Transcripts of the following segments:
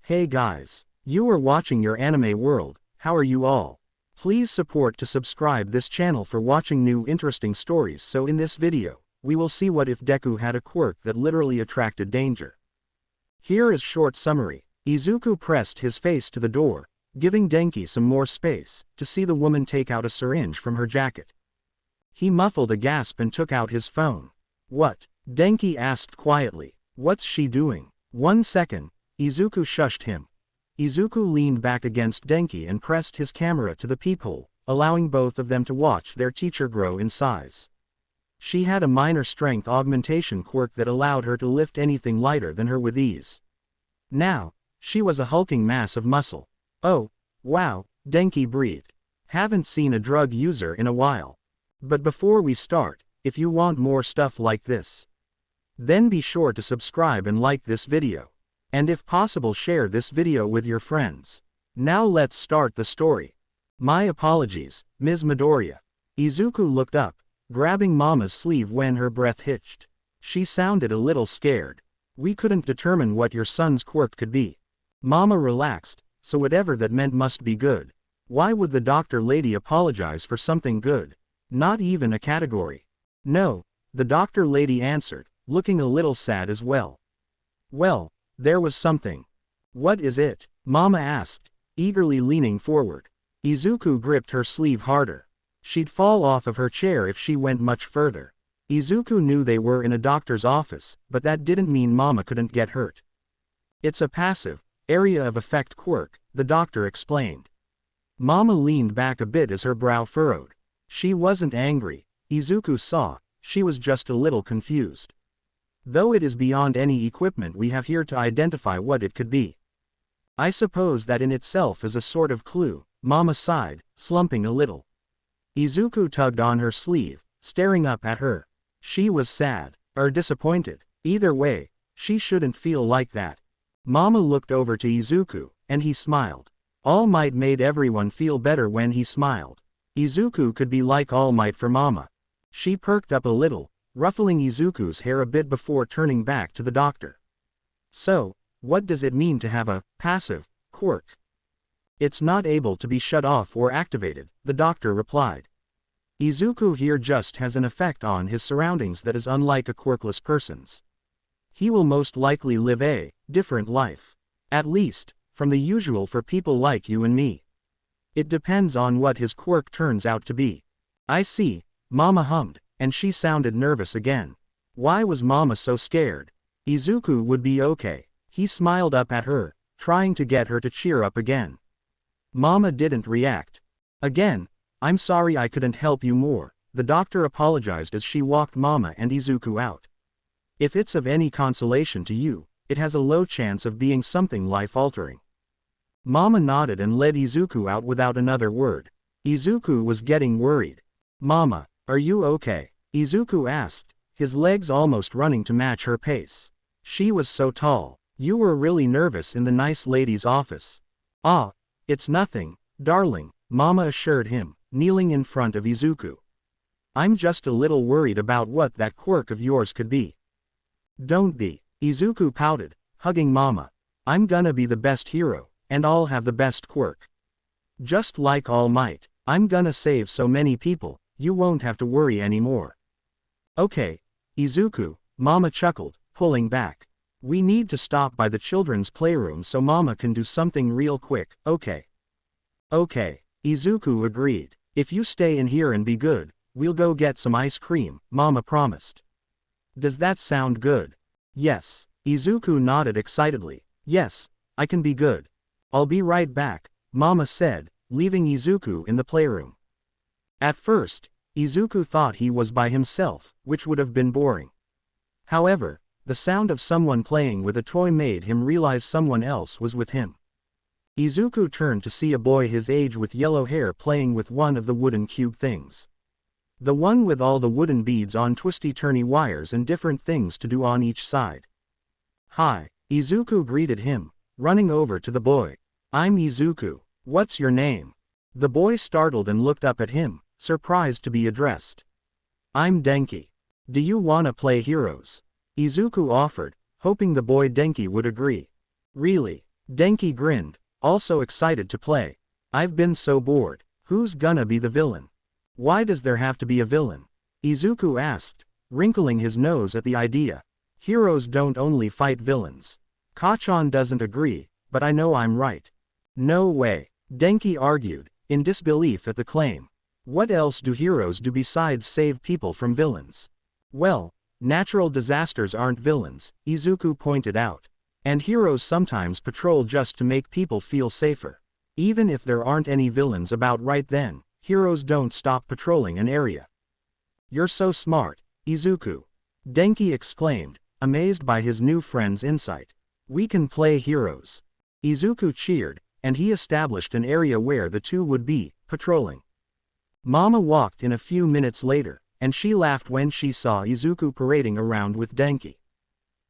Hey guys. You are watching your anime world, how are you all? Please support to subscribe this channel for watching new interesting stories. So in this video, we will see what if Deku had a quirk that literally attracted danger. Here is short summary. Izuku pressed his face to the door, giving Denki some more space, to see the woman take out a syringe from her jacket. He muffled a gasp and took out his phone. What? Denki asked quietly. What's she doing? 1 second. Izuku shushed him. Izuku leaned back against Denki and pressed his camera to the peephole, allowing both of them to watch their teacher grow in size. She had a minor strength augmentation quirk that allowed her to lift anything lighter than her with ease. Now, she was a hulking mass of muscle. Oh, wow, Denki breathed. Haven't seen a drug user in a while. But before we start, if you want more stuff like this, then be sure to subscribe and like this video. And if possible, share this video with your friends. Now let's start the story. My apologies, Ms. Midoriya. Izuku looked up, grabbing Mama's sleeve when her breath hitched. She sounded a little scared. We couldn't determine what your son's quirk could be. Mama relaxed, so whatever that meant must be good. Why would the doctor lady apologize for something good? Not even a category. No, the doctor lady answered, looking a little sad as well. Well, there was something. What is it? Mama asked, eagerly leaning forward. Izuku gripped her sleeve harder. She'd fall off of her chair if she went much further. Izuku knew they were in a doctor's office, but that didn't mean Mama couldn't get hurt. It's a passive, area of effect quirk, the doctor explained. Mama leaned back a bit as her brow furrowed. She wasn't angry, Izuku saw, she was just a little confused. Though it is beyond any equipment we have here to identify what it could be. I suppose that in itself is a sort of clue, Mama sighed, slumping a little. Izuku tugged on her sleeve, staring up at her. She was sad, or disappointed. Either way, she shouldn't feel like that. Mama looked over to Izuku, and he smiled. All Might made everyone feel better when he smiled. Izuku could be like All Might for Mama. She perked up a little, ruffling Izuku's hair a bit before turning back to the doctor. So, what does it mean to have a passive quirk? It's not able to be shut off or activated, the doctor replied. Izuku here just has an effect on his surroundings that is unlike a quirkless person's. He will most likely live a different life. At least, from the usual for people like you and me. It depends on what his quirk turns out to be. I see, Mama hummed. And she sounded nervous again. Why was Mama so scared? Izuku would be okay. He smiled up at her, trying to get her to cheer up again. Mama didn't react. Again, I'm sorry I couldn't help you more, the doctor apologized as she walked Mama and Izuku out. If it's of any consolation to you, it has a low chance of being something life-altering. Mama nodded and led Izuku out without another word. Izuku was getting worried. Mama, are you okay? Izuku asked, his legs almost running to match her pace. She was so tall. You were really nervous in the nice lady's office. Ah, it's nothing, darling, Mama assured him, kneeling in front of Izuku. I'm just a little worried about what that quirk of yours could be. Don't be, Izuku pouted, hugging Mama. I'm gonna be the best hero, and I'll have the best quirk. Just like All Might, I'm gonna save so many people. You won't have to worry anymore. Okay, Izuku, Mama chuckled, pulling back. We need to stop by the children's playroom so Mama can do something real quick, okay? Okay, Izuku agreed. If you stay in here and be good, we'll go get some ice cream, Mama promised. Does that sound good? Yes, Izuku nodded excitedly. Yes, I can be good. I'll be right back, Mama said, leaving Izuku in the playroom. At first, Izuku thought he was by himself, which would have been boring. However, the sound of someone playing with a toy made him realize someone else was with him. Izuku turned to see a boy his age with yellow hair playing with one of the wooden cube things. The one with all the wooden beads on twisty-turny wires and different things to do on each side. Hi, Izuku greeted him, running over to the boy. I'm Izuku. What's your name? The boy startled and looked up at him, surprised to be addressed. I'm Denki. Do you wanna play heroes? Izuku offered, hoping the boy Denki would agree. Really? Denki grinned, also excited to play. I've been so bored. Who's gonna be the villain? Why does there have to be a villain? Izuku asked, wrinkling his nose at the idea. Heroes don't only fight villains. Kachan doesn't agree, but I know I'm right. No way, Denki argued, in disbelief at the claim. What else do heroes do besides save people from villains? Well, natural disasters aren't villains, Izuku pointed out. And heroes sometimes patrol just to make people feel safer. Even if there aren't any villains about right then, heroes don't stop patrolling an area. You're so smart, Izuku. Denki exclaimed, amazed by his new friend's insight. We can play heroes. Izuku cheered, and he established an area where the two would be, patrolling. Mama walked in a few minutes later, and she laughed when she saw Izuku parading around with Denki.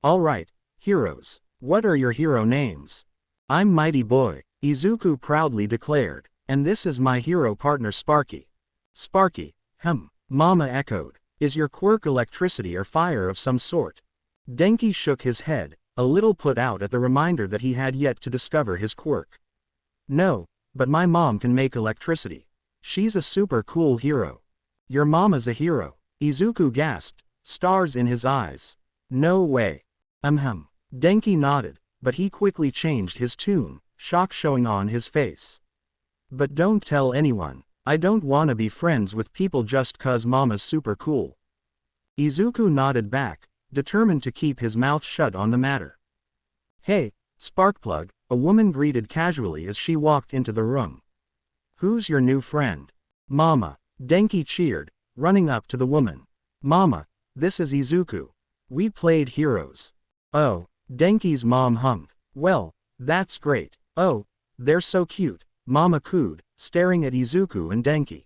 Alright, heroes, what are your hero names? I'm Mighty Boy, Izuku proudly declared, and this is my hero partner Sparky. Sparky, Mama echoed. Is your quirk electricity or fire of some sort? Denki shook his head, a little put out at the reminder that he had yet to discover his quirk. No, but my mom can make electricity. She's a super cool hero. Your mama's a hero, Izuku gasped, stars in his eyes. No way. Denki nodded, but he quickly changed his tune, shock showing on his face. But don't tell anyone. I don't wanna be friends with people just 'cause mama's super cool. Izuku nodded back, determined to keep his mouth shut on the matter. Hey, Sparkplug, a woman greeted casually as she walked into the room. Who's your new friend? Mama, Denki cheered, running up to the woman. Mama, this is Izuku. We played heroes. Oh, Denki's mom hummed. Well, that's great. Oh, they're so cute, Mama cooed, staring at Izuku and Denki.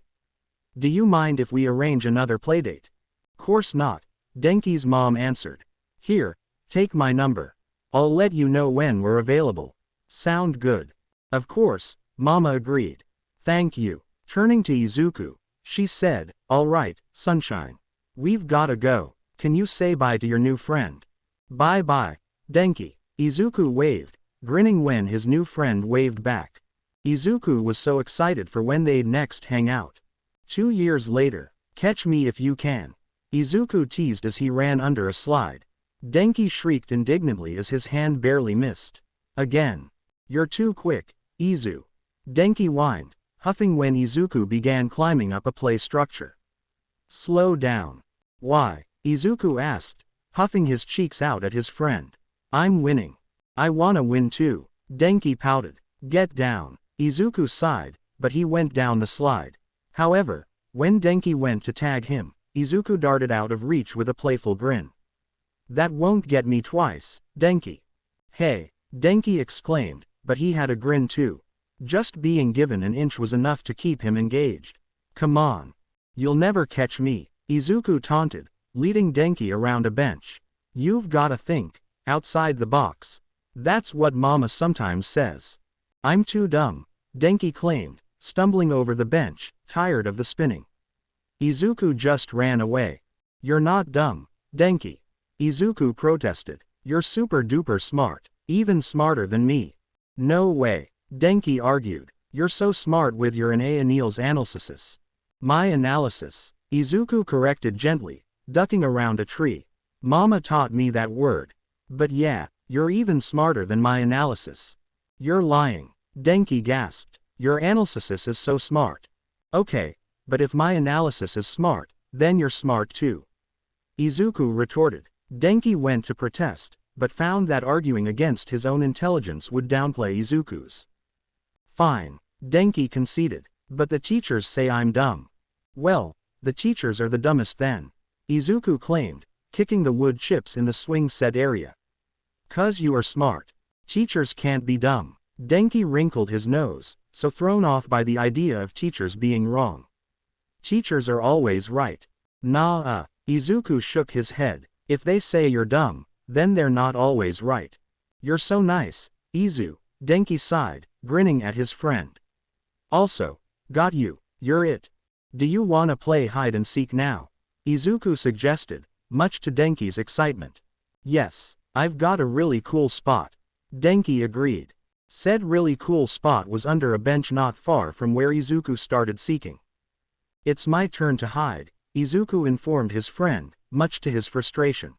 Do you mind if we arrange another playdate? Course not, Denki's mom answered. Here, take my number. I'll let you know when we're available. Sound good? Of course, Mama agreed. Thank you. Turning to Izuku, she said, all right, sunshine. We've gotta go. Can you say bye to your new friend? Bye-bye, Denki. Izuku waved, grinning when his new friend waved back. Izuku was so excited for when they'd next hang out. 2 years later, catch me if you can. Izuku teased as he ran under a slide. Denki shrieked indignantly as his hand barely missed. Again. You're too quick, Izu. Denki whined, huffing when Izuku began climbing up a play structure. Slow down. Why? Izuku asked, huffing his cheeks out at his friend. I'm winning. I wanna win too, Denki pouted. Get down. Izuku sighed, but he went down the slide. However, when Denki went to tag him, Izuku darted out of reach with a playful grin. That won't get me twice, Denki. Hey, Denki exclaimed, but he had a grin too. Just being given an inch was enough to keep him engaged. Come on. You'll never catch me, Izuku taunted, leading Denki around a bench. You've gotta think outside the box. That's what Mama sometimes says. I'm too dumb, Denki claimed, stumbling over the bench, tired of the spinning. Izuku just ran away. You're not dumb, Denki. Izuku protested. You're super duper smart, even smarter than me. No way, Denki argued. You're so smart with your Anneal's analysis. My analysis, Izuku corrected gently, ducking around a tree. Mama taught me that word. But yeah, you're even smarter than my analysis. You're lying, Denki gasped. Your analysis is so smart. Okay, but if my analysis is smart, then you're smart too. Izuku retorted. Denki went to protest, but found that arguing against his own intelligence would downplay Izuku's. Fine, Denki conceded, but the teachers say I'm dumb. Well, the teachers are the dumbest then, Izuku claimed, kicking the wood chips in the swing set area. 'Cause you are smart. Teachers can't be dumb. Denki wrinkled his nose, so thrown off by the idea of teachers being wrong. Teachers are always right. Nah, Izuku shook his head. If they say you're dumb, then they're not always right. You're so nice, Izu, Denki sighed, grinning at his friend. Also, got you, you're it. Do you wanna play hide and seek now? Izuku suggested, much to Denki's excitement. Yes, I've got a really cool spot. Denki agreed. Said really cool spot was under a bench not far from where Izuku started seeking. It's my turn to hide, Izuku informed his friend, much to his frustration.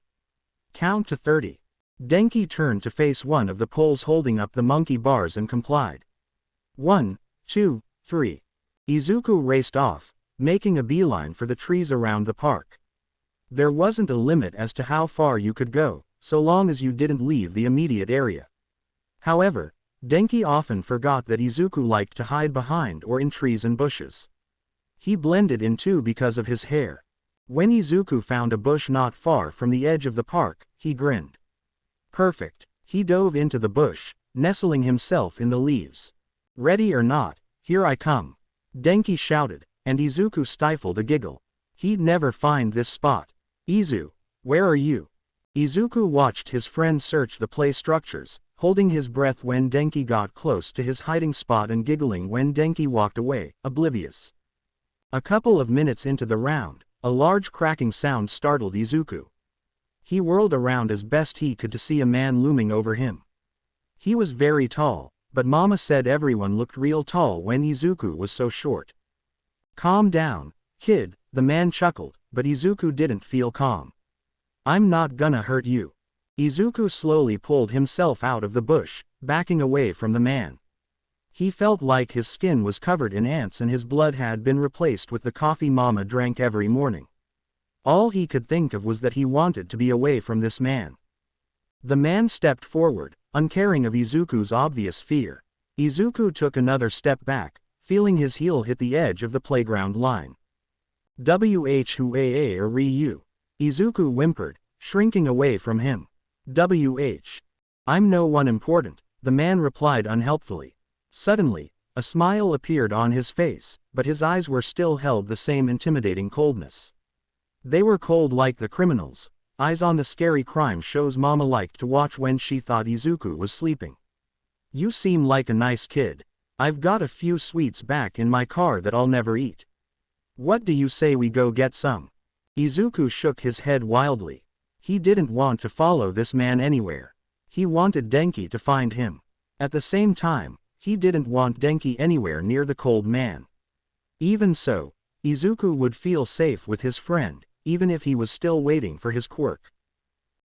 Count to 30. Denki turned to face one of the poles holding up the monkey bars and complied. 1, 2, 3. Izuku raced off, making a beeline for the trees around the park. There wasn't a limit as to how far you could go, so long as you didn't leave the immediate area. However, Denki often forgot that Izuku liked to hide behind or in trees and bushes. He blended in too because of his hair. When Izuku found a bush not far from the edge of the park, he grinned. Perfect. He dove into the bush, nestling himself in the leaves. Ready or not, here I come. Denki shouted, and Izuku stifled a giggle. He'd never find this spot. Izu, where are you? Izuku watched his friend search the play structures, holding his breath when Denki got close to his hiding spot and giggling when Denki walked away, oblivious. A couple of minutes into the round, a large cracking sound startled Izuku. He whirled around as best he could to see a man looming over him. He was very tall, but Mama said everyone looked real tall when Izuku was so short. Calm down, kid, the man chuckled, but Izuku didn't feel calm. I'm not gonna hurt you. Izuku slowly pulled himself out of the bush, backing away from the man. He felt like his skin was covered in ants and his blood had been replaced with the coffee Mama drank every morning. All he could think of was that he wanted to be away from this man. The man stepped forward, uncaring of Izuku's obvious fear. Izuku took another step back, feeling his heel hit the edge of the playground line. Wh or Ryu? Izuku whimpered, shrinking away from him. I'm no one important, the man replied unhelpfully. Suddenly, a smile appeared on his face, but his eyes were still held the same intimidating coldness. They were cold like the criminals' eyes on the scary crime shows Mama liked to watch when she thought Izuku was sleeping. You seem like a nice kid. I've got a few sweets back in my car that I'll never eat. What do you say we go get some? Izuku shook his head wildly. He didn't want to follow this man anywhere. He wanted Denki to find him. At the same time, he didn't want Denki anywhere near the cold man. Even so, Izuku would feel safe with his friend, even if he was still waiting for his quirk.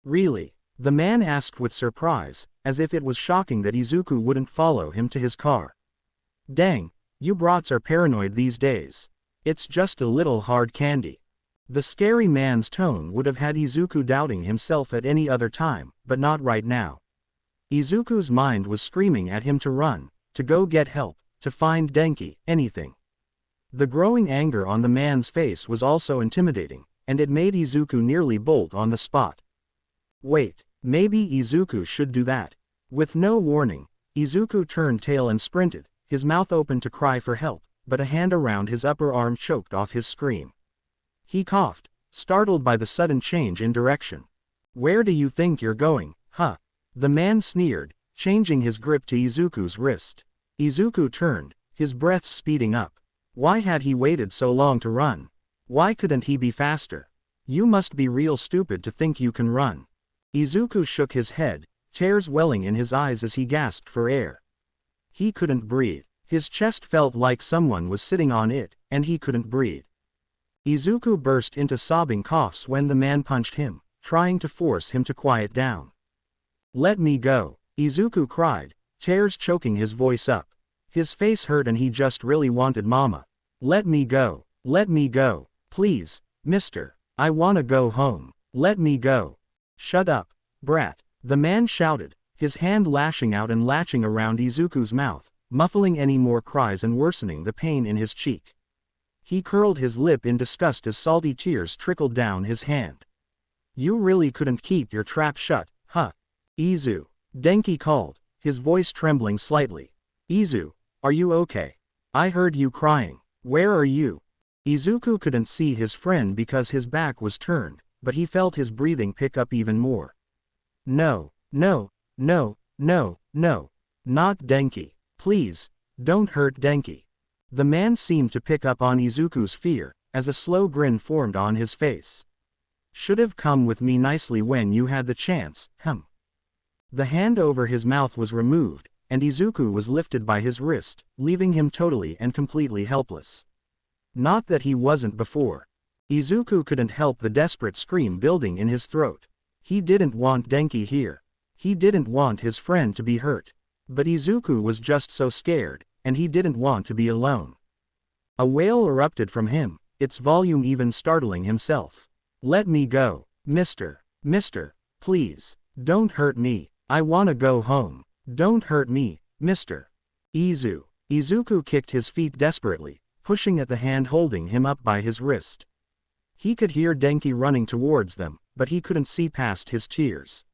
Really? The man asked with surprise, as if it was shocking that Izuku wouldn't follow him to his car. Dang, you brats are paranoid these days. It's just a little hard candy. The scary man's tone would have had Izuku doubting himself at any other time, but not right now. Izuku's mind was screaming at him to run, to go get help, to find Denki, anything. The growing anger on the man's face was also intimidating, and it made Izuku nearly bolt on the spot. Wait, maybe Izuku should do that. With no warning, Izuku turned tail and sprinted, his mouth open to cry for help, but a hand around his upper arm choked off his scream. He coughed, startled by the sudden change in direction. Where do you think you're going, huh? The man sneered, changing his grip to Izuku's wrist. Izuku turned, his breath speeding up. Why had he waited so long to run? Why couldn't he be faster? You must be real stupid to think you can run. Izuku shook his head, tears welling in his eyes as he gasped for air. He couldn't breathe. His chest felt like someone was sitting on it, and he couldn't breathe. Izuku burst into sobbing coughs when the man punched him, trying to force him to quiet down. Let me go, Izuku cried, tears choking his voice up. His face hurt and he just really wanted Mama. Let me go, please, mister. I wanna go home. Let me go. Shut up, brat, the man shouted, his hand lashing out and latching around Izuku's mouth, muffling any more cries and worsening the pain in his cheek. He curled his lip in disgust as salty tears trickled down his hand. You really couldn't keep your trap shut, huh? Izu, Denki called, his voice trembling slightly. Izu, are you okay? I heard you crying. Where are you? Izuku couldn't see his friend because his back was turned, but he felt his breathing pick up even more. No, not Denki. Please, don't hurt Denki. The man seemed to pick up on Izuku's fear, as a slow grin formed on his face. Should have come with me nicely when you had the chance, The hand over his mouth was removed, and Izuku was lifted by his wrist, leaving him totally and completely helpless. Not that he wasn't before. Izuku couldn't help the desperate scream building in his throat. He didn't want Denki here. He didn't want his friend to be hurt. But Izuku was just so scared, and he didn't want to be alone. A wail erupted from him, its volume even startling himself. "Let me go, Mister, please, don't hurt me, I wanna go home, don't hurt me, Mister. Izuku kicked his feet desperately, pushing at the hand holding him up by his wrist. He could hear Denki running towards them, but he couldn't see past his tears.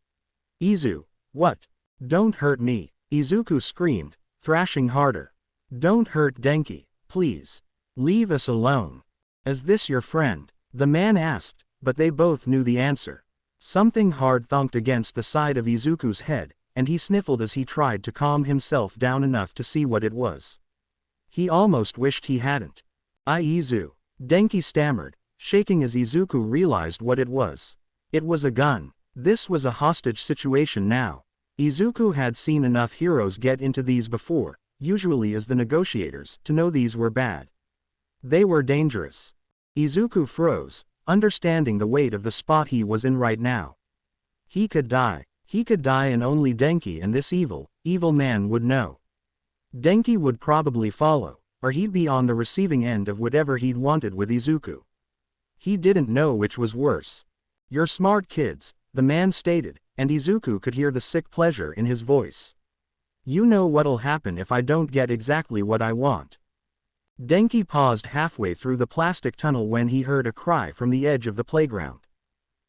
What? Don't hurt me, Izuku screamed, thrashing harder. Don't hurt Denki, please. Leave us alone. Is this your friend? The man asked, but they both knew the answer. Something hard thunked against the side of Izuku's head, and he sniffled as he tried to calm himself down enough to see what it was. He almost wished he hadn't. Denki stammered, shaking as Izuku realized what it was. It was a gun. This was a hostage situation now. Izuku had seen enough heroes get into these before, usually as the negotiators, to know these were bad. They were dangerous. Izuku froze, understanding the weight of the spot he was in right now. He could die. He could die, and only Denki and this evil man would know. Denki would probably follow, or he'd be on the receiving end of whatever he'd wanted with Izuku. He didn't know which was worse. "You're smart kids," the man stated, and Izuku could hear the sick pleasure in his voice. "You know what'll happen if I don't get exactly what I want." Denki paused halfway through the plastic tunnel when he heard a cry from the edge of the playground.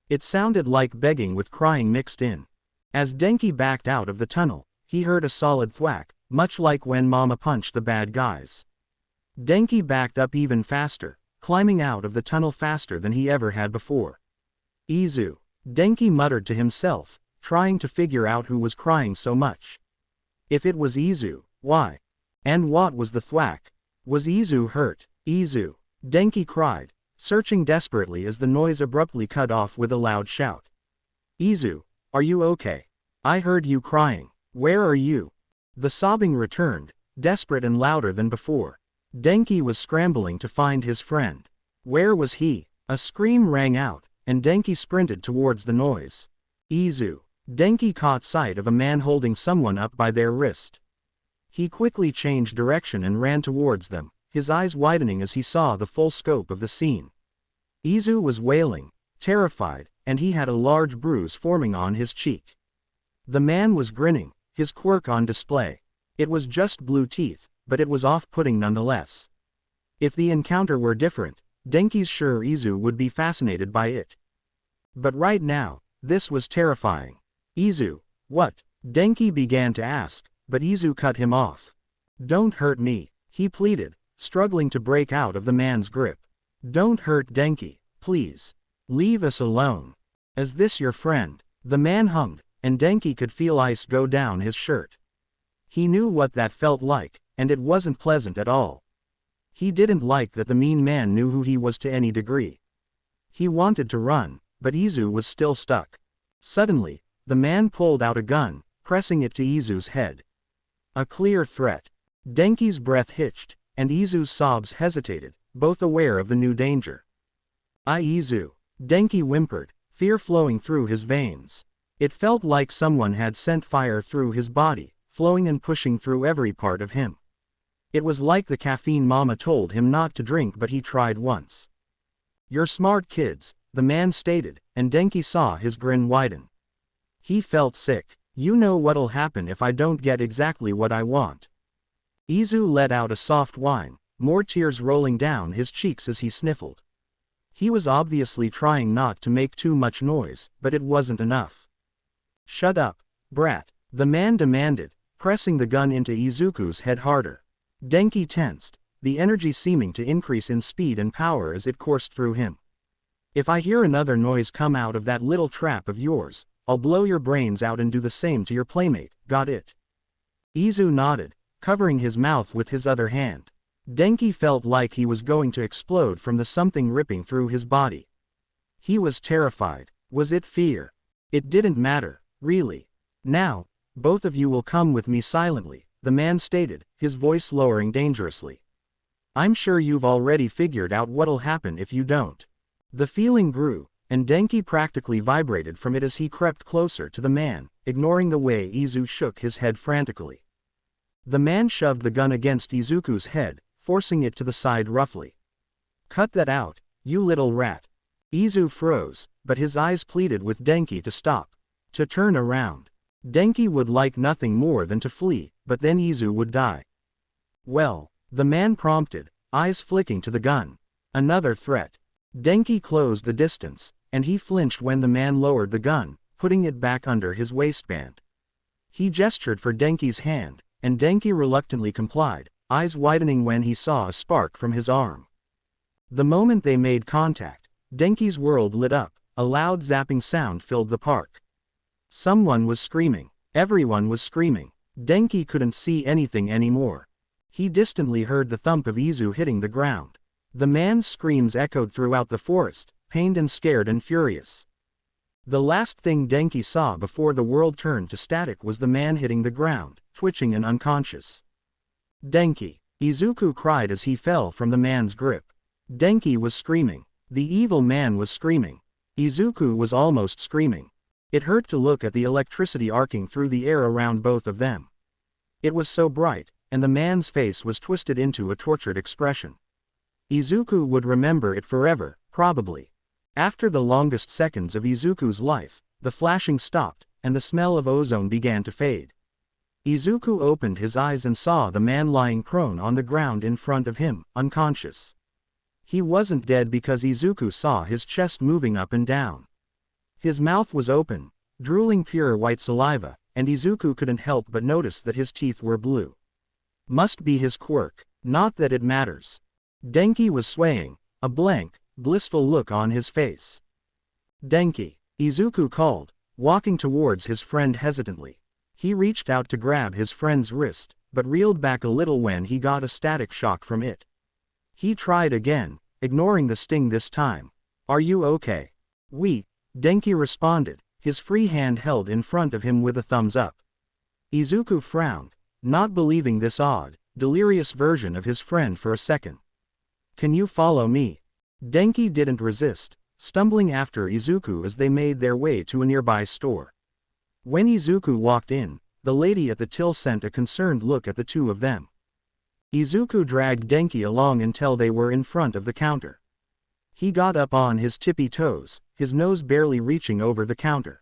It sounded like begging with crying mixed in. As Denki backed out of the tunnel, he heard a solid thwack, much like when Mama punched the bad guys. Denki backed up even faster, climbing out of the tunnel faster than he ever had before. Denki muttered to himself, trying to figure out who was crying so much. If it was Izu, why? And what was the thwack? Was Izu hurt? Denki cried, searching desperately as the noise abruptly cut off with a loud shout. "Izu, are you okay? I heard you crying. Where are you?" The sobbing returned, desperate and louder than before. Denki was scrambling to find his friend. Where was he? A scream rang out, and Denki sprinted towards the noise. Denki caught sight of a man holding someone up by their wrist. He quickly changed direction and ran towards them, his eyes widening as he saw the full scope of the scene. Izu was wailing, terrified, and he had a large bruise forming on his cheek. The man was grinning, his quirk on display. It was just blue teeth, but it was off-putting nonetheless. If the encounter were different, Denki's sure Izu would be fascinated by it. But right now, this was terrifying. What? Denki began to ask, but Izu cut him off. "Don't hurt me," he pleaded, struggling to break out of the man's grip. "Don't hurt Denki, please. Leave us alone. Is this your friend?" The man hummed, and Denki could feel ice go down his shirt. He knew what that felt like, and it wasn't pleasant at all. He didn't like that the mean man knew who he was to any degree. He wanted to run, but Izu was still stuck. Suddenly, the man pulled out a gun, pressing it to Izu's head. A clear threat. Denki's breath hitched, and Izu's sobs hesitated, both aware of the new danger. Izu. Denki whimpered, fear flowing through his veins. It felt like someone had sent fire through his body, flowing and pushing through every part of him. It was like the caffeine Mama told him not to drink, but he tried once. "You're smart kids," the man stated, and Denki saw his grin widen. He felt sick. "You know what'll happen if I don't get exactly what I want." Izu let out a soft whine, more tears rolling down his cheeks as he sniffled. He was obviously trying not to make too much noise, but it wasn't enough. "Shut up, brat," the man demanded, pressing the gun into Izuku's head harder. Denki tensed, the energy seeming to increase in speed and power as it coursed through him. "If I hear another noise come out of that little trap of yours, I'll blow your brains out and do the same to your playmate, got it?" Izu nodded, covering his mouth with his other hand. Denki felt like he was going to explode from the something ripping through his body. He was terrified. Was it fear? It didn't matter, really. Now, Both of you will come with me silently, the man stated, his voice lowering dangerously. I'm sure you've already figured out what'll happen if you don't. The feeling grew, and Denki practically vibrated from it as he crept closer to the man, ignoring the way Izu shook his head frantically. The man shoved the gun against Izuku's head, forcing it to the side roughly. Cut that out, you little rat. Izu froze, but his eyes pleaded with Denki to stop. To turn around. Denki would like nothing more than to flee, but then Izu would die. Well, the man prompted, eyes flicking to the gun. Another threat. Denki closed the distance, and he flinched when the man lowered the gun, putting it back under his waistband. He gestured for Denki's hand, and Denki reluctantly complied, eyes widening when he saw a spark from his arm. The moment they made contact, Denki's world lit up, a loud zapping sound filled the park. Someone was screaming. Everyone was screaming. Denki couldn't see anything anymore. He distantly heard the thump of Izu hitting the ground. The man's screams echoed throughout the forest, pained and scared and furious. The last thing Denki saw before the world turned to static was the man hitting the ground, twitching and unconscious. Denki! Izuku cried as he fell from the man's grip. Denki was screaming. The evil man was screaming. Izuku was almost screaming. It hurt to look at the electricity arcing through the air around both of them. It was so bright, and the man's face was twisted into a tortured expression. Izuku would remember it forever, probably. After the longest seconds of Izuku's life, the flashing stopped, and the smell of ozone began to fade. Izuku opened his eyes and saw the man lying prone on the ground in front of him, unconscious. He wasn't dead because Izuku saw his chest moving up and down. His mouth was open, drooling pure white saliva, and Izuku couldn't help but notice that his teeth were blue. Must be his quirk, not that it matters. Denki was swaying, a blank, blissful look on his face. Denki! Izuku called, walking towards his friend hesitantly. He reached out to grab his friend's wrist, but reeled back a little when he got a static shock from it. He tried again, ignoring the sting this time. Are you okay? Oui. Denki responded, his free hand held in front of him with a thumbs up. Izuku frowned, not believing this odd, delirious version of his friend for a second. Can you follow me? Denki didn't resist, stumbling after Izuku as they made their way to a nearby store. When Izuku walked in, the lady at the till sent a concerned look at the two of them. Izuku dragged Denki along until they were in front of the counter. He got up on his tippy toes, his nose barely reaching over the counter.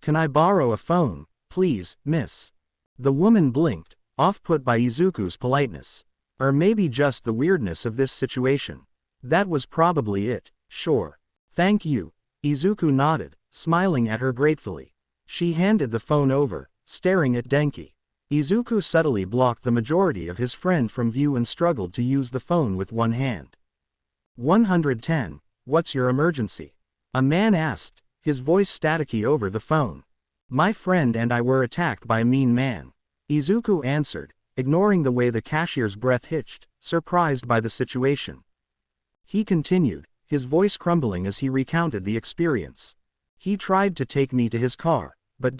Can I borrow a phone, please, miss? The woman blinked, off-put by Izuku's politeness. Or maybe just the weirdness of this situation. That was probably it. Sure. Thank you. Izuku nodded, smiling at her gratefully. She handed the phone over, staring at Denki. Izuku subtly blocked the majority of his friend from view and struggled to use the phone with one hand. 110, what's your emergency? A man asked, his voice staticky over the phone. My friend and I were attacked by a mean man. Izuku answered, ignoring the way the cashier's breath hitched, surprised by the situation. He continued, his voice crumbling as he recounted the experience. He tried to take me to his car, but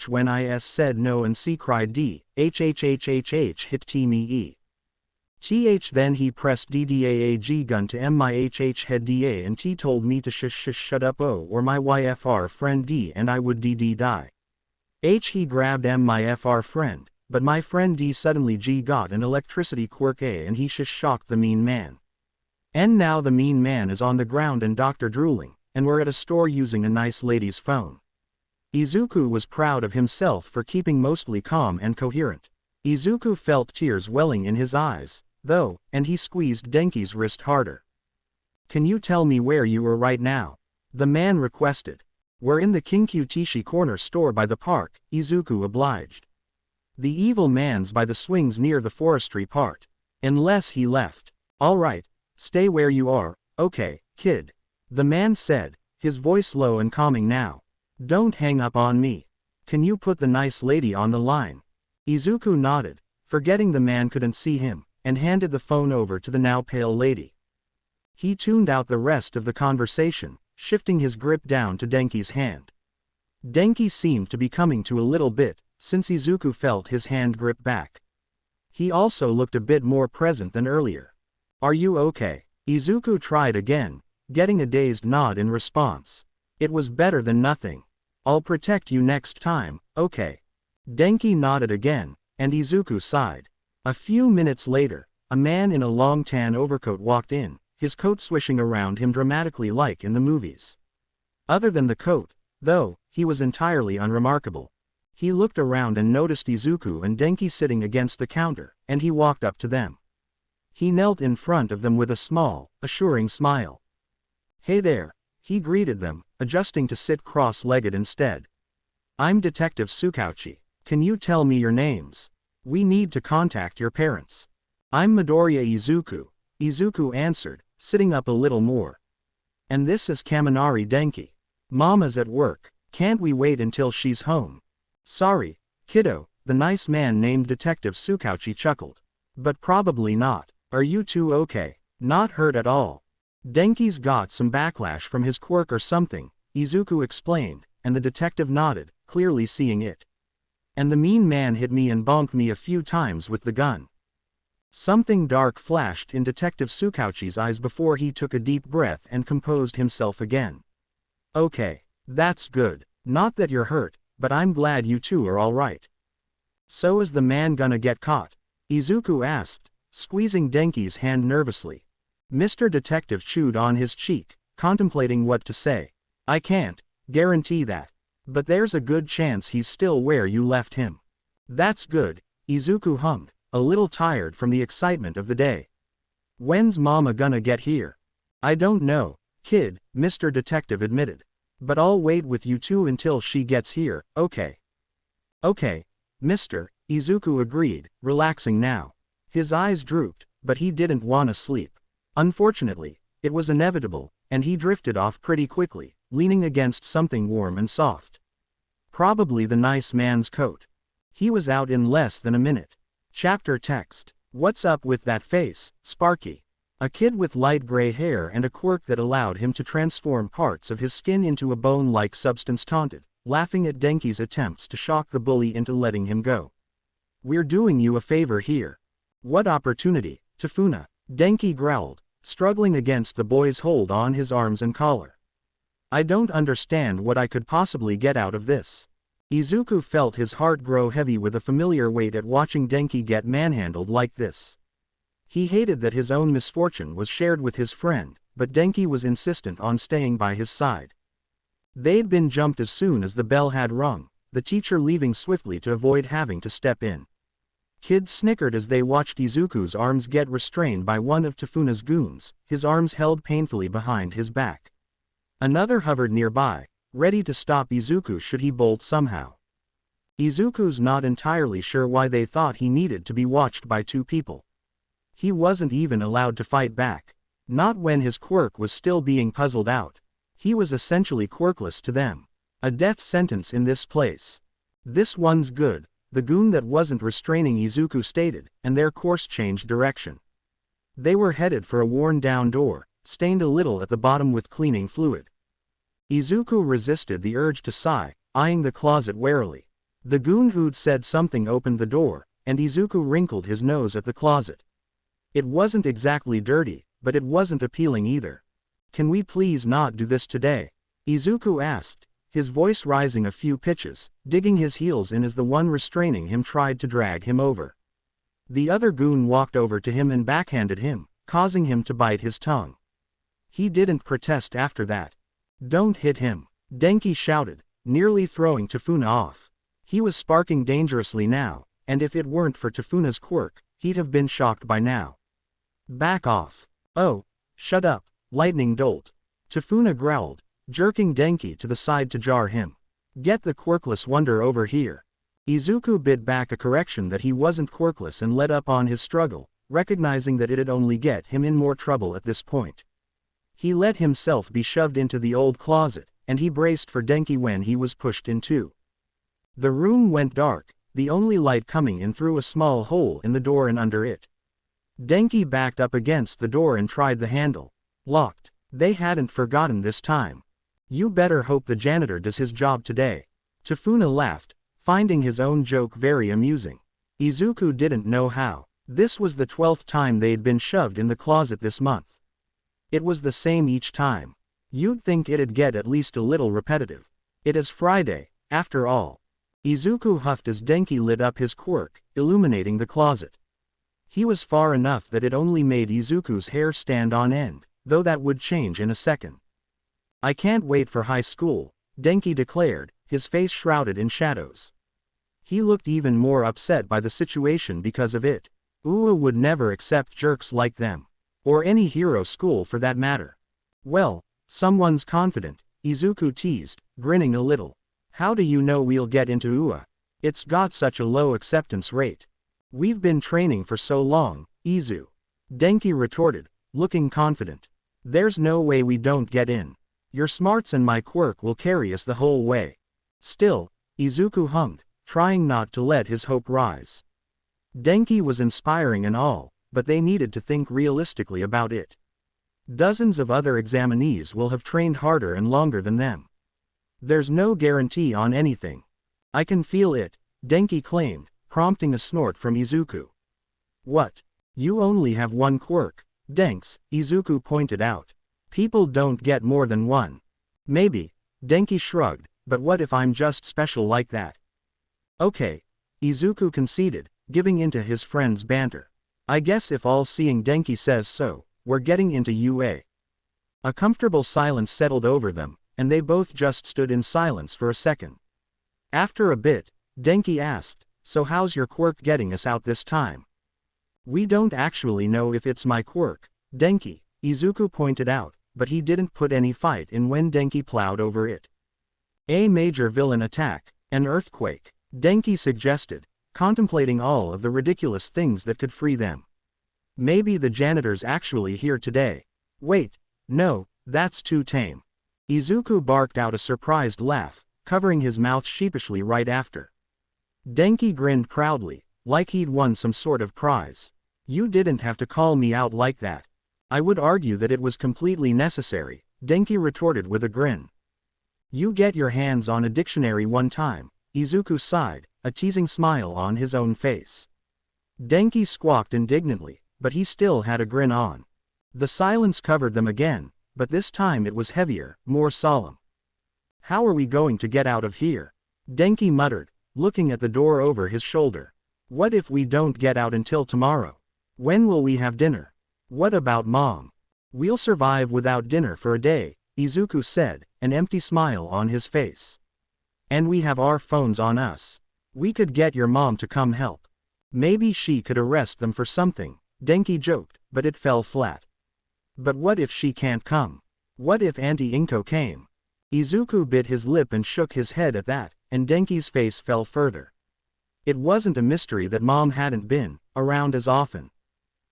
when I said no and C cried D, hit T me E. Then he pressed DDAAG gun to my head DA and T told me to shut up or my YFR friend D and I would DD die. He grabbed my FR friend, but my friend D suddenly G got an electricity quirk A and he shocked the mean man. And now the mean man is on the ground and Dr. drooling, and we're at a store using a nice lady's phone. Izuku was proud of himself for keeping mostly calm and coherent. Izuku felt tears welling in his eyes, though, and he squeezed Denki's wrist harder. Can you tell me where you are right now? The man requested. We're in the Kinkyu corner store by the park, Izuku obliged. The evil man's by the swings near the forestry part. Unless he left. All right, stay where you are, okay, kid. The man said, his voice low and calming now. Don't hang up on me. Can you put the nice lady on the line? Izuku nodded, forgetting the man couldn't see him, and handed the phone over to the now pale lady. He tuned out the rest of the conversation, shifting his grip down to Denki's hand. Denki seemed to be coming to a little bit, since Izuku felt his hand grip back. He also looked a bit more present than earlier. Are you okay? Izuku tried again, getting a dazed nod in response. It was better than nothing. I'll protect you next time, okay? Denki nodded again, and Izuku sighed. A few minutes later, a man in a long tan overcoat walked in, his coat swishing around him dramatically like in the movies. Other than the coat, though, he was entirely unremarkable. He looked around and noticed Izuku and Denki sitting against the counter, and he walked up to them. He knelt in front of them with a small, assuring smile. Hey there, he greeted them, adjusting to sit cross-legged instead. I'm Detective Tsukauchi. Can you tell me your names? We need to contact your parents. I'm Midoriya Izuku, Izuku answered, sitting up a little more. And this is Kaminari Denki. Mama's at work, can't we wait until she's home? Sorry, kiddo, the nice man named Detective Tsukauchi chuckled. But probably not. Are you two okay? Not hurt at all. Denki's got some backlash from his quirk or something, Izuku explained, and the detective nodded, clearly seeing it. And the mean man hit me and bonked me a few times with the gun. Something dark flashed in Detective Tsukauchi's eyes before he took a deep breath and composed himself again. Okay, that's good. Not that you're hurt, but I'm glad you two are all right. So is the man gonna get caught? Izuku asked, squeezing Denki's hand nervously. Mr. Detective chewed on his cheek, contemplating what to say. I can't guarantee that. But there's a good chance he's still where you left him. That's good, Izuku hummed, a little tired from the excitement of the day. When's Mama gonna get here? I don't know, kid, Mr. Detective admitted. But I'll wait with you two until she gets here, okay? Okay, Mr. Izuku agreed, relaxing now. His eyes drooped, but he didn't want to sleep. Unfortunately, it was inevitable, and he drifted off pretty quickly, leaning against something warm and soft. Probably the nice man's coat. He was out in less than a minute. Chapter text. What's up with that face, Sparky? A kid with light gray hair and a quirk that allowed him to transform parts of his skin into a bone-like substance taunted, laughing at Denki's attempts to shock the bully into letting him go. We're doing you a favor here. What opportunity, Tafuna? Denki growled, struggling against the boy's hold on his arms and collar. I don't understand what I could possibly get out of this. Izuku felt his heart grow heavy with a familiar weight at watching Denki get manhandled like this. He hated that his own misfortune was shared with his friend, but Denki was insistent on staying by his side. They'd been jumped as soon as the bell had rung, the teacher leaving swiftly to avoid having to step in. Kids snickered as they watched Izuku's arms get restrained by one of Tafuna's goons, his arms held painfully behind his back. Another hovered nearby, ready to stop Izuku should he bolt somehow. Izuku's not entirely sure why they thought he needed to be watched by two people. He wasn't even allowed to fight back. Not when his quirk was still being puzzled out. He was essentially quirkless to them. A death sentence in this place. This one's good, the goon that wasn't restraining Izuku stated, and their course changed direction. They were headed for a worn-down door, stained a little at the bottom with cleaning fluid. Izuku resisted the urge to sigh, eyeing the closet warily. The goon who'd said something opened the door, and Izuku wrinkled his nose at the closet. It wasn't exactly dirty, but it wasn't appealing either. Can we please not do this today? Izuku asked, his voice rising a few pitches, digging his heels in as the one restraining him tried to drag him over. The other goon walked over to him and backhanded him, causing him to bite his tongue. He didn't protest after that. Don't hit him, Denki shouted, nearly throwing Tafuna off. He was sparking dangerously now, and if it weren't for Tafuna's quirk, he'd have been shocked by now. Back off. Oh, shut up, lightning dolt. Tafuna growled, jerking Denki to the side to jar him. Get the quirkless wonder over here. Izuku bit back a correction that he wasn't quirkless and let up on his struggle, recognizing that it'd only get him in more trouble at this point. He let himself be shoved into the old closet, and he braced for Denki when he was pushed in too. The room went dark, the only light coming in through a small hole in the door and under it. Denki backed up against the door and tried the handle. Locked. They hadn't forgotten this time. You better hope the janitor does his job today. Tafuna laughed, finding his own joke very amusing. Izuku didn't know how. This was the 12th time they'd been shoved in the closet this month. It was the same each time. You'd think it'd get at least a little repetitive. It is Friday, after all. Izuku huffed as Denki lit up his quirk, illuminating the closet. He was far enough that it only made Izuku's hair stand on end, though that would change in a second. I can't wait for high school, Denki declared, his face shrouded in shadows. He looked even more upset by the situation because of it. Ua would never accept jerks like them. Or any hero school for that matter. Well, someone's confident, Izuku teased, grinning a little. How do you know we'll get into Ua? It's got such a low acceptance rate. We've been training for so long, Izu. Denki retorted, looking confident. There's no way we don't get in. Your smarts and my quirk will carry us the whole way. Still, Izuku hummed, trying not to let his hope rise. Denki was inspiring and all, but they needed to think realistically about it. Dozens of other examinees will have trained harder and longer than them. There's no guarantee on anything. I can feel it, Denki claimed, prompting a snort from Izuku. What? You only have one quirk, Denks, Izuku pointed out. People don't get more than one. Maybe, Denki shrugged, but what if I'm just special like that? Okay, Izuku conceded, giving into his friend's banter. I guess if all-seeing Denki says so, we're getting into UA. A comfortable silence settled over them, and they both just stood in silence for a second. After a bit, Denki asked, so how's your quirk getting us out this time? We don't actually know if it's my quirk, Denki, Izuku pointed out, but he didn't put any fight in when Denki plowed over it. A major villain attack, an earthquake, Denki suggested, contemplating all of the ridiculous things that could free them. Maybe the janitor's actually here today. Wait, no, that's too tame. Izuku barked out a surprised laugh, covering his mouth sheepishly right after. Denki grinned proudly, like he'd won some sort of prize. You didn't have to call me out like that. I would argue that it was completely necessary, Denki retorted with a grin. You get your hands on a dictionary one time, Izuku sighed, a teasing smile on his own face. Denki squawked indignantly, but he still had a grin on. The silence covered them again, but this time it was heavier, more solemn. How are we going to get out of here? Denki muttered, looking at the door over his shoulder. What if we don't get out until tomorrow? When will we have dinner? What about Mom? We'll survive without dinner for a day, Izuku said, an empty smile on his face. And we have our phones on us. We could get your mom to come help. Maybe she could arrest them for something, Denki joked, but it fell flat. But what if she can't come? What if Auntie Inko came? Izuku bit his lip and shook his head at that, and Denki's face fell further. It wasn't a mystery that Mom hadn't been around as often.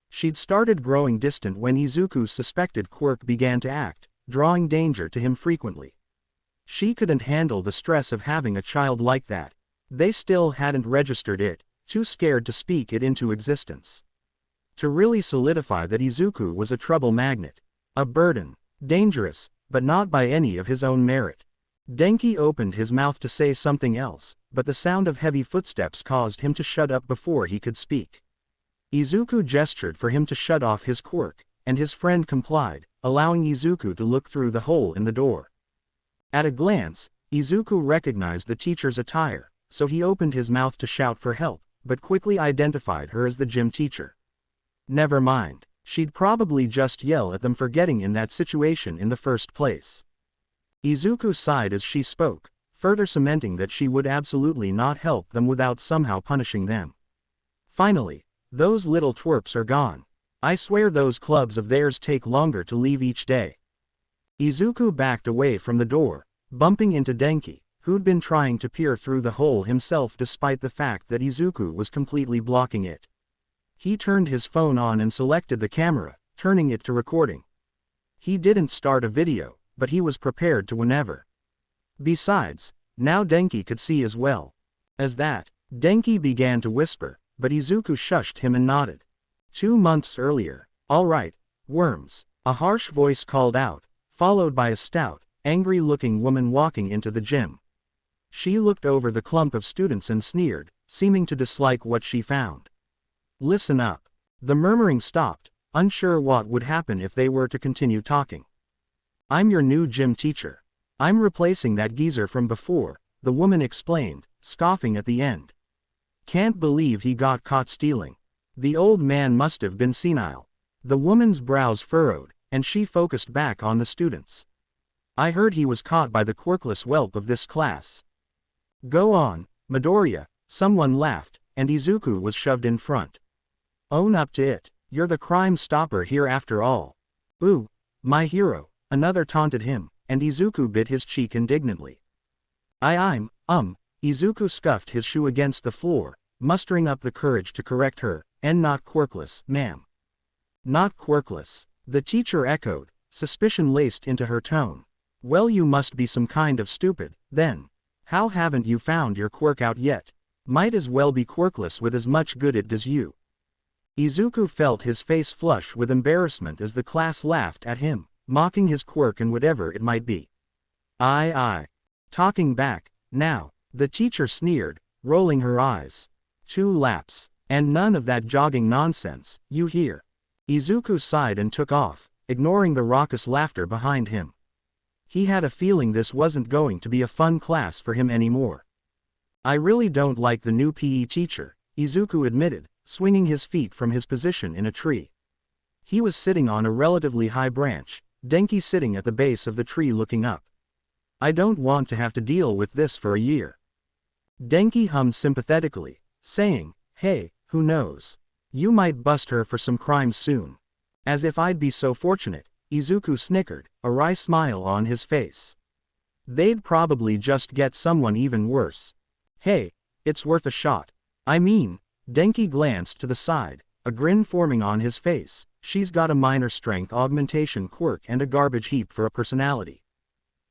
She'd started growing distant when Izuku's suspected quirk began to act, drawing danger to him frequently. She couldn't handle the stress of having a child like that. They still hadn't registered it, too scared to speak it into existence. To really solidify that Izuku was a trouble magnet. A burden. Dangerous, but not by any of his own merit. Denki opened his mouth to say something else, but the sound of heavy footsteps caused him to shut up before he could speak. Izuku gestured for him to shut off his quirk, and his friend complied, allowing Izuku to look through the hole in the door. At a glance, Izuku recognized the teacher's attire, so he opened his mouth to shout for help, but quickly identified her as the gym teacher. Never mind, she'd probably just yell at them for getting in that situation in the first place. Izuku sighed as she spoke, further cementing that she would absolutely not help them without somehow punishing them. Finally, those little twerps are gone. I swear those clubs of theirs take longer to leave each day. Izuku backed away from the door, bumping into Denki, who'd been trying to peer through the hole himself despite the fact that Izuku was completely blocking it. He turned his phone on and selected the camera, turning it to recording. He didn't start a video, but he was prepared to whenever. Besides, now Denki could see as well. As that, Denki began to whisper, but Izuku shushed him and nodded. 2 months earlier. All right, worms, a harsh voice called out, followed by a stout, angry-looking woman walking into the gym. She looked over the clump of students and sneered, seeming to dislike what she found. Listen up. The murmuring stopped, unsure what would happen if they were to continue talking. I'm your new gym teacher. I'm replacing that geezer from before, the woman explained, scoffing at the end. Can't believe he got caught stealing. The old man must have been senile. The woman's brows furrowed, and she focused back on the students. I heard he was caught by the quirkless whelp of this class. Go on, Midoriya, someone laughed, and Izuku was shoved in front. Own up to it, you're the crime stopper here after all. Ooh, my hero, another taunted him, and Izuku bit his cheek indignantly. Izuku scuffed his shoe against the floor, mustering up the courage to correct her, and not quirkless, ma'am. Not quirkless, the teacher echoed, suspicion laced into her tone. Well, you must be some kind of stupid, then. How haven't you found your quirk out yet? Might as well be quirkless with as much good it as you. Izuku felt his face flush with embarrassment as the class laughed at him, mocking his quirk and whatever it might be. Talking back, now, the teacher sneered, rolling her eyes. 2 laps, and none of that jogging nonsense, you hear. Izuku sighed and took off, ignoring the raucous laughter behind him. He had a feeling this wasn't going to be a fun class for him anymore. I really don't like the new PE teacher, Izuku admitted, swinging his feet from his position in a tree. He was sitting on a relatively high branch, Denki sitting at the base of the tree looking up. I don't want to have to deal with this for a year. Denki hummed sympathetically, saying, hey, who knows? You might bust her for some crimes soon. As if I'd be so fortunate, Izuku snickered, a wry smile on his face. They'd probably just get someone even worse. Hey, it's worth a shot. I mean, Denki glanced to the side, a grin forming on his face. She's got a minor strength augmentation quirk and a garbage heap for a personality.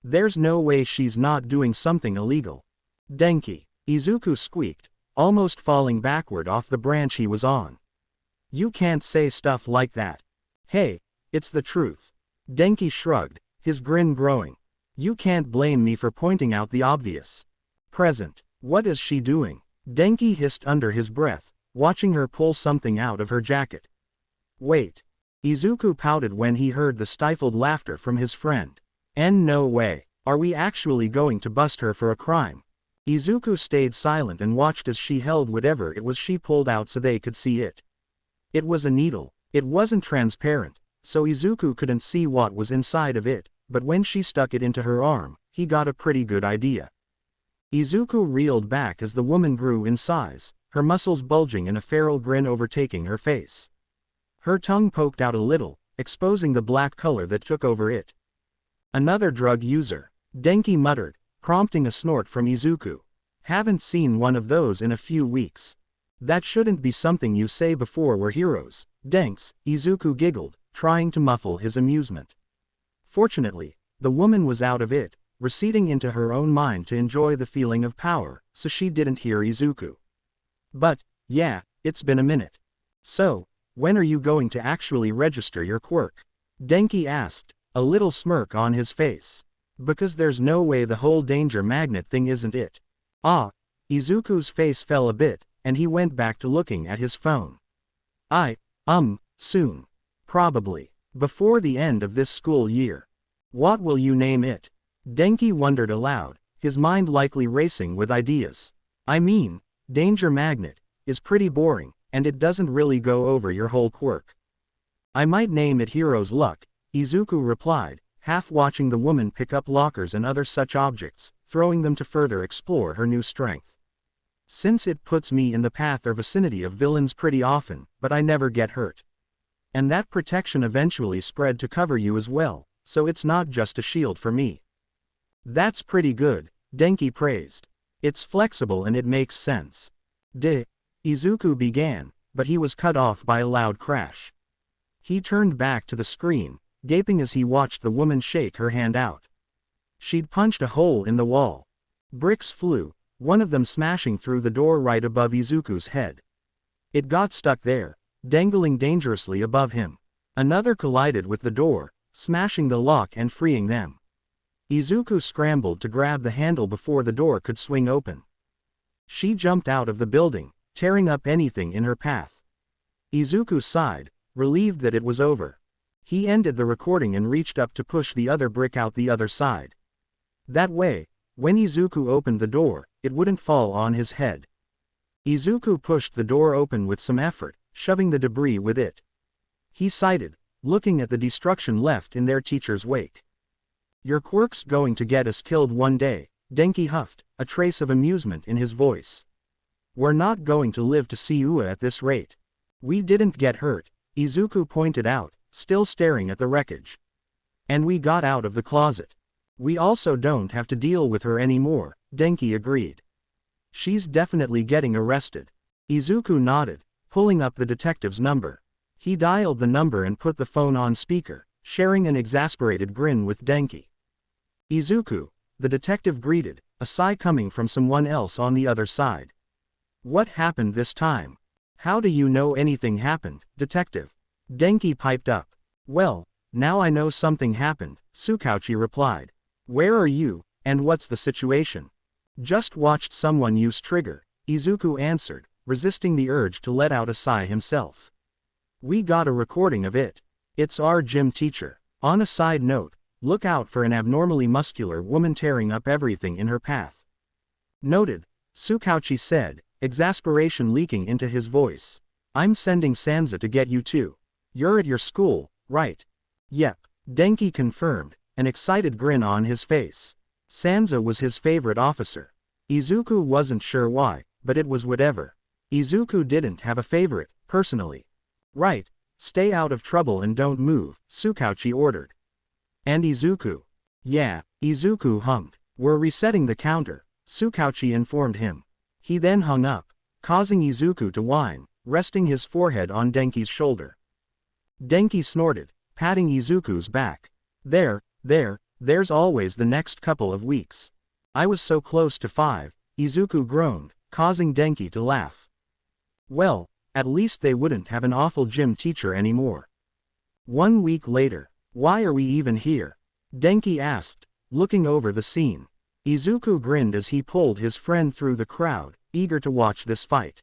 There's no way she's not doing something illegal. Denki, Izuku squeaked, almost falling backward off the branch he was on. You can't say stuff like that. Hey, it's the truth. Denki shrugged, his grin growing. You can't blame me for pointing out the obvious. Present, what is she doing? Denki hissed under his breath, watching her pull something out of her jacket. Wait. Izuku pouted when he heard the stifled laughter from his friend. And no way. Are we actually going to bust her for a crime? Izuku stayed silent and watched as she held whatever it was she pulled out so they could see it. It was a needle. It wasn't transparent, so Izuku couldn't see what was inside of it, but when she stuck it into her arm, he got a pretty good idea. Izuku reeled back as the woman grew in size, her muscles bulging and a feral grin overtaking her face. Her tongue poked out a little, exposing the black color that took over it. Another drug user, Denki muttered, prompting a snort from Izuku. Haven't seen one of those in a few weeks. That shouldn't be something you say before we're heroes, Denks, Izuku giggled, trying to muffle his amusement. Fortunately, the woman was out of it, receding into her own mind to enjoy the feeling of power, so she didn't hear Izuku. But, yeah, it's been a minute. So, when are you going to actually register your quirk? Denki asked, a little smirk on his face. Because there's no way the whole danger magnet thing isn't it. Izuku's face fell a bit, and he went back to looking at his phone. Soon. Probably. Before the end of this school year. What will you name it? Denki wondered aloud, his mind likely racing with ideas. I mean, danger magnet is pretty boring, and it doesn't really go over your whole quirk. I might name it Hero's Luck, Izuku replied, half watching the woman pick up lockers and other such objects, throwing them to further explore her new strength. Since it puts me in the path or vicinity of villains pretty often, but I never get hurt. And that protection eventually spread to cover you as well, so it's not just a shield for me. That's pretty good, Denki praised. It's flexible and it makes sense. Izuku began, but he was cut off by a loud crash. He turned back to the screen, gaping as he watched the woman shake her hand out. She'd punched a hole in the wall. Bricks flew, one of them smashing through the door right above Izuku's head. It got stuck there, dangling dangerously above him. Another collided with the door, smashing the lock and freeing them. Izuku scrambled to grab the handle before the door could swing open. She jumped out of the building, tearing up anything in her path. Izuku sighed, relieved that it was over. He ended the recording and reached up to push the other brick out the other side. That way, when Izuku opened the door, it wouldn't fall on his head. Izuku pushed the door open with some effort, shoving the debris with it. He sighed, looking at the destruction left in their teacher's wake. "Your quirk's going to get us killed one day," Denki huffed, a trace of amusement in his voice. "We're not going to live to see Ua at this rate." "We didn't get hurt," Izuku pointed out, still staring at the wreckage. "And we got out of the closet. We also don't have to deal with her anymore," Denki agreed. "She's definitely getting arrested." Izuku nodded, pulling up the detective's number. He dialed the number and put the phone on speaker, sharing an exasperated grin with Denki. "Izuku," the detective greeted, a sigh coming from someone else on the other side. "What happened this time?" "How do you know anything happened, detective?" Denki piped up. "Well, now I know something happened," Tsukauchi replied. "Where are you, and what's the situation?" "Just watched someone use trigger," Izuku answered, resisting the urge to let out a sigh himself. "We got a recording of it. It's our gym teacher." On a side note, look out for an abnormally muscular woman tearing up everything in her path. "Noted," Tsukauchi said, exasperation leaking into his voice. "I'm sending Sansa to get you too. You're at your school, right?" "Yep," Denki confirmed, an excited grin on his face. Sansa was his favorite officer. Izuku wasn't sure why, but it was whatever. Izuku didn't have a favorite, personally. "Right, stay out of trouble and don't move," Tsukauchi ordered. "And Izuku?" "Yeah," Izuku hummed. "We're resetting the counter," Tsukauchi informed him. He then hung up, causing Izuku to whine, resting his forehead on Denki's shoulder. Denki snorted, patting Izuku's back. There's always the next couple of weeks. I was so close to 5, Izuku groaned, causing Denki to laugh. Well, at least they wouldn't have an awful gym teacher anymore. 1 week later. "Why are we even here?" Denki asked, looking over the scene. Izuku grinned as he pulled his friend through the crowd, eager to watch this fight.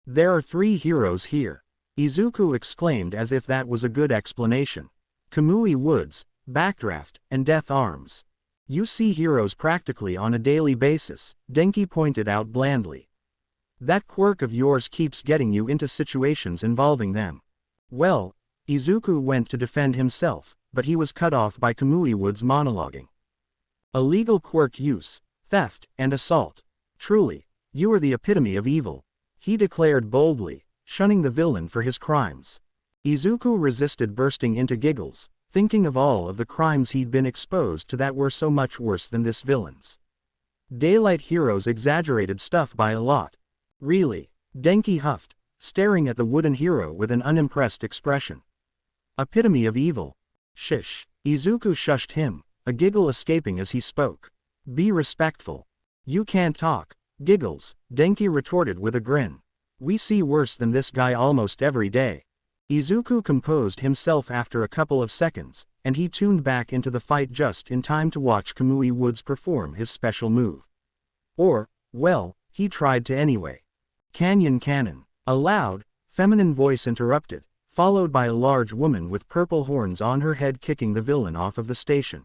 "There are 3 heroes here," Izuku exclaimed as if that was a good explanation. "Kamui Woods, Backdraft, and Death Arms. You see heroes practically on a daily basis," Denki pointed out blandly. "That quirk of yours keeps getting you into situations involving them." "Well," Izuku went to defend himself, but he was cut off by Kamui Woods monologuing. "Illegal quirk use, theft, and assault. Truly, you are the epitome of evil," he declared boldly, shunning the villain for his crimes. Izuku resisted bursting into giggles, thinking of all of the crimes he'd been exposed to that were so much worse than this villain's. Daylight heroes exaggerated stuff by a lot. "Really?" Denki huffed, staring at the wooden hero with an unimpressed expression. "Epitome of evil." "Shish." Izuku shushed him, a giggle escaping as he spoke. "Be respectful." "You can't talk." "Giggles," Denki retorted with a grin. "We see worse than this guy almost every day." Izuku composed himself after a couple of seconds, and he tuned back into the fight just in time to watch Kamui Woods perform his special move. Or, well, he tried to anyway. "Canyon Cannon." A loud, feminine voice interrupted, followed by a large woman with purple horns on her head kicking the villain off of the station.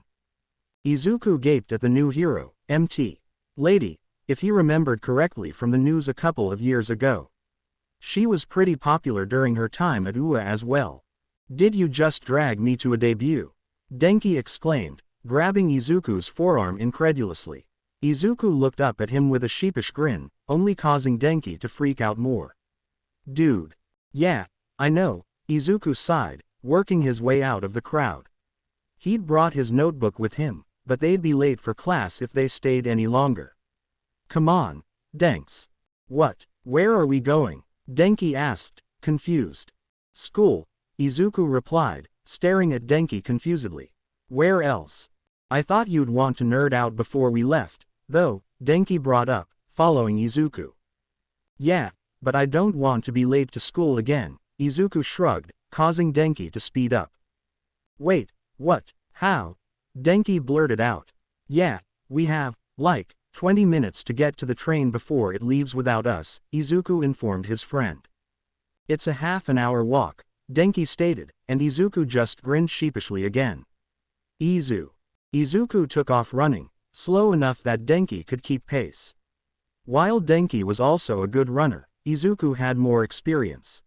Izuku gaped at the new hero, Mt. Lady, if he remembered correctly from the news a couple of years ago. She was pretty popular during her time at UA as well. "Did you just drag me to a debut?" Denki exclaimed, grabbing Izuku's forearm incredulously. Izuku looked up at him with a sheepish grin, only causing Denki to freak out more. "Dude. Yeah, I know," Izuku sighed, working his way out of the crowd. He'd brought his notebook with him, but they'd be late for class if they stayed any longer. "Come on, Denks." "What? Where are we going?" Denki asked, confused. "School," Izuku replied, staring at Denki confusedly. "Where else?" "I thought you'd want to nerd out before we left, though," Denki brought up, following Izuku. "Yeah, but I don't want to be late to school again," Izuku shrugged, causing Denki to speed up. "Wait, what? How?" Denki blurted out. Yeah, we have, like, 20 minutes to get to the train before it leaves without us, Izuku informed his friend. It's a half-an-hour walk, Denki stated, and Izuku just grinned sheepishly again. Izuku took off running, slow enough that Denki could keep pace. While Denki was also a good runner, Izuku had more experience.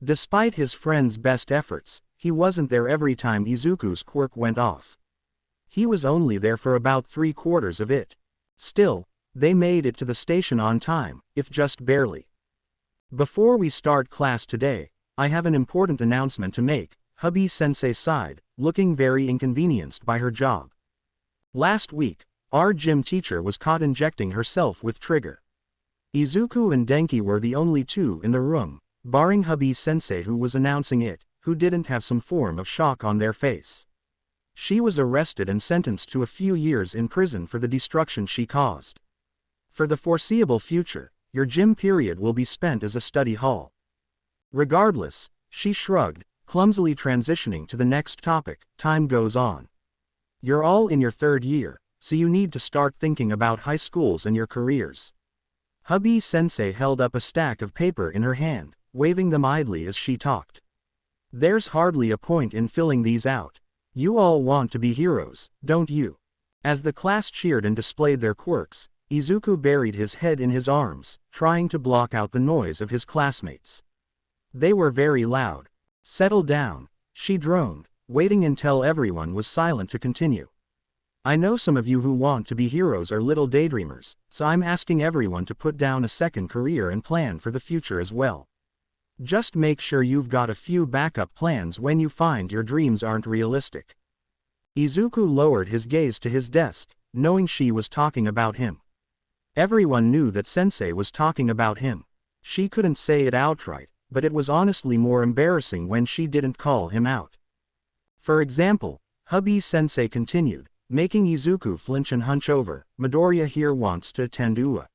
Despite his friend's best efforts, he wasn't there every time Izuku's quirk went off. He was only there for about 3/4 of it. Still, they made it to the station on time, if just barely. Before we start class today, I have an important announcement to make, Hubby-sensei sighed, looking very inconvenienced by her job. Last week, our gym teacher was caught injecting herself with trigger. Izuku and Denki were the only two in the room, barring Hubby-sensei who was announcing it, who didn't have some form of shock on their face. She was arrested and sentenced to a few years in prison for the destruction she caused. For the foreseeable future, your gym period will be spent as a study hall. Regardless, she shrugged, clumsily transitioning to the next topic. Time goes on. You're all in your 3rd year, so you need to start thinking about high schools and your careers. Hubby-sensei held up a stack of paper in her hand, waving them idly as she talked. There's hardly a point in filling these out. You all want to be heroes, don't you? As the class cheered and displayed their quirks, Izuku buried his head in his arms, trying to block out the noise of his classmates. They were very loud. Settle down, she droned, waiting until everyone was silent to continue. I know some of you who want to be heroes are little daydreamers, so I'm asking everyone to put down a second career and plan for the future as well. Just make sure you've got a few backup plans when you find your dreams aren't realistic. Izuku lowered his gaze to his desk, knowing she was talking about him. Everyone knew that Sensei was talking about him. She couldn't say it outright, but it was honestly more embarrassing when she didn't call him out. For example, Hubby-sensei continued, making Izuku flinch and hunch over. Midoriya here wants to attend UA.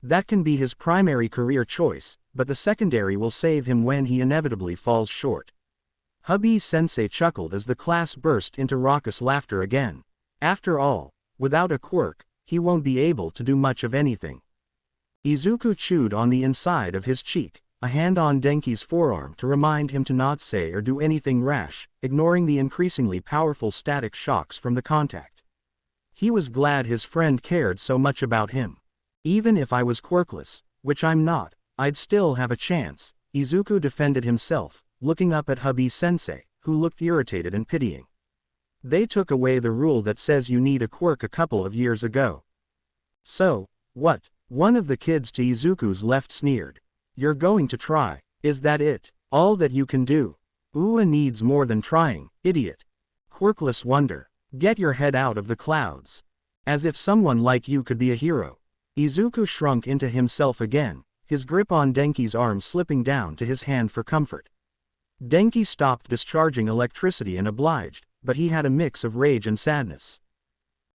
That can be his primary career choice, but the secondary will save him when he inevitably falls short. Hubby-sensei chuckled as the class burst into raucous laughter again. After all, without a quirk, he won't be able to do much of anything. Izuku chewed on the inside of his cheek, a hand on Denki's forearm to remind him to not say or do anything rash, ignoring the increasingly powerful static shocks from the contact. He was glad his friend cared so much about him. Even if I was quirkless, which I'm not, I'd still have a chance, Izuku defended himself, looking up at Hubby-sensei, who looked irritated and pitying. They took away the rule that says you need a quirk a couple of years ago. So, what? One of the kids to Izuku's left sneered. You're going to try, is that it? All that you can do? UA needs more than trying, idiot. Quirkless wonder. Get your head out of the clouds. As if someone like you could be a hero. Izuku shrunk into himself again, his grip on Denki's arm slipping down to his hand for comfort. Denki stopped discharging electricity and obliged, but he had a mix of rage and sadness.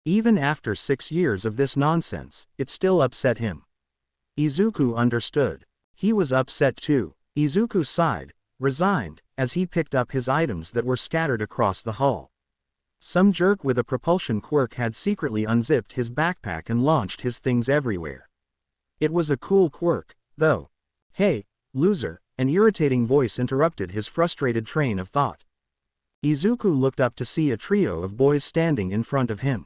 Even after 6 years of this nonsense, it still upset him. Izuku understood. He was upset too. Izuku sighed, resigned, as he picked up his items that were scattered across the hall. Some jerk with a propulsion quirk had secretly unzipped his backpack and launched his things everywhere. It was a cool quirk, though. Hey, loser, an irritating voice interrupted his frustrated train of thought. Izuku looked up to see a trio of boys standing in front of him.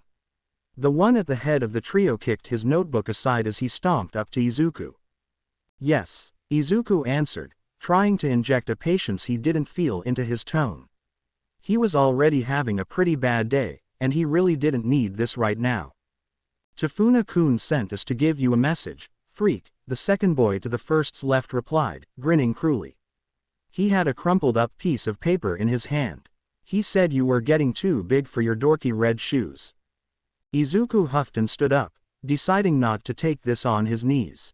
The one at the head of the trio kicked his notebook aside as he stomped up to Izuku. Yes, Izuku answered, trying to inject a patience he didn't feel into his tone. He was already having a pretty bad day, and he really didn't need this right now. Tafuna-kun sent us to give you a message, freak, the second boy to the first's left replied, grinning cruelly. He had a crumpled up piece of paper in his hand. He said you were getting too big for your dorky red shoes. Izuku huffed and stood up, deciding not to take this on his knees.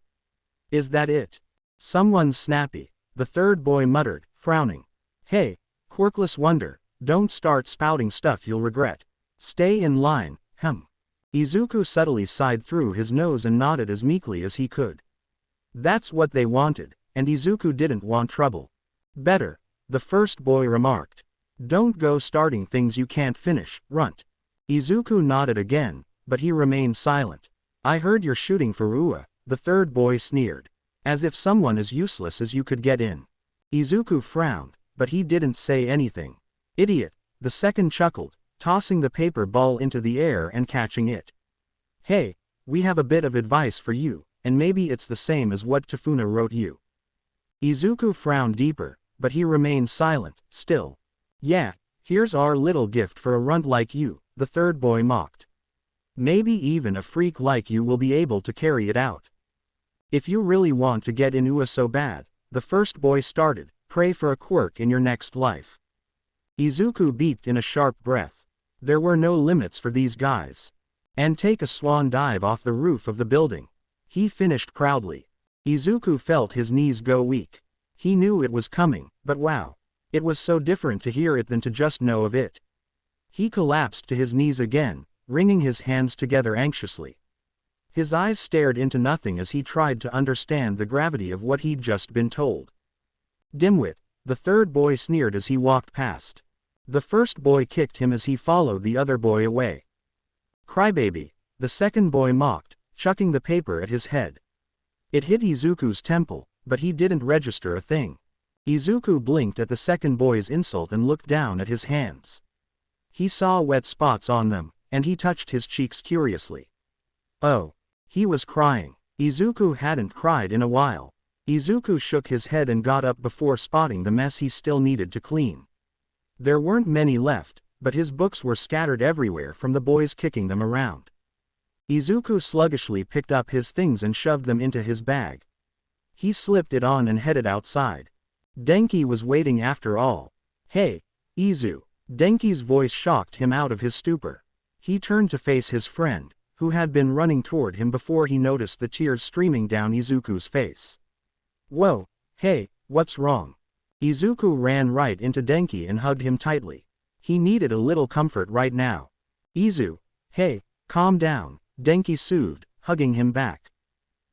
Is that it? Someone's snappy, the third boy muttered, frowning. Hey, quirkless wonder, don't start spouting stuff you'll regret. Stay in line, Izuku subtly sighed through his nose and nodded as meekly as he could. That's what they wanted, and Izuku didn't want trouble. Better, the first boy remarked. Don't go starting things you can't finish, runt. Izuku nodded again, but he remained silent. I heard you're shooting for Ua, the third boy sneered. As if someone as useless as you could get in. Izuku frowned, but he didn't say anything. Idiot, the second chuckled, tossing the paper ball into the air and catching it. Hey, we have a bit of advice for you, and maybe it's the same as what Tafuna wrote you. Izuku frowned deeper, but he remained silent, still. Yeah, here's our little gift for a runt like you, the third boy mocked. Maybe even a freak like you will be able to carry it out. If you really want to get in Ua so bad, the first boy started, pray for a quirk in your next life. Izuku beeped in a sharp breath. There were no limits for these guys. And take a swan dive off the roof of the building. He finished proudly. Izuku felt his knees go weak. He knew it was coming, but wow. It was so different to hear it than to just know of it. He collapsed to his knees again, wringing his hands together anxiously. His eyes stared into nothing as he tried to understand the gravity of what he'd just been told. Dimwit, the third boy sneered as he walked past. The first boy kicked him as he followed the other boy away. Crybaby, the second boy mocked, chucking the paper at his head. It hit Izuku's temple, but he didn't register a thing. Izuku blinked at the second boy's insult and looked down at his hands. He saw wet spots on them, and he touched his cheeks curiously. Oh. He was crying. Izuku hadn't cried in a while. Izuku shook his head and got up before spotting the mess he still needed to clean. There weren't many left, but his books were scattered everywhere from the boys kicking them around. Izuku sluggishly picked up his things and shoved them into his bag. He slipped it on and headed outside. Denki was waiting after all. Hey, Izu. Denki's voice shocked him out of his stupor. He turned to face his friend, who had been running toward him before he noticed the tears streaming down Izuku's face. Whoa, hey, what's wrong? Izuku ran right into Denki and hugged him tightly. He needed a little comfort right now. Izu, hey, calm down, Denki soothed, hugging him back.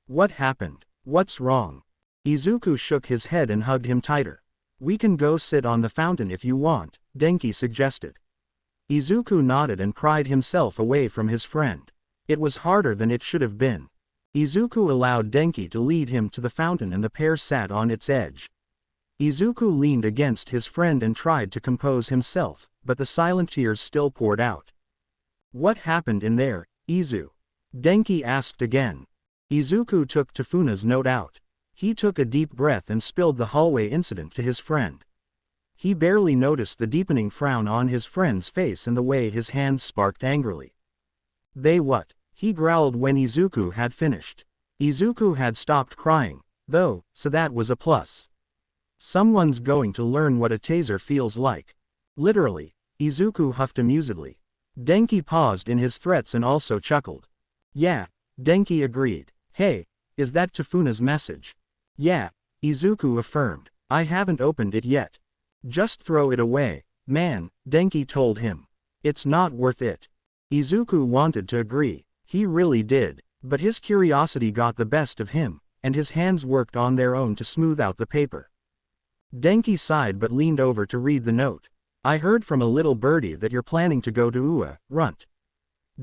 What happened? What's wrong? Izuku shook his head and hugged him tighter. We can go sit on the fountain if you want, Denki suggested. Izuku nodded and pried himself away from his friend. It was harder than it should have been. Izuku allowed Denki to lead him to the fountain and the pair sat on its edge. Izuku leaned against his friend and tried to compose himself, but the silent tears still poured out. What happened in there, Izu? Denki asked again. Izuku took Tafuna's note out. He took a deep breath and spilled the hallway incident to his friend. He barely noticed the deepening frown on his friend's face and the way his hands sparked angrily. They what? He growled when Izuku had finished. Izuku had stopped crying, though, so that was a plus. Someone's going to learn what a taser feels like. Literally, Izuku huffed amusedly. Denki paused in his threats and also chuckled. Yeah, Denki agreed. Hey, is that Tafuna's message? Yeah, Izuku affirmed. I haven't opened it yet. Just throw it away, man, Denki told him. It's not worth it. Izuku wanted to agree. He really did, but his curiosity got the best of him, and his hands worked on their own to smooth out the paper. Denki sighed but leaned over to read the note. I heard from a little birdie that you're planning to go to Ua, runt.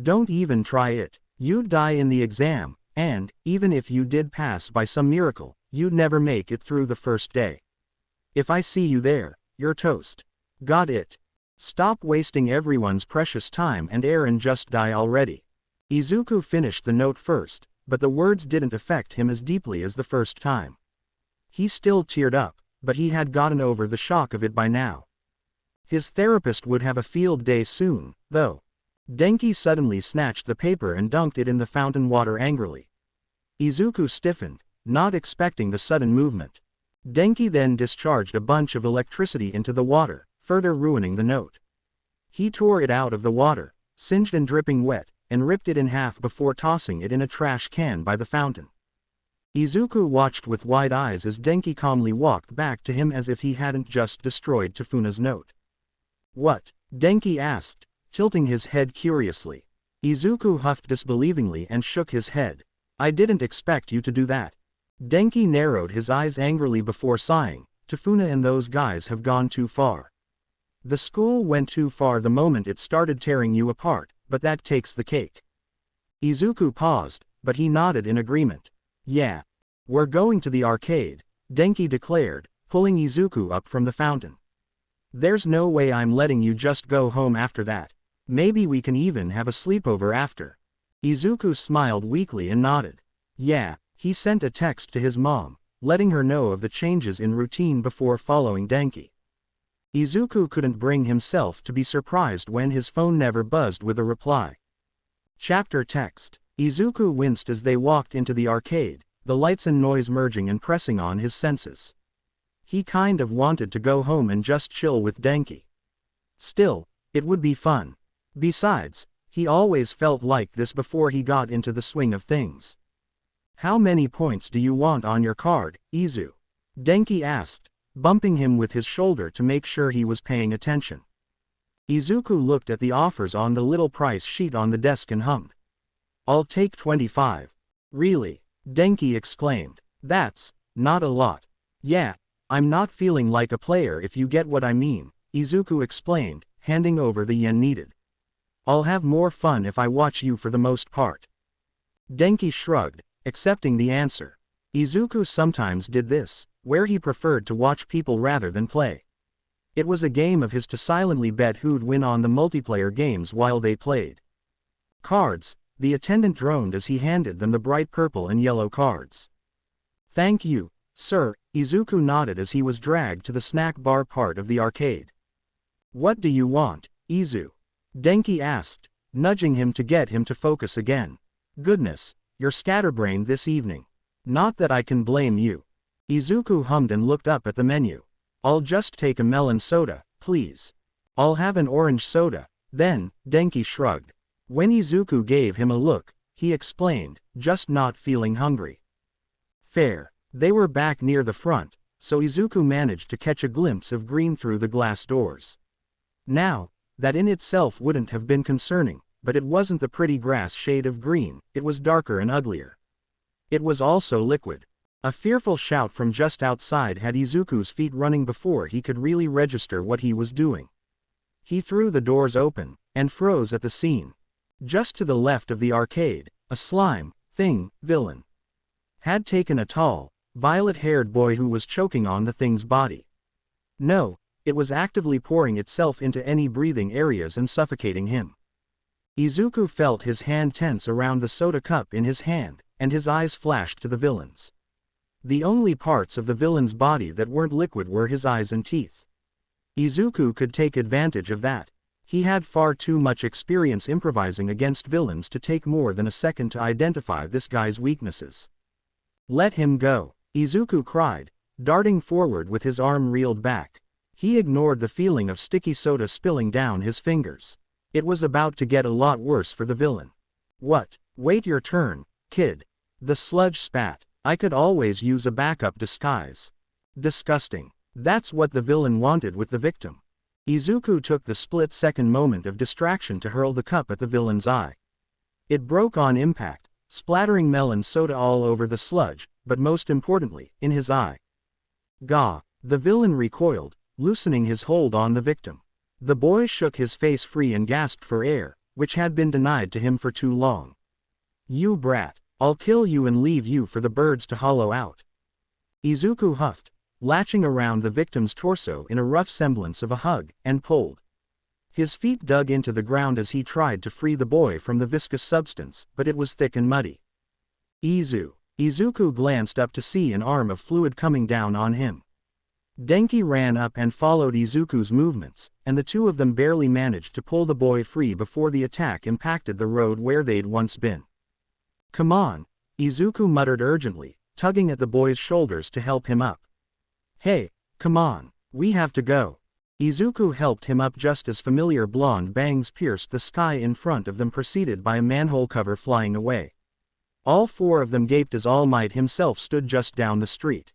Don't even try it. You'd die in the exam, and, even if you did pass by some miracle, you'd never make it through the first day. If I see you there, you're toast. Got it? Stop wasting everyone's precious time and air and just die already. Izuku finished the note first, but the words didn't affect him as deeply as the first time. He still teared up, but he had gotten over the shock of it by now. His therapist would have a field day soon, though. Denki suddenly snatched the paper and dunked it in the fountain water angrily. Izuku stiffened, not expecting the sudden movement. Denki then discharged a bunch of electricity into the water, further ruining the note. He tore it out of the water, singed and dripping wet, and ripped it in half before tossing it in a trash can by the fountain. Izuku watched with wide eyes as Denki calmly walked back to him as if he hadn't just destroyed Tafuna's note. What? Denki asked, tilting his head curiously. Izuku huffed disbelievingly and shook his head. I didn't expect you to do that. Denki narrowed his eyes angrily before sighing. Tafuna and those guys have gone too far. The school went too far the moment it started tearing you apart, but that takes the cake. Izuku paused, but he nodded in agreement. Yeah. We're going to the arcade, Denki declared, pulling Izuku up from the fountain. There's no way I'm letting you just go home after that. Maybe we can even have a sleepover after. Izuku smiled weakly and nodded. Yeah, he sent a text to his mom, letting her know of the changes in routine before following Denki. Izuku couldn't bring himself to be surprised when his phone never buzzed with a reply. Chapter text. Izuku winced as they walked into the arcade, the lights and noise merging and pressing on his senses. He kind of wanted to go home and just chill with Denki. Still, it would be fun. Besides, he always felt like this before he got into the swing of things. How many points do you want on your card, Izu? Denki asked, bumping him with his shoulder to make sure he was paying attention. Izuku looked at the offers on the little price sheet on the desk and hummed. I'll take 25. Really? Denki exclaimed. That's not a lot. Yeah, I'm not feeling like a player if you get what I mean, Izuku explained, handing over the yen needed. I'll have more fun if I watch you for the most part. Denki shrugged, accepting the answer. Izuku sometimes did this, where he preferred to watch people rather than play. It was a game of his to silently bet who'd win on the multiplayer games while they played. Cards, the attendant droned as he handed them the bright purple and yellow cards. Thank you, sir, Izuku nodded as he was dragged to the snack bar part of the arcade. What do you want, Izu? Denki asked, nudging him to get him to focus again. Goodness, you're scatterbrained this evening. Not that I can blame you. Izuku hummed and looked up at the menu. I'll just take a melon soda, please. I'll have an orange soda, then, Denki shrugged. When Izuku gave him a look, he explained, just not feeling hungry. Fair. They were back near the front, so Izuku managed to catch a glimpse of green through the glass doors. Now, that in itself wouldn't have been concerning, but it wasn't the pretty grass shade of green, it was darker and uglier. It was also liquid. A fearful shout from just outside had Izuku's feet running before he could really register what he was doing. He threw the doors open, and froze at the scene. Just to the left of the arcade, a slime thing villain had taken a tall, violet-haired boy who was choking on the thing's body. No, it was actively pouring itself into any breathing areas and suffocating him. Izuku felt his hand tense around the soda cup in his hand, and his eyes flashed to the villain's. The only parts of the villain's body that weren't liquid were his eyes and teeth. Izuku could take advantage of that. He had far too much experience improvising against villains to take more than a second to identify this guy's weaknesses. Let him go, Izuku cried, darting forward with his arm reeled back. He ignored the feeling of sticky soda spilling down his fingers. It was about to get a lot worse for the villain. What? Wait your turn, kid. The sludge spat. I could always use a backup disguise. Disgusting. That's what the villain wanted with the victim. Izuku took the split-second moment of distraction to hurl the cup at the villain's eye. It broke on impact, splattering melon soda all over the sludge, but most importantly, in his eye. Gah! The villain recoiled, loosening his hold on the victim. The boy shook his face free and gasped for air, which had been denied to him for too long. You brat! I'll kill you and leave you for the birds to hollow out. Izuku huffed, latching around the victim's torso in a rough semblance of a hug, and pulled. His feet dug into the ground as he tried to free the boy from the viscous substance, but it was thick and muddy. Izuku glanced up to see an arm of fluid coming down on him. Denki ran up and followed Izuku's movements, and the two of them barely managed to pull the boy free before the attack impacted the road where they'd once been. Come on, Izuku muttered urgently, tugging at the boy's shoulders to help him up. Hey, come on, we have to go. Izuku helped him up just as familiar blonde bangs pierced the sky in front of them, preceded by a manhole cover flying away. All four of them gaped as All Might himself stood just down the street.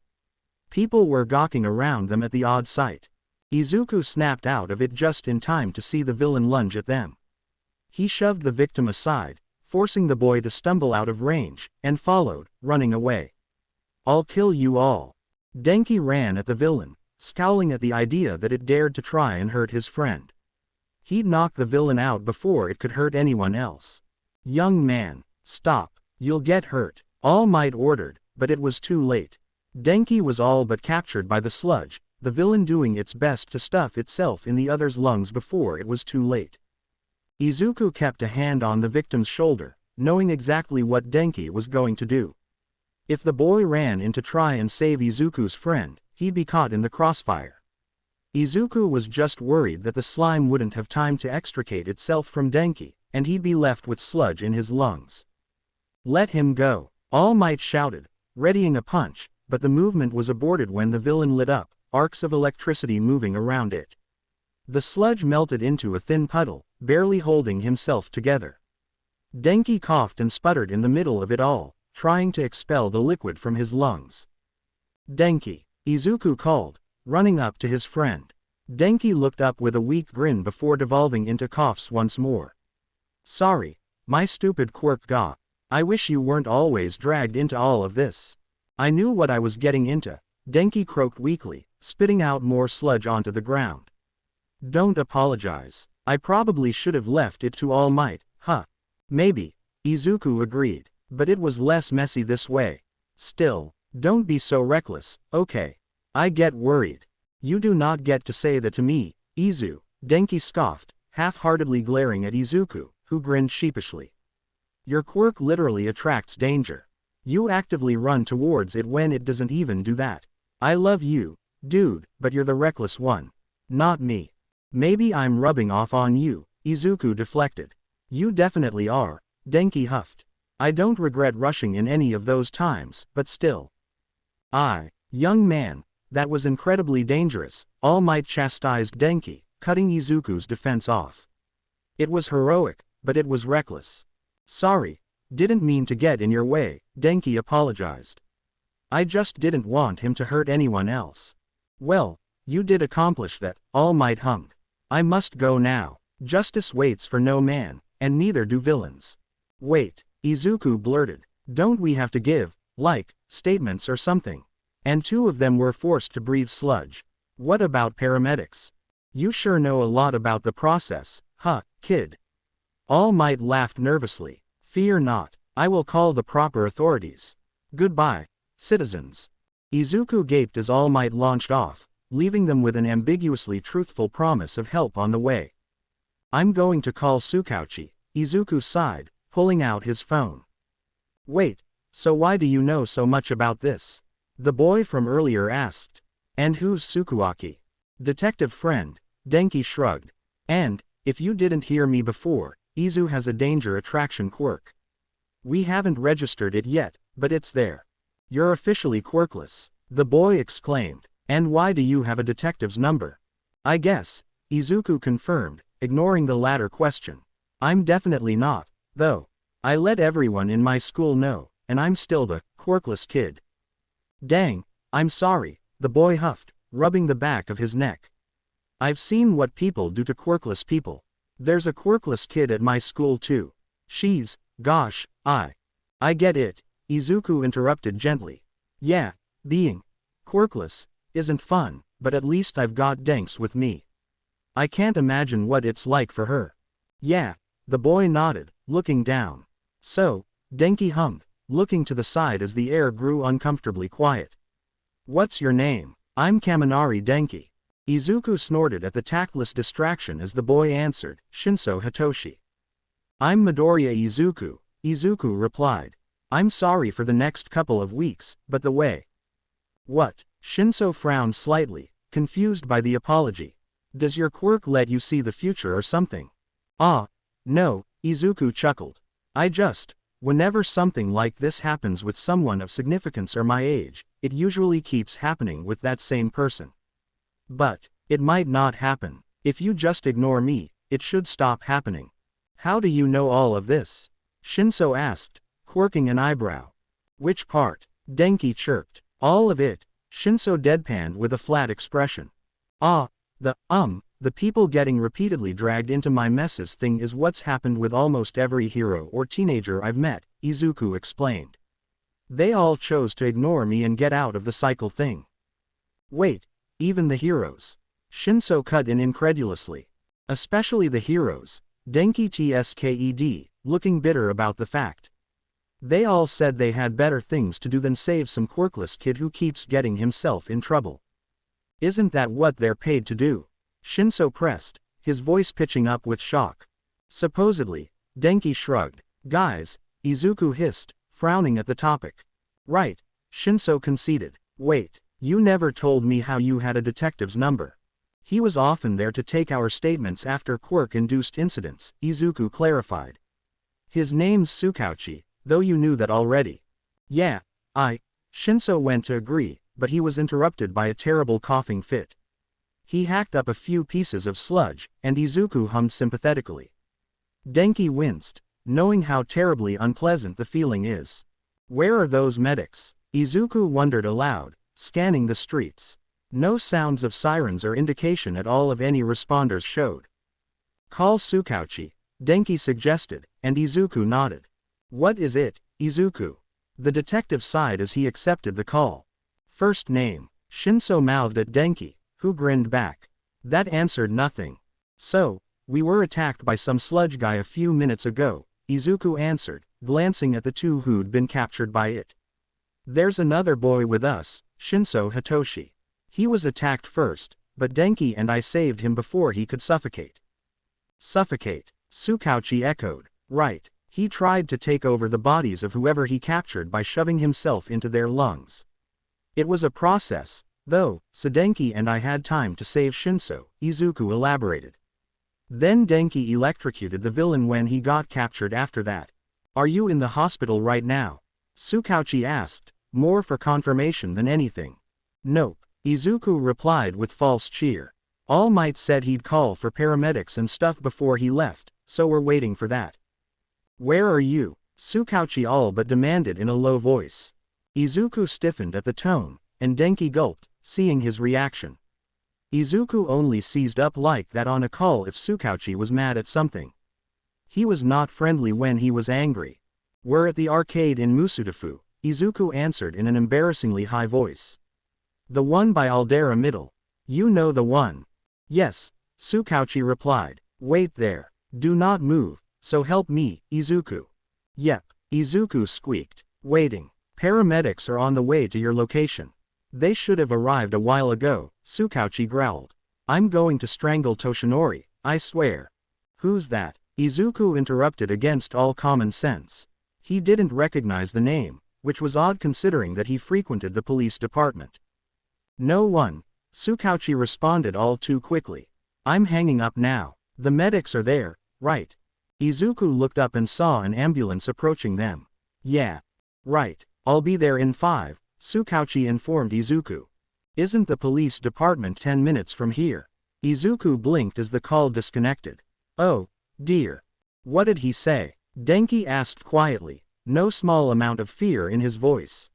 People were gawking around them at the odd sight. Izuku snapped out of it just in time to see the villain lunge at them. He shoved the victim aside, forcing the boy to stumble out of range, and followed, running away. I'll kill you all. Denki ran at the villain, scowling at the idea that it dared to try and hurt his friend. He'd knock the villain out before it could hurt anyone else. Young man, Stop. You'll get hurt, All Might ordered, but it was too late. Denki was all but captured by the sludge, the villain doing its best to stuff itself in the other's lungs before it was too late. Izuku kept a hand on the victim's shoulder, knowing exactly what Denki was going to do. If the boy ran in to try and save Izuku's friend, he'd be caught in the crossfire. Izuku was just worried that the slime wouldn't have time to extricate itself from Denki, and he'd be left with sludge in his lungs. Let him go, All Might shouted, readying a punch, but the movement was aborted when the villain lit up, arcs of electricity moving around it. The sludge melted into a thin puddle, barely holding himself together. Denki coughed and sputtered in the middle of it all, trying to expel the liquid from his lungs. Denki, Izuku called, running up to his friend. Denki looked up with a weak grin before devolving into coughs once more. Sorry, my stupid Quirk ga. I wish you weren't always dragged into all of this. I knew what I was getting into, Denki croaked weakly, spitting out more sludge onto the ground. Don't apologize. I probably should have left it to All Might, huh? Maybe, Izuku agreed, but it was less messy this way. Still, don't be so reckless, okay? I get worried. You do not get to say that to me, Izu, Denki scoffed, half-heartedly glaring at Izuku, who grinned sheepishly. Your quirk literally attracts danger. You actively run towards it when it doesn't even do that. I love you, dude, but you're the reckless one. Not me. Maybe I'm rubbing off on you, Izuku deflected. You definitely are, Denki huffed. I don't regret rushing in any of those times, but still. Young man, that was incredibly dangerous, All Might chastised Denki, cutting Izuku's defense off. It was heroic, but it was reckless. Sorry, didn't mean to get in your way, Denki apologized. I just didn't want him to hurt anyone else. Well, you did accomplish that, All Might hummed. I must go now. Justice waits for no man, and neither do villains. Wait, Izuku blurted. Don't we have to give, statements or something? And two of them were forced to breathe sludge. What about paramedics? You sure know a lot about the process, huh, kid? All Might laughed nervously. Fear not, I will call the proper authorities. Goodbye, citizens. Izuku gaped as All Might launched off, leaving them with an ambiguously truthful promise of help on the way. I'm going to call Tsukauchi, Izuku sighed, pulling out his phone. Wait, so why do you know so much about this? The boy from earlier asked. And who's Tsukuaki? Detective friend, Denki shrugged. And, if you didn't hear me before, Izu has a danger attraction quirk. We haven't registered it yet, but it's there. You're officially quirkless, the boy exclaimed. And why do you have a detective's number? I guess, Izuku confirmed, ignoring the latter question. I'm definitely not, though. I let everyone in my school know, and I'm still the quirkless kid. Dang, I'm sorry, the boy huffed, rubbing the back of his neck. I've seen what people do to quirkless people. There's a quirkless kid at my school too. Gosh, I get it, Izuku interrupted gently. Yeah, being quirkless isn't fun, but at least I've got Denks with me. I can't imagine what it's like for her. Yeah, the boy nodded, looking down. So, Denki hummed, looking to the side as the air grew uncomfortably quiet. What's your name? I'm Kaminari Denki. Izuku snorted at the tactless distraction as the boy answered, Shinso Hitoshi. I'm Midoriya Izuku, Izuku replied. I'm sorry for the next couple of weeks, but the way. What? Shinso frowned slightly, confused by the apology. Does your quirk let you see the future or something? No, Izuku chuckled. Whenever something like this happens with someone of significance or my age, it usually keeps happening with that same person. But, it might not happen. If you just ignore me, it should stop happening. How do you know all of this? Shinso asked, quirking an eyebrow. Which part? Denki chirped. All of it, Shinso deadpanned with a flat expression. The people getting repeatedly dragged into my messes thing is what's happened with almost every hero or teenager I've met, Izuku explained. They all chose to ignore me and get out of the cycle thing. Wait, even the heroes? Shinso cut in incredulously. Especially the heroes, Denki tsked, looking bitter about the fact. They all said they had better things to do than save some quirkless kid who keeps getting himself in trouble. Isn't that what they're paid to do? Shinso pressed, his voice pitching up with shock. Supposedly, Denki shrugged. Guys, Izuku hissed, frowning at the topic. Right, Shinso conceded. Wait, you never told me how you had a detective's number. He was often there to take our statements after Quirk-induced incidents, Izuku clarified. His name's Tsukauchi, though you knew that already. Yeah, Shinso went to agree, but he was interrupted by a terrible coughing fit. He hacked up a few pieces of sludge, and Izuku hummed sympathetically. Denki winced, knowing how terribly unpleasant the feeling is. Where are those medics? Izuku wondered aloud, scanning the streets. No sounds of sirens or indication at all of any responders showed. Call Tsukauchi, Denki suggested, and Izuku nodded. What is it, Izuku? The detective sighed as he accepted the call. First name, Shinso mouthed at Denki, who grinned back. That answered nothing. So, we were attacked by some sludge guy a few minutes ago, Izuku answered, glancing at the two who'd been captured by it. There's another boy with us, Shinso Hitoshi. He was attacked first, but Denki and I saved him before he could suffocate. Suffocate, Tsukauchi echoed. Right, he tried to take over the bodies of whoever he captured by shoving himself into their lungs. It was a process, though, so Denki and I had time to save Shinso, Izuku elaborated. Then Denki electrocuted the villain when he got captured after that. Are you in the hospital right now? Tsukauchi asked, more for confirmation than anything. Nope, Izuku replied with false cheer. All Might said he'd call for paramedics and stuff before he left, so we're waiting for that. Where are you? Tsukauchi all but demanded in a low voice. Izuku stiffened at the tone, and Denki gulped, seeing his reaction. Izuku only seized up like that on a call if Tsukauchi was mad at something. He was not friendly when he was angry. We're at the arcade in Musudafu, Izuku answered in an embarrassingly high voice. The one by Aldera Middle. You know the one. Yes, Tsukauchi replied. Wait there. Do not move, so help me, Izuku. Yep, Izuku squeaked. Waiting. Paramedics are on the way to your location. They should have arrived a while ago, Tsukauchi growled. I'm going to strangle Toshinori, I swear. Who's that? Izuku interrupted against all common sense. He didn't recognize the name, which was odd considering that he frequented the police department. No one, Tsukauchi responded all too quickly. I'm hanging up now. The medics are there, right? Izuku looked up and saw an ambulance approaching them. Yeah. Right, I'll be there in 5, Tsukauchi informed Izuku. Isn't the police department 10 minutes from here? Izuku blinked as the call disconnected. Oh, dear. What did he say? Denki asked quietly, no small amount of fear in his voice.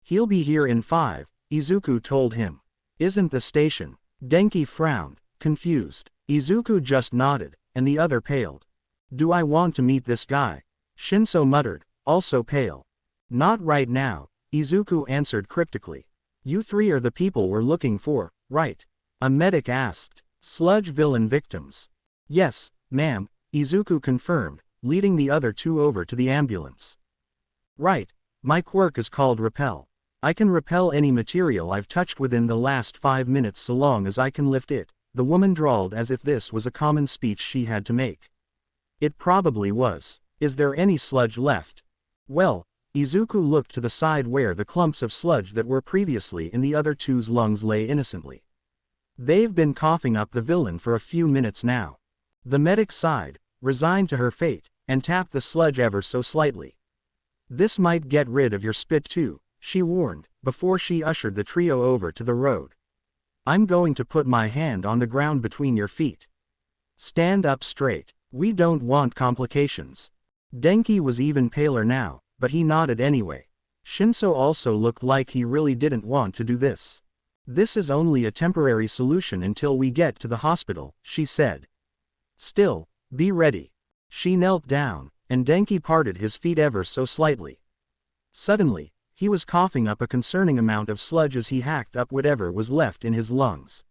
He'll be here in 5, Izuku told him. Isn't the station? Denki frowned, confused. Izuku just nodded, and the other paled. Do I want to meet this guy? Shinso muttered, also pale. Not right now, Izuku answered cryptically. You three are the people we're looking for, right? A medic asked. Sludge villain victims. Yes, ma'am, Izuku confirmed, leading the other two over to the ambulance. Right, my quirk is called Repel. I can repel any material I've touched within the last 5 minutes so long as I can lift it, the woman drawled as if this was a common speech she had to make. It probably was. Is there any sludge left? Well, Izuku looked to the side where the clumps of sludge that were previously in the other two's lungs lay innocently. They've been coughing up the villain for a few minutes now. The medic sighed, resigned to her fate, and tapped the sludge ever so slightly. This might get rid of your spit too, she warned, before she ushered the trio over to the road. I'm going to put my hand on the ground between your feet. Stand up straight. We don't want complications. Denki was even paler now, but he nodded anyway. Shinso also looked like he really didn't want to do this. This is only a temporary solution until we get to the hospital, she said. Still, be ready. She knelt down, and Denki parted his feet ever so slightly. Suddenly, he was coughing up a concerning amount of sludge as he hacked up whatever was left in his lungs.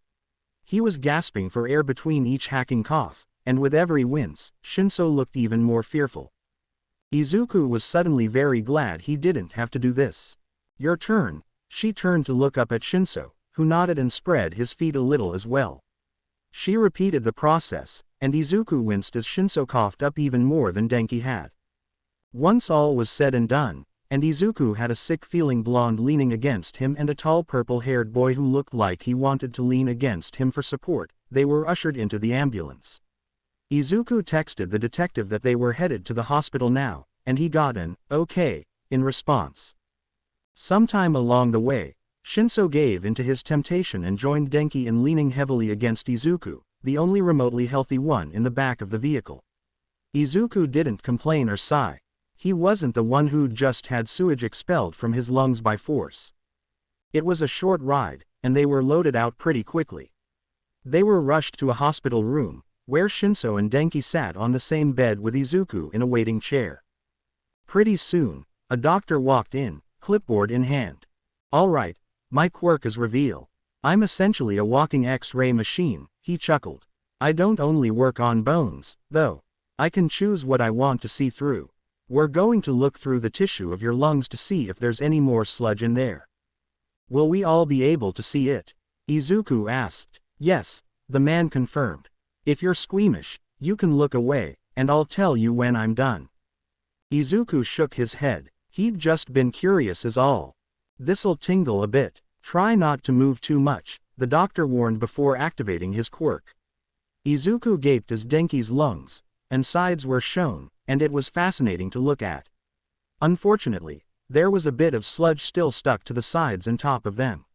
He was gasping for air between each hacking cough, and with every wince, Shinso looked even more fearful. Izuku was suddenly very glad he didn't have to do this. Your turn. She turned to look up at Shinso, who nodded and spread his feet a little as well. She repeated the process, and Izuku winced as Shinso coughed up even more than Denki had. Once all was said and done, and Izuku had a sick-feeling blonde leaning against him and a tall purple-haired boy who looked like he wanted to lean against him for support, they were ushered into the ambulance. Izuku texted the detective that they were headed to the hospital now, and he got an "okay" in response. Sometime along the way, Shinso gave in to his temptation and joined Denki in leaning heavily against Izuku, the only remotely healthy one in the back of the vehicle. Izuku didn't complain or sigh. He wasn't the one who'd just had sewage expelled from his lungs by force. It was a short ride, and they were loaded out pretty quickly. They were rushed to a hospital room, where Shinso and Denki sat on the same bed with Izuku in a waiting chair. Pretty soon, a doctor walked in, clipboard in hand. "All right, my quirk is reveal. I'm essentially a walking X-ray machine," he chuckled. "I don't only work on bones, though. I can choose what I want to see through. We're going to look through the tissue of your lungs to see if there's any more sludge in there." "Will we all be able to see it?" Izuku asked. "Yes," the man confirmed. "If you're squeamish, you can look away, and I'll tell you when I'm done." Izuku shook his head. He'd just been curious is all. "This'll tingle a bit. Try not to move too much," the doctor warned before activating his quirk. Izuku gaped as Denki's lungs and sides were shown, and it was fascinating to look at. Unfortunately, there was a bit of sludge still stuck to the sides and top of them.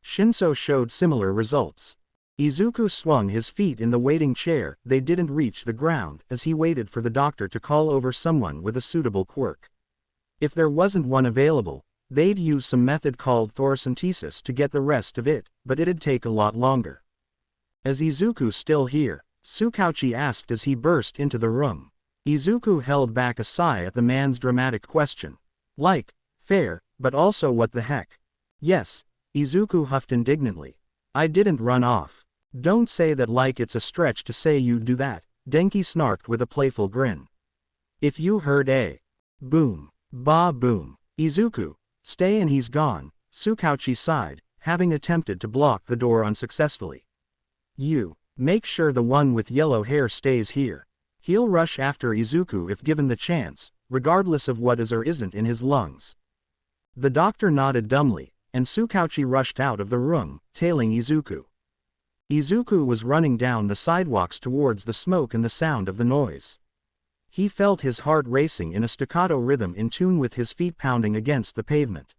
Shinso showed similar results. Izuku swung his feet in the waiting chair. They didn't reach the ground as he waited for the doctor to call over someone with a suitable quirk. If there wasn't one available, they'd use some method called thoracentesis to get the rest of it, but it'd take a lot longer. "Is Izuku still here?" Tsukauchi asked as he burst into the room. Izuku held back a sigh at the man's dramatic question. "Like, fair, but also what the heck?" "Yes," Izuku huffed indignantly. "I didn't run off." "Don't say that like it's a stretch to say you'd do that," Denki snarked with a playful grin. "If you heard a boom, ba boom, Izuku, stay and he's gone," Tsukauchi sighed, having attempted to block the door unsuccessfully. "You, make sure the one with yellow hair stays here. He'll rush after Izuku if given the chance, regardless of what is or isn't in his lungs." The doctor nodded dumbly, and Tsukauchi rushed out of the room, tailing Izuku. Izuku was running down the sidewalks towards the smoke and the sound of the noise. He felt his heart racing in a staccato rhythm in tune with his feet pounding against the pavement.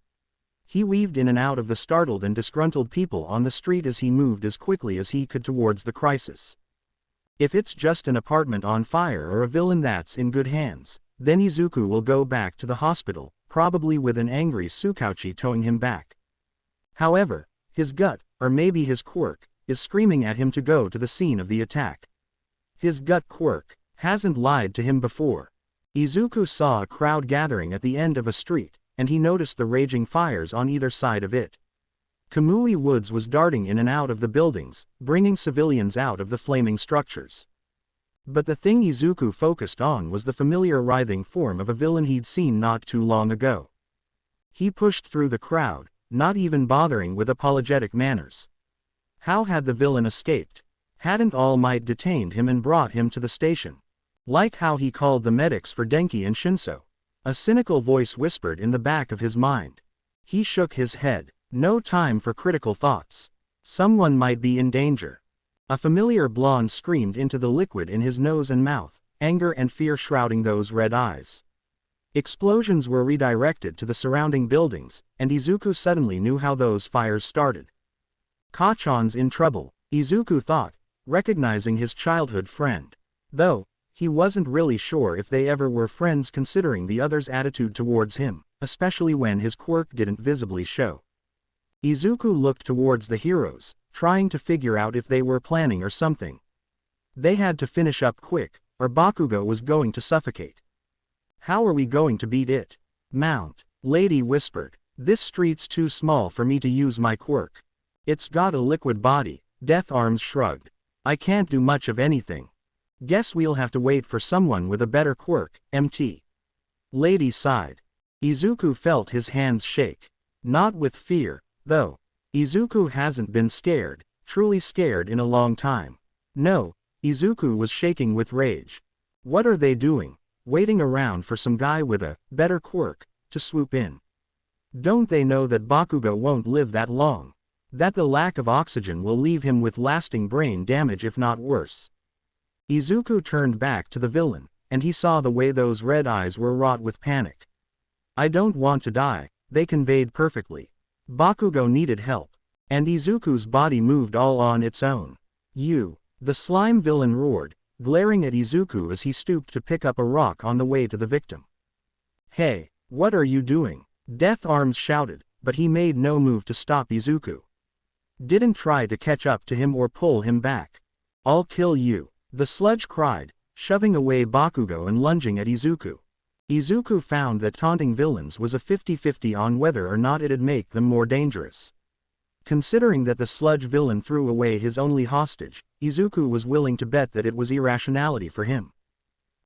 He weaved in and out of the startled and disgruntled people on the street as he moved as quickly as he could towards the crisis. If it's just an apartment on fire or a villain that's in good hands, then Izuku will go back to the hospital, probably with an angry Tsukauchi towing him back. However, his gut, or maybe his quirk, is screaming at him to go to the scene of the attack. His gut quirk hasn't lied to him before. Izuku saw a crowd gathering at the end of a street, and he noticed the raging fires on either side of it. Kamui Woods was darting in and out of the buildings, bringing civilians out of the flaming structures. But the thing Izuku focused on was the familiar writhing form of a villain he'd seen not too long ago. He pushed through the crowd, not even bothering with apologetic manners. How had the villain escaped? Hadn't All Might detained him and brought him to the station? Like how he called the medics for Denki and Shinso? A cynical voice whispered in the back of his mind. He shook his head. No time for critical thoughts. Someone might be in danger. A familiar blonde screamed into the liquid in his nose and mouth, anger and fear shrouding those red eyes. Explosions were redirected to the surrounding buildings, and Izuku suddenly knew how those fires started. Kachan's in trouble, Izuku thought, recognizing his childhood friend. Though, he wasn't really sure if they ever were friends considering the other's attitude towards him, especially when his quirk didn't visibly show. Izuku looked towards the heroes, trying to figure out if they were planning or something. They had to finish up quick, or Bakugo was going to suffocate. "How are we going to beat it?" Mount, Lady whispered. "This street's too small for me to use my quirk. It's got a liquid body." Death Arms shrugged. "I can't do much of anything. Guess we'll have to wait for someone with a better quirk, MT." Lady sighed. Izuku felt his hands shake. Not with fear, though. Izuku hasn't been scared, truly scared in a long time. No, Izuku was shaking with rage. What are they doing? Waiting around for some guy with a better quirk to swoop in. Don't they know that Bakugo won't live that long? That the lack of oxygen will leave him with lasting brain damage if not worse. Izuku turned back to the villain, and he saw the way those red eyes were wrought with panic. I don't want to die, they conveyed perfectly. Bakugo needed help. And Izuku's body moved all on its own. You. The slime villain roared, glaring at Izuku as he stooped to pick up a rock on the way to the victim. Hey, what are you doing? Death Arms shouted, but he made no move to stop Izuku. Didn't try to catch up to him or pull him back. I'll kill you, the sludge cried, shoving away Bakugo and lunging at Izuku. Izuku found that taunting villains was a 50-50 on whether or not it'd make them more dangerous. Considering that the sludge villain threw away his only hostage, Izuku was willing to bet that it was irrationality for him.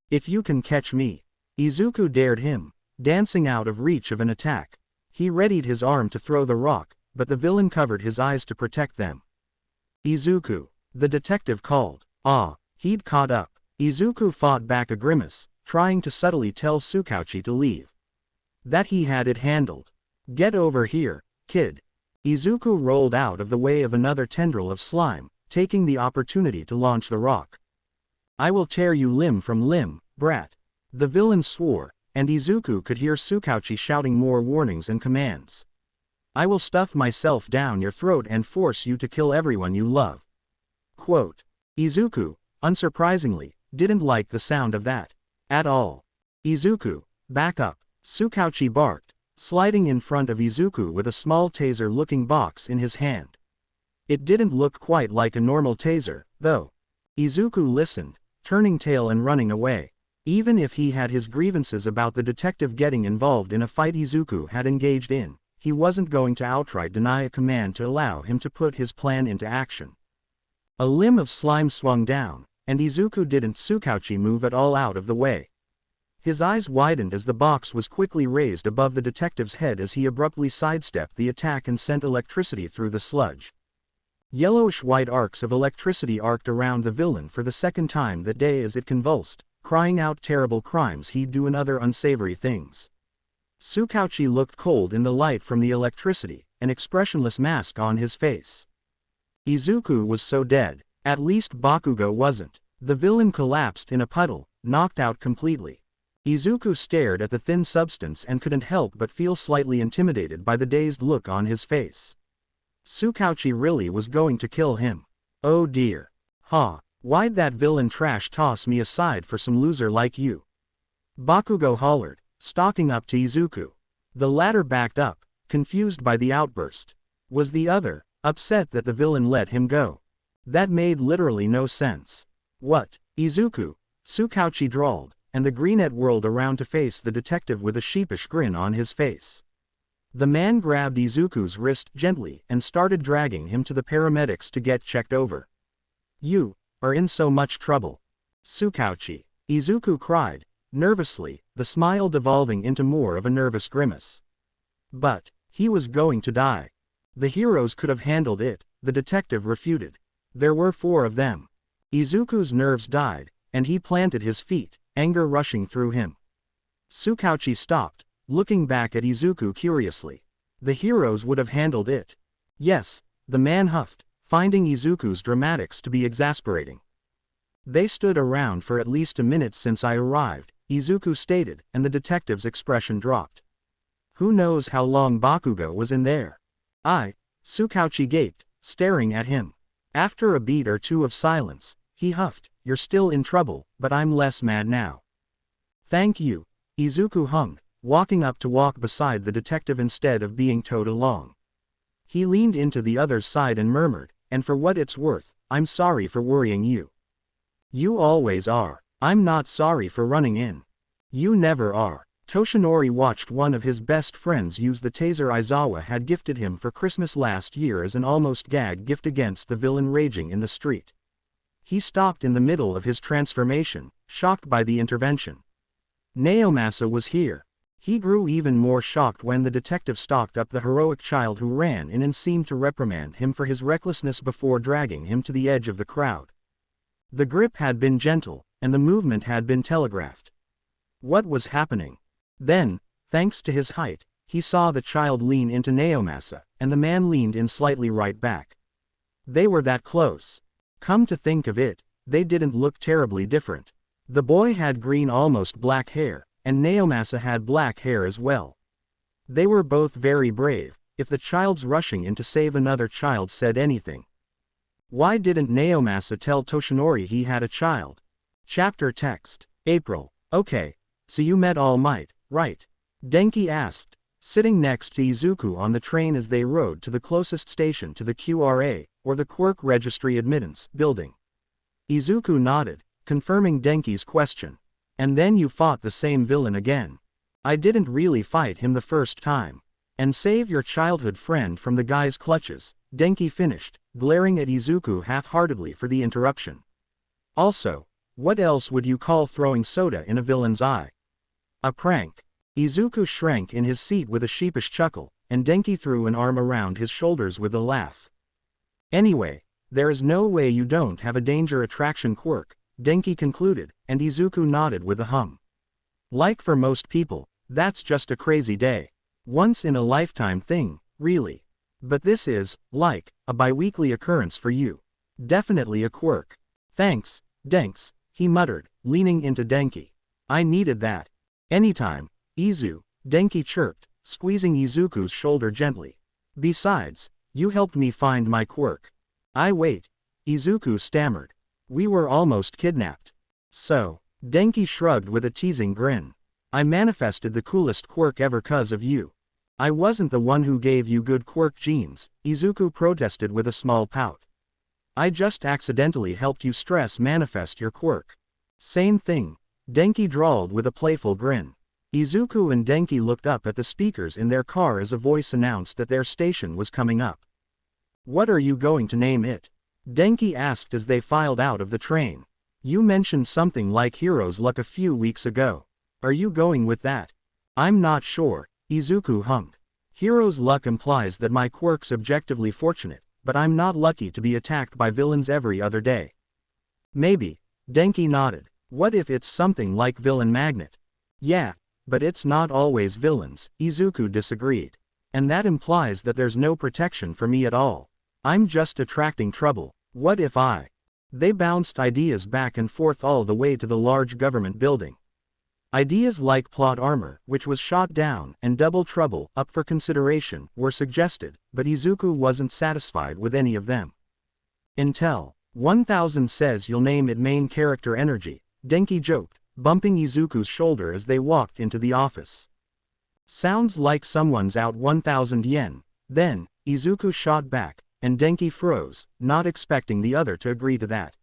If you can catch me. Izuku dared him, dancing out of reach of an attack. He readied his arm to throw the rock, but the villain covered his eyes to protect them. Izuku, the detective called. Ah, he'd caught up. Izuku fought back a grimace, trying to subtly tell Tsukauchi to leave. That he had it handled. Get over here, kid. Izuku rolled out of the way of another tendril of slime, taking the opportunity to launch the rock. I will tear you limb from limb, brat. The villain swore, and Izuku could hear Tsukauchi shouting more warnings and commands. I will stuff myself down your throat and force you to kill everyone you love. Quote. Izuku, unsurprisingly, didn't like the sound of that. At all. Izuku, back up, Tsukauchi barked, sliding in front of Izuku with a small taser-looking box in his hand. It didn't look quite like a normal taser, though. Izuku listened, turning tail and running away. Even if he had his grievances about the detective getting involved in a fight Izuku had engaged in, he wasn't going to outright deny a command to allow him to put his plan into action. A limb of slime swung down, and Izuku didn't Tsukauchi move at all out of the way. His eyes widened as the box was quickly raised above the detective's head as he abruptly sidestepped the attack and sent electricity through the sludge. Yellowish-white arcs of electricity arced around the villain for the second time that day as it convulsed, crying out terrible crimes he'd do and other unsavory things. Tsukauchi looked cold in the light from the electricity, an expressionless mask on his face. Izuku was so dead. At least Bakugo wasn't. The villain collapsed in a puddle, knocked out completely. Izuku stared at the thin substance and couldn't help but feel slightly intimidated by the dazed look on his face. Tsukauchi really was going to kill him. Oh dear. Why'd that villain trash toss me aside for some loser like you? Bakugo hollered, stalking up to Izuku. The latter backed up, confused by the outburst. Was the other upset that the villain let him go? That made literally no sense. What? Izuku? Tsukauchi drawled, and the greenette whirled around to face the detective with a sheepish grin on his face. The man grabbed Izuku's wrist gently and started dragging him to the paramedics to get checked over. You are in so much trouble. Tsukauchi. Izuku cried, nervously, the smile devolving into more of a nervous grimace. But he was going to die. The heroes could have handled it, the detective refuted. There were 4 of them. Izuku's nerves died, and he planted his feet, anger rushing through him. Tsukauchi stopped, looking back at Izuku curiously. The heroes would have handled it. Yes, the man huffed, finding Izuku's dramatics to be exasperating. They stood around for at least a minute since I arrived, Izuku stated, and the detective's expression dropped. Who knows how long Bakugo was in there? Tsukauchi gaped, staring at him. After a beat or two of silence, he huffed, you're still in trouble, but I'm less mad now. Thank you. Izuku hummed, walking up to walk beside the detective instead of being towed along. He leaned into the other's side and murmured, and for what it's worth, I'm sorry for worrying you. You always are. I'm not sorry for running in. You never are. Toshinori watched one of his best friends use the taser Aizawa had gifted him for Christmas last year as an almost gag gift against the villain raging in the street. He stopped in the middle of his transformation, shocked by the intervention. Naomasa was here. He grew even more shocked when the detective stalked up the heroic child who ran in and seemed to reprimand him for his recklessness before dragging him to the edge of the crowd. The grip had been gentle, and the movement had been telegraphed. What was happening? Then, thanks to his height, he saw the child lean into Naomasa, and the man leaned in slightly right back. They were that close. Come to think of it, they didn't look terribly different. The boy had green almost black hair, and Naomasa had black hair as well. They were both very brave, if the child's rushing in to save another child said anything. Why didn't Naomasa tell Toshinori he had a child? Chapter text. April. Okay, so you met All Might, right? Denki asked, sitting next to Izuku on the train as they rode to the closest station to the QRA, or the Quirk Registry Admittance, building. Izuku nodded, confirming Denki's question. And then you fought the same villain again. I didn't really fight him the first time. And save your childhood friend from the guy's clutches, Denki finished, glaring at Izuku half-heartedly for the interruption. Also, what else would you call throwing soda in a villain's eye? A prank. Izuku shrank in his seat with a sheepish chuckle, and Denki threw an arm around his shoulders with a laugh. Anyway, there is no way you don't have a danger attraction quirk, Denki concluded, and Izuku nodded with a hum. Like for most people, that's just a crazy day. Once in a lifetime thing, really. But this is, like, a bi-weekly occurrence for you. Definitely a quirk. Thanks, Denks, he muttered, leaning into Denki. I needed that. Anytime, Izu, Denki chirped, squeezing Izuku's shoulder gently. Besides, you helped me find my quirk. Wait, Izuku stammered. We were almost kidnapped. So, Denki shrugged with a teasing grin. I manifested the coolest quirk ever 'cause of you. I wasn't the one who gave you good quirk genes, Izuku protested with a small pout. I just accidentally helped you stress manifest your quirk. Same thing, Denki drawled with a playful grin. Izuku and Denki looked up at the speakers in their car as a voice announced that their station was coming up. What are you going to name it? Denki asked as they filed out of the train. You mentioned something like Hero's Luck a few weeks ago. Are you going with that? I'm not sure, Izuku hummed. Hero's Luck implies that my quirk's objectively fortunate, but I'm not lucky to be attacked by villains every other day. Maybe, Denki nodded. What if it's something like Villain Magnet? Yeah, but it's not always villains, Izuku disagreed. And that implies that there's no protection for me at all. I'm just attracting trouble. What if I? They bounced ideas back and forth all the way to the large government building. Ideas like plot armor, which was shot down, and double trouble, up for consideration, were suggested, but Izuku wasn't satisfied with any of them. Intel 1000 says you'll name it main character energy, Denki joked, bumping Izuku's shoulder as they walked into the office. Sounds like someone's out 1000 yen. Then, Izuku shot back, and Denki froze, not expecting the other to agree to that.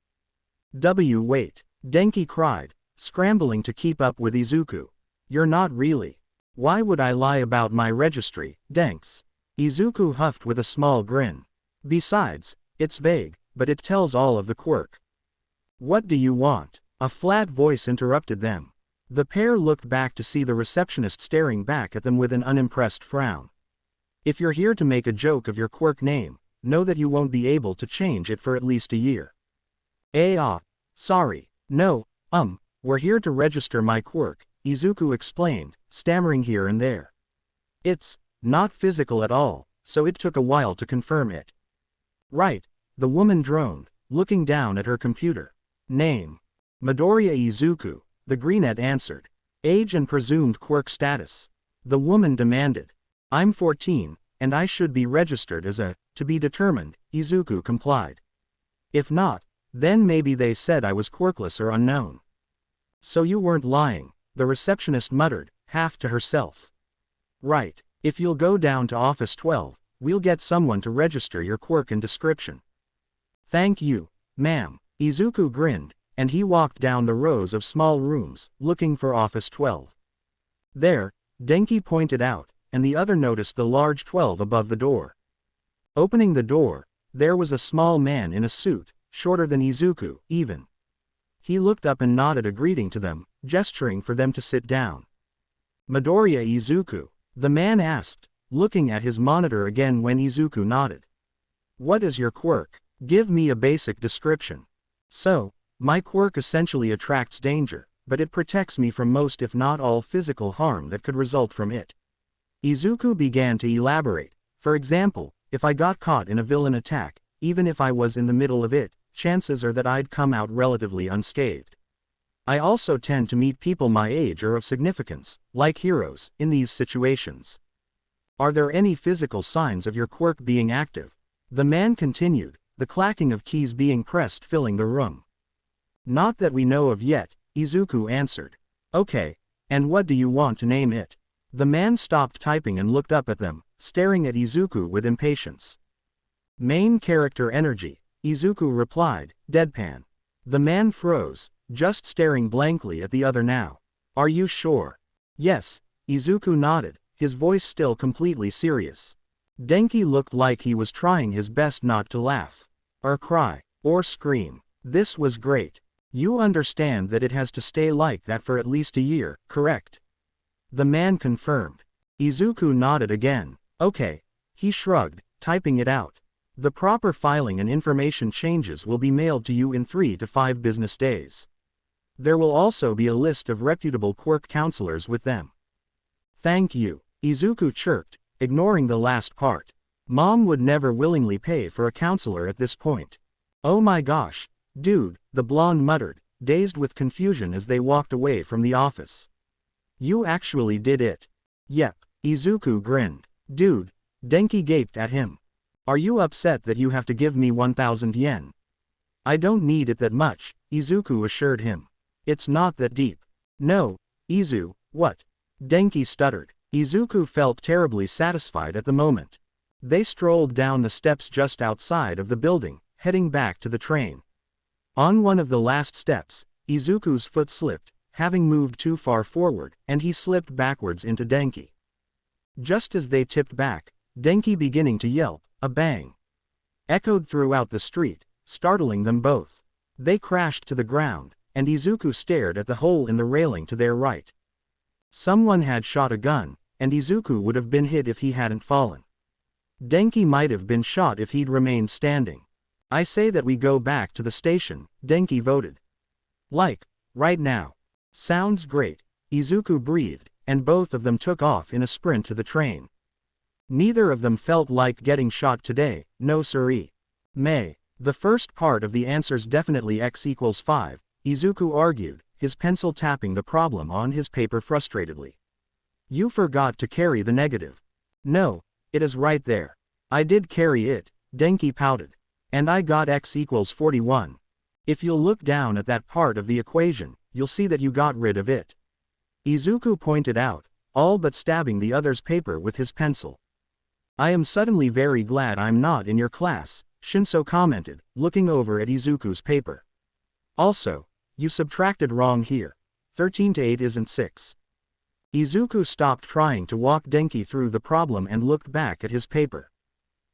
Wait, Denki cried, scrambling to keep up with Izuku. You're not really. Why would I lie about my registry, Denks? Izuku huffed with a small grin. Besides, it's vague, but it tells all of the quirk. What do you want? A flat voice interrupted them. The pair looked back to see the receptionist staring back at them with an unimpressed frown. If you're here to make a joke of your quirk name, know that you won't be able to change it for at least a year. Sorry, no, we're here to register my quirk, Izuku explained, stammering here and there. It's not physical at all, so it took a while to confirm it. Right, the woman droned, looking down at her computer. Name. Midoriya Izuku, the brunette answered. Age and presumed quirk status. The woman demanded. I'm 14, and I should be registered as a, to be determined, Izuku complied. If not, then maybe they said I was quirkless or unknown. So you weren't lying, the receptionist muttered, half to herself. Right, if you'll go down to office 12, we'll get someone to register your quirk and description. Thank you, ma'am, Izuku grinned, and he walked down the rows of small rooms, looking for office 12. There, Denki pointed out, and the other noticed the large 12 above the door. Opening the door, there was a small man in a suit, shorter than Izuku, even. He looked up and nodded a greeting to them, gesturing for them to sit down. "Midoriya Izuku?" the man asked, looking at his monitor again when Izuku nodded. "What is your quirk? Give me a basic description." "So, my quirk essentially attracts danger, but it protects me from most if not all physical harm that could result from it." Izuku began to elaborate. "For example, if I got caught in a villain attack, even if I was in the middle of it, chances are that I'd come out relatively unscathed. I also tend to meet people my age or of significance, like heroes, in these situations." "Are there any physical signs of your quirk being active?" the man continued, the clacking of keys being pressed filling the room. "Not that we know of yet," Izuku answered. "Okay, and what do you want to name it?" The man stopped typing and looked up at them, staring at Izuku with impatience. "Main character energy," Izuku replied, deadpan. The man froze, just staring blankly at the other now. "Are you sure?" "Yes," Izuku nodded, his voice still completely serious. Denki looked like he was trying his best not to laugh, or cry, or scream. This was great. "You understand that it has to stay like that for at least a year, correct?" the man confirmed. Izuku nodded again. "Okay." He shrugged, typing it out. "The proper filing and information changes will be mailed to you in 3 to 5 business days. There will also be a list of reputable quirk counselors with them." "Thank you," Izuku chirped, ignoring the last part. Mom would never willingly pay for a counselor at this point. "Oh my gosh, dude," the blonde muttered, dazed with confusion as they walked away from the office. "You actually did it." "Yep," Izuku grinned. "Dude," Denki gaped at him. "Are you upset that you have to give me 1,000 yen?" "I don't need it that much," Izuku assured him. "It's not that deep." "No, Izu, what?" Denki stuttered. Izuku felt terribly satisfied at the moment. They strolled down the steps just outside of the building, heading back to the train. On one of the last steps, Izuku's foot slipped, having moved too far forward, and he slipped backwards into Denki. Just as they tipped back, Denki beginning to yelp, a bang echoed throughout the street, startling them both. They crashed to the ground, and Izuku stared at the hole in the railing to their right. Someone had shot a gun, and Izuku would have been hit if he hadn't fallen. Denki might have been shot if he'd remained standing. "I say that we go back to the station," Denki voted. "Like, right now." "Sounds great," Izuku breathed, and both of them took off in a sprint to the train. Neither of them felt like getting shot today, no siree. The first part of the answer's definitely x equals 5, Izuku argued, his pencil tapping the problem on his paper frustratedly. "You forgot to carry the negative." "No, it is right there." "I did carry it," Denki pouted. "And I got x equals 41. If you'll look down at that part of the equation, you'll see that you got rid of it." Izuku pointed out, all but stabbing the other's paper with his pencil. "I am suddenly very glad I'm not in your class," Shinso commented, looking over at Izuku's paper. "Also, you subtracted wrong here. 13 to 8 isn't 6. Izuku stopped trying to walk Denki through the problem and looked back at his paper.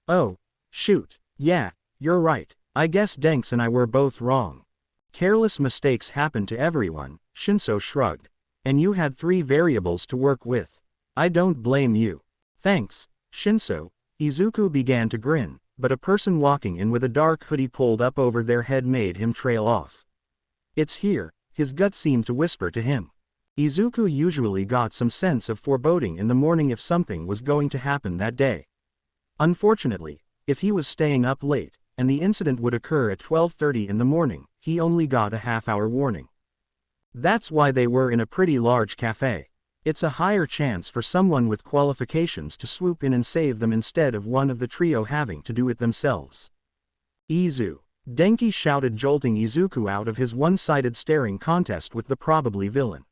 "Oh, shoot, yeah, you're right. I guess Denks and I were both wrong. Careless mistakes happen to everyone," Shinso shrugged. "And you had 3 variables to work with. I don't blame you." "Thanks, Shinso." Izuku began to grin, but a person walking in with a dark hoodie pulled up over their head made him trail off. "It's here," his gut seemed to whisper to him. Izuku usually got some sense of foreboding in the morning if something was going to happen that day. Unfortunately, if he was staying up late, and the incident would occur at 12:30 in the morning, he only got a half-hour warning. That's why they were in a pretty large cafe. It's a higher chance for someone with qualifications to swoop in and save them instead of one of the trio having to do it themselves. "Izu!" Denki shouted, jolting Izuku out of his one-sided staring contest with the probably villain.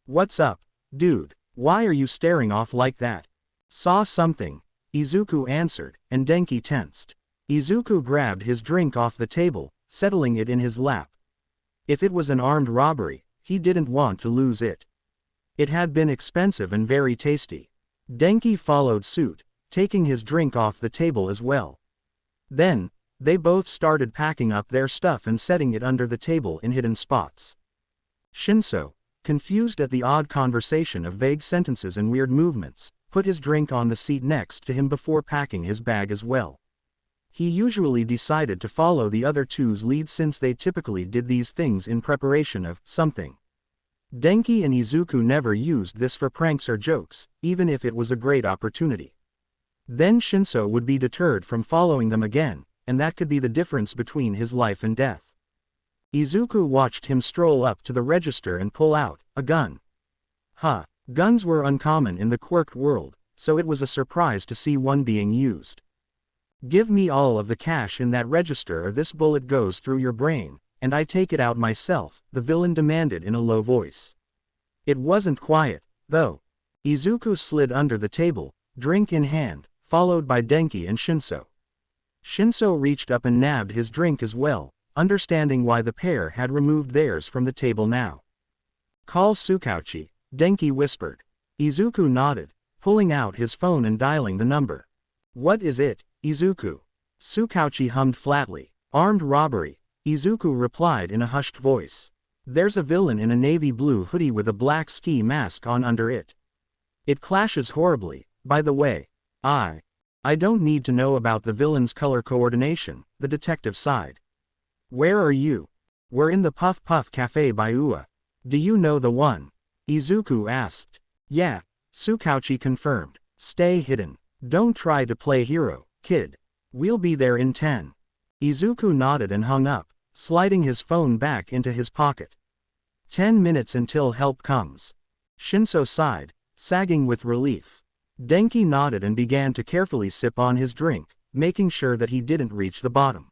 "What's up, dude? Why are you staring off like that?" "Saw something," Izuku answered, and Denki tensed. Izuku grabbed his drink off the table, settling it in his lap. If it was an armed robbery, he didn't want to lose it. It had been expensive and very tasty. Denki followed suit, taking his drink off the table as well. Then, they both started packing up their stuff and setting it under the table in hidden spots. Shinso, confused at the odd conversation of vague sentences and weird movements, put his drink on the seat next to him before packing his bag as well. He usually decided to follow the other two's lead since they typically did these things in preparation of something. Denki and Izuku never used this for pranks or jokes, even if it was a great opportunity. Then Shinso would be deterred from following them again, and that could be the difference between his life and death. Izuku watched him stroll up to the register and pull out a gun. Guns were uncommon in the Quirk world, so it was a surprise to see one being used. "Give me all of the cash in that register or this bullet goes through your brain, and I take it out myself," the villain demanded in a low voice. It wasn't quiet, though. Izuku slid under the table, drink in hand, followed by Denki and Shinso. Shinso reached up and nabbed his drink as well, understanding why the pair had removed theirs from the table now. "Call Tsukauchi," Denki whispered. Izuku nodded, pulling out his phone and dialing the number. "What is it, Izuku?" Tsukauchi hummed flatly. "Armed robbery," Izuku replied in a hushed voice. "There's a villain in a navy blue hoodie with a black ski mask on under it. It clashes horribly, by the way." I don't need to know about the villain's color coordination," the detective sighed. "Where are you?" "We're in the Puff Puff Cafe by Ua. Do you know the one?" Izuku asked. "Yeah," Tsukauchi confirmed. "Stay hidden. Don't try to play hero, kid. We'll be there in 10. Izuku nodded and hung up, sliding his phone back into his pocket. 10 minutes until help comes. Shinso sighed, sagging with relief. Denki nodded and began to carefully sip on his drink, making sure that he didn't reach the bottom.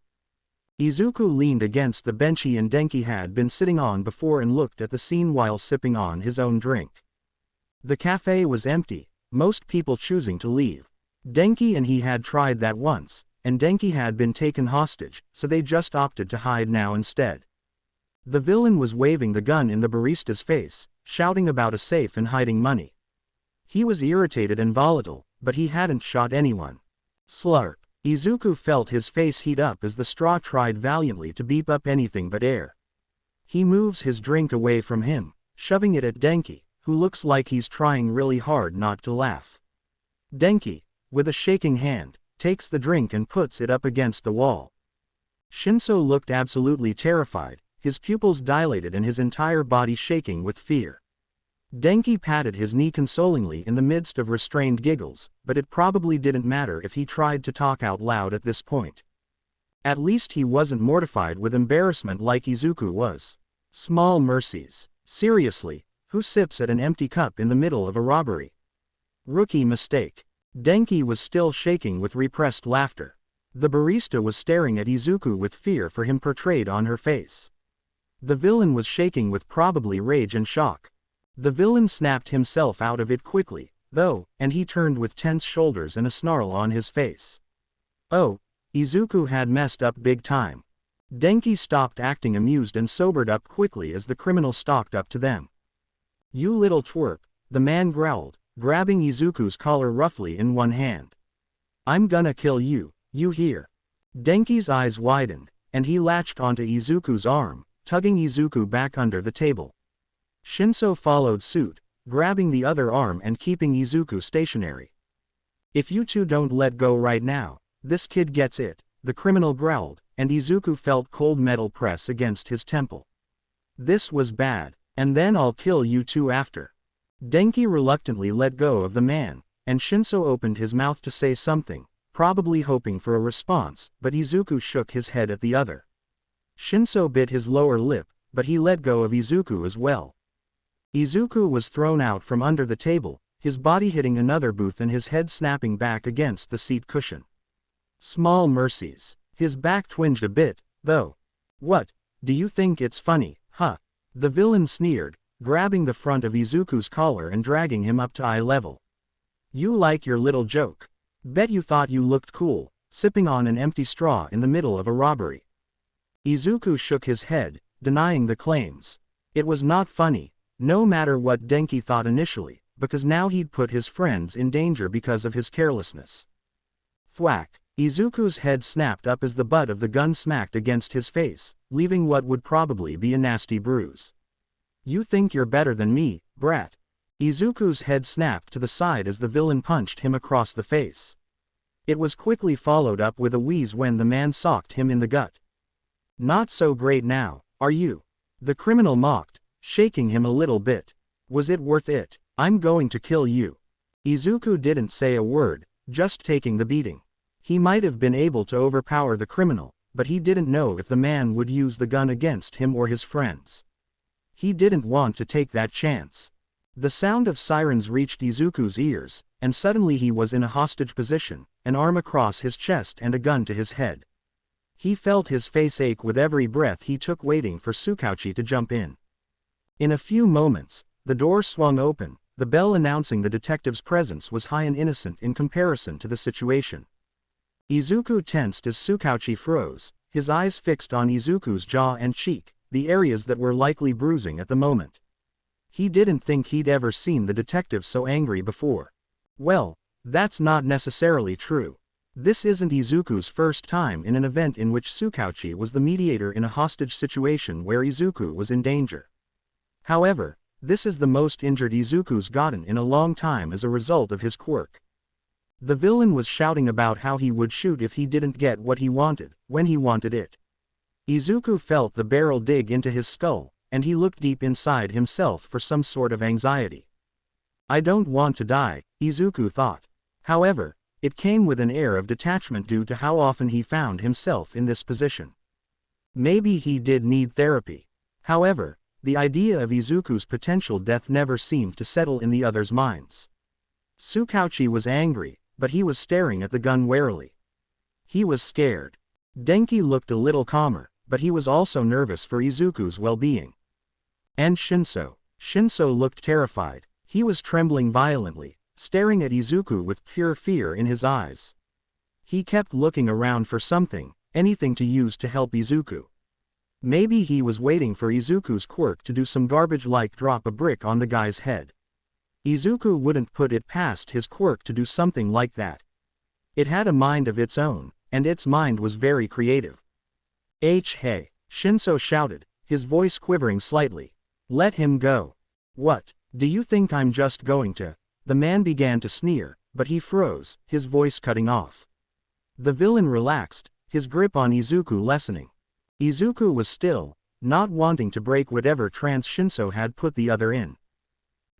Izuku leaned against the bench he and Denki had been sitting on before and looked at the scene while sipping on his own drink. The cafe was empty, most people choosing to leave. Denki and he had tried that once, and Denki had been taken hostage, so they just opted to hide now instead. The villain was waving the gun in the barista's face, shouting about a safe and hiding money. He was irritated and volatile, but he hadn't shot anyone. Slurp. Izuku felt his face heat up as the straw tried valiantly to beep up anything but air. He moves his drink away from him, shoving it at Denki, who looks like he's trying really hard not to laugh. Denki, with a shaking hand, takes the drink and puts it up against the wall. Shinso looked absolutely terrified, his pupils dilated and his entire body shaking with fear. Denki patted his knee consolingly in the midst of restrained giggles, but it probably didn't matter if he tried to talk out loud at this point. At least he wasn't mortified with embarrassment like Izuku was. Small mercies. Seriously, who sips at an empty cup in the middle of a robbery? Rookie mistake. Denki was still shaking with repressed laughter. The barista was staring at Izuku with fear for him portrayed on her face. The villain was shaking with probably rage and shock. The villain snapped himself out of it quickly, though, and he turned with tense shoulders and a snarl on his face. Oh, Izuku had messed up big time. Denki stopped acting amused and sobered up quickly as the criminal stalked up to them. "You little twerp," the man growled, grabbing Izuku's collar roughly in one hand. "I'm gonna kill you, you hear?" Denki's eyes widened, and he latched onto Izuku's arm, tugging Izuku back under the table. Shinso followed suit, grabbing the other arm and keeping Izuku stationary. "If you two don't let go right now, this kid gets it," the criminal growled, and Izuku felt cold metal press against his temple. "This was bad, and then I'll kill you two after." Denki reluctantly let go of the man, and Shinso opened his mouth to say something, probably hoping for a response, but Izuku shook his head at the other. Shinso bit his lower lip, but he let go of Izuku as well. Izuku was thrown out from under the table, his body hitting another booth and his head snapping back against the seat cushion. Small mercies. His back twinged a bit, though. "What, do you think it's funny, huh?" The villain sneered, grabbing the front of Izuku's collar and dragging him up to eye level. "You like your little joke. Bet you thought you looked cool, sipping on an empty straw in the middle of a robbery." Izuku shook his head, denying the claims. It was not funny, no matter what Denki thought initially, because now he'd put his friends in danger because of his carelessness. Thwack! Izuku's head snapped up as the butt of the gun smacked against his face, leaving what would probably be a nasty bruise. You think you're better than me, brat. Izuku's head snapped to the side as the villain punched him across the face. It was quickly followed up with a wheeze when the man socked him in the gut. Not so great now, are you? The criminal mocked, shaking him a little bit. Was it worth it? I'm going to kill you. Izuku didn't say a word, just taking the beating. He might have been able to overpower the criminal, but he didn't know if the man would use the gun against him or his friends. He didn't want to take that chance. The sound of sirens reached Izuku's ears, and suddenly he was in a hostage position, an arm across his chest and a gun to his head. He felt his face ache with every breath he took, waiting for Tsukauchi to jump in. In a few moments, the door swung open. The bell announcing the detective's presence was high and innocent in comparison to the situation. Izuku tensed as Tsukauchi froze, his eyes fixed on Izuku's jaw and cheek, the areas that were likely bruising at the moment. He didn't think he'd ever seen the detective so angry before. Well, that's not necessarily true. This isn't Izuku's first time in an event in which Tsukauchi was the mediator in a hostage situation where Izuku was in danger. However, this is the most injured Izuku's gotten in a long time as a result of his quirk. The villain was shouting about how he would shoot if he didn't get what he wanted, when he wanted it. Izuku felt the barrel dig into his skull, and he looked deep inside himself for some sort of anxiety. I don't want to die, Izuku thought. However, it came with an air of detachment due to how often he found himself in this position. Maybe he did need therapy. However, the idea of Izuku's potential death never seemed to settle in the others' minds. Tsukauchi was angry, but he was staring at the gun warily. He was scared. Denki looked a little calmer, but he was also nervous for Izuku's well-being. And Shinso looked terrified. He was trembling violently, staring at Izuku with pure fear in his eyes. He kept looking around for something, anything to use to help Izuku. Maybe he was waiting for Izuku's quirk to do some garbage like drop a brick on the guy's head. Izuku wouldn't put it past his quirk to do something like that. It had a mind of its own, and its mind was very creative. Hey, Shinso shouted, his voice quivering slightly. Let him go. What, do you think I'm just going to? The man began to sneer, but he froze, his voice cutting off. The villain relaxed, his grip on Izuku lessening. Izuku was still, not wanting to break whatever trance Shinso had put the other in.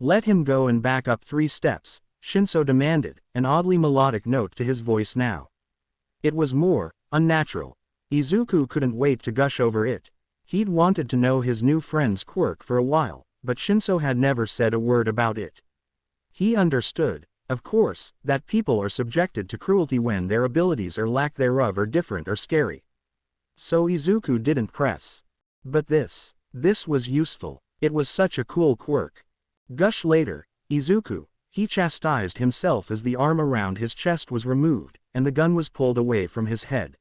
Let him go and back up 3 steps, Shinso demanded, an oddly melodic note to his voice now. It was more unnatural. Izuku couldn't wait to gush over it. He'd wanted to know his new friend's quirk for a while, but Shinso had never said a word about it. He understood, of course, that people are subjected to cruelty when their abilities or lack thereof are different or scary. So Izuku didn't press. But this was useful. It was such a cool quirk. Gush later, Izuku, he chastised himself as the arm around his chest was removed, and the gun was pulled away from his head.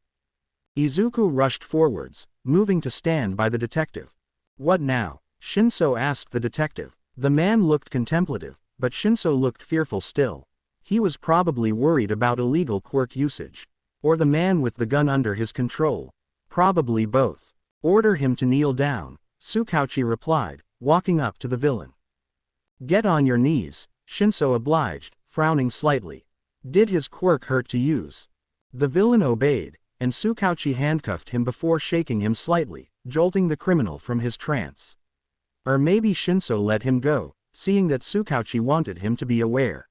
Izuku rushed forwards, moving to stand by the detective. What now? Shinso asked the detective. The man looked contemplative, but Shinso looked fearful still. He was probably worried about illegal quirk usage. Or the man with the gun under his control. Probably both. Order him to kneel down, Tsukauchi replied, walking up to the villain. Get on your knees, Shinso obliged, frowning slightly. Did his quirk hurt to use? The villain obeyed, and Tsukauchi handcuffed him before shaking him slightly, jolting the criminal from his trance. Or maybe Shinso let him go, seeing that Tsukauchi wanted him to be aware.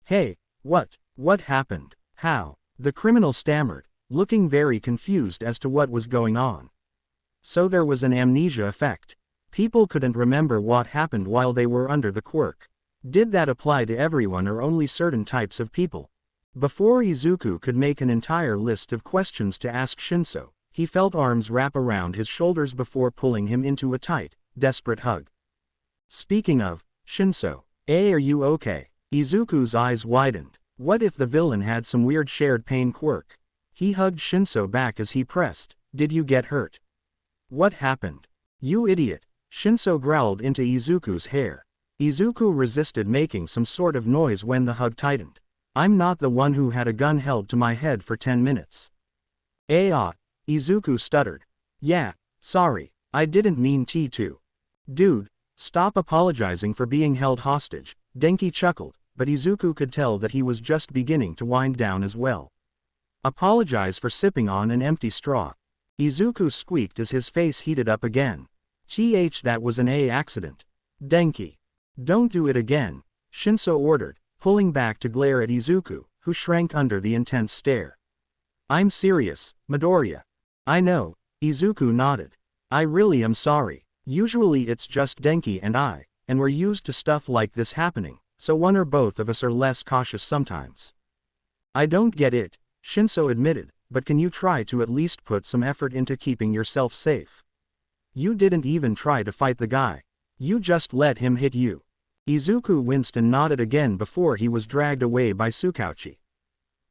Hey, what happened? How? The criminal stammered, looking very confused as to what was going on. So there was an amnesia effect. People couldn't remember what happened while they were under the quirk. Did that apply to everyone or only certain types of people? Before Izuku could make an entire list of questions to ask Shinso, he felt arms wrap around his shoulders before pulling him into a tight, desperate hug. Speaking of, Shinso, are you okay? Izuku's eyes widened. What if the villain had some weird shared pain quirk? He hugged Shinso back as he pressed. Did you get hurt? What happened? You idiot, Shinso growled into Izuku's hair. Izuku resisted making some sort of noise when the hug tightened. I'm not the one who had a gun held to my head for 10 minutes. Izuku stuttered. Yeah, sorry, I didn't mean to. Dude, Stop apologizing for being held hostage, Denki chuckled, but Izuku could tell that he was just beginning to wind down as well. Apologize for sipping on an empty straw. Izuku squeaked as his face heated up again. That was an accident. Denki. Don't do it again, Shinso ordered, pulling back to glare at Izuku, who shrank under the intense stare. I'm serious, Midoriya. I know, Izuku nodded. I really am sorry. Usually it's just Denki and I, and we're used to stuff like this happening, so one or both of us are less cautious sometimes. I don't get it, Shinso admitted, but can you try to at least put some effort into keeping yourself safe? You didn't even try to fight the guy. You just let him hit you. Izuku winced and nodded again before he was dragged away by Tsukauchi.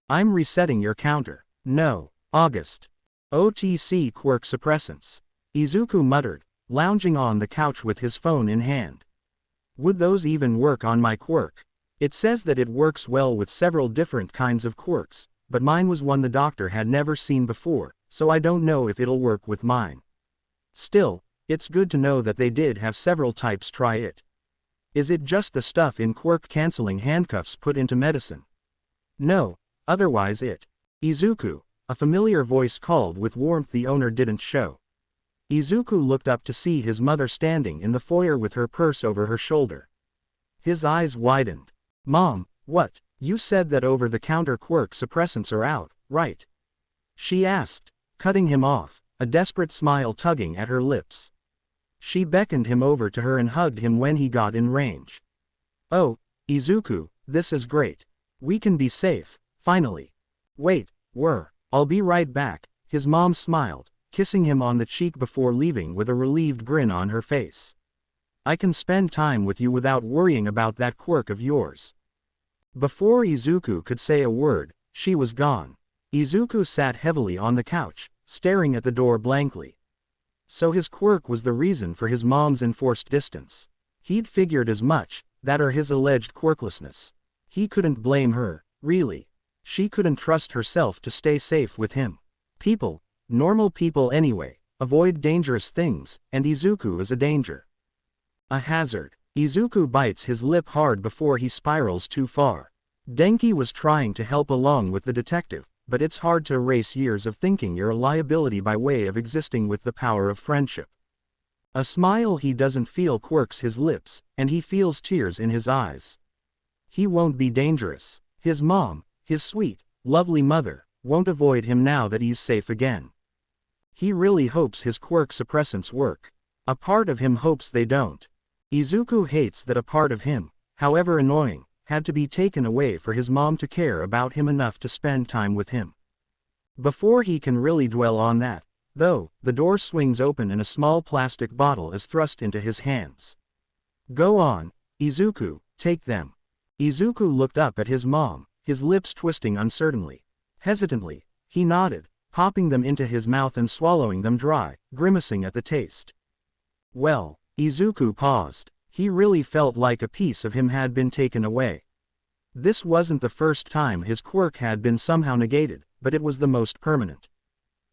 I'm resetting your counter. No, August. OTC quirk suppressants. Izuku muttered, lounging on the couch with his phone in hand. Would those even work on my quirk? It says that it works well with several different kinds of quirks, but mine was one the doctor had never seen before, so I don't know if it'll work with mine. Still, it's good to know that they did have several types try it. Is it just the stuff in quirk-canceling handcuffs put into medicine? No, otherwise it. Izuku, a familiar voice called with warmth the owner didn't show. Izuku looked up to see his mother standing in the foyer with her purse over her shoulder. His eyes widened. Mom, what? You said that over-the-counter quirk suppressants are out, right? She asked, cutting him off, a desperate smile tugging at her lips. She beckoned him over to her and hugged him when he got in range. Oh, Izuku, this is great. We can be safe, finally. Wait, I'll be right back, his mom smiled, kissing him on the cheek before leaving with a relieved grin on her face. I can spend time with you without worrying about that quirk of yours. Before Izuku could say a word, she was gone. Izuku sat heavily on the couch, staring at the door blankly. So his quirk was the reason for his mom's enforced distance. He'd figured as much, that or his alleged quirklessness. He couldn't blame her, really. She couldn't trust herself to stay safe with him. People, normal people anyway, avoid dangerous things, and Izuku is a danger. A hazard. Izuku bites his lip hard before he spirals too far. Denki was trying to help along with the detective, but it's hard to erase years of thinking you're a liability by way of existing with the power of friendship. A smile he doesn't feel quirks his lips, and he feels tears in his eyes. He won't be dangerous. His mom, his sweet, lovely mother, won't avoid him now that he's safe again. He really hopes his quirk suppressants work. A part of him hopes they don't. Izuku hates that a part of him, however annoying, had to be taken away for his mom to care about him enough to spend time with him. Before he can really dwell on that, though, the door swings open and a small plastic bottle is thrust into his hands. Go on, Izuku, take them. Izuku looked up at his mom, his lips twisting uncertainly. Hesitantly, he nodded, popping them into his mouth and swallowing them dry, grimacing at the taste. Well, Izuku paused. He really felt like a piece of him had been taken away. This wasn't the first time his quirk had been somehow negated, but it was the most permanent.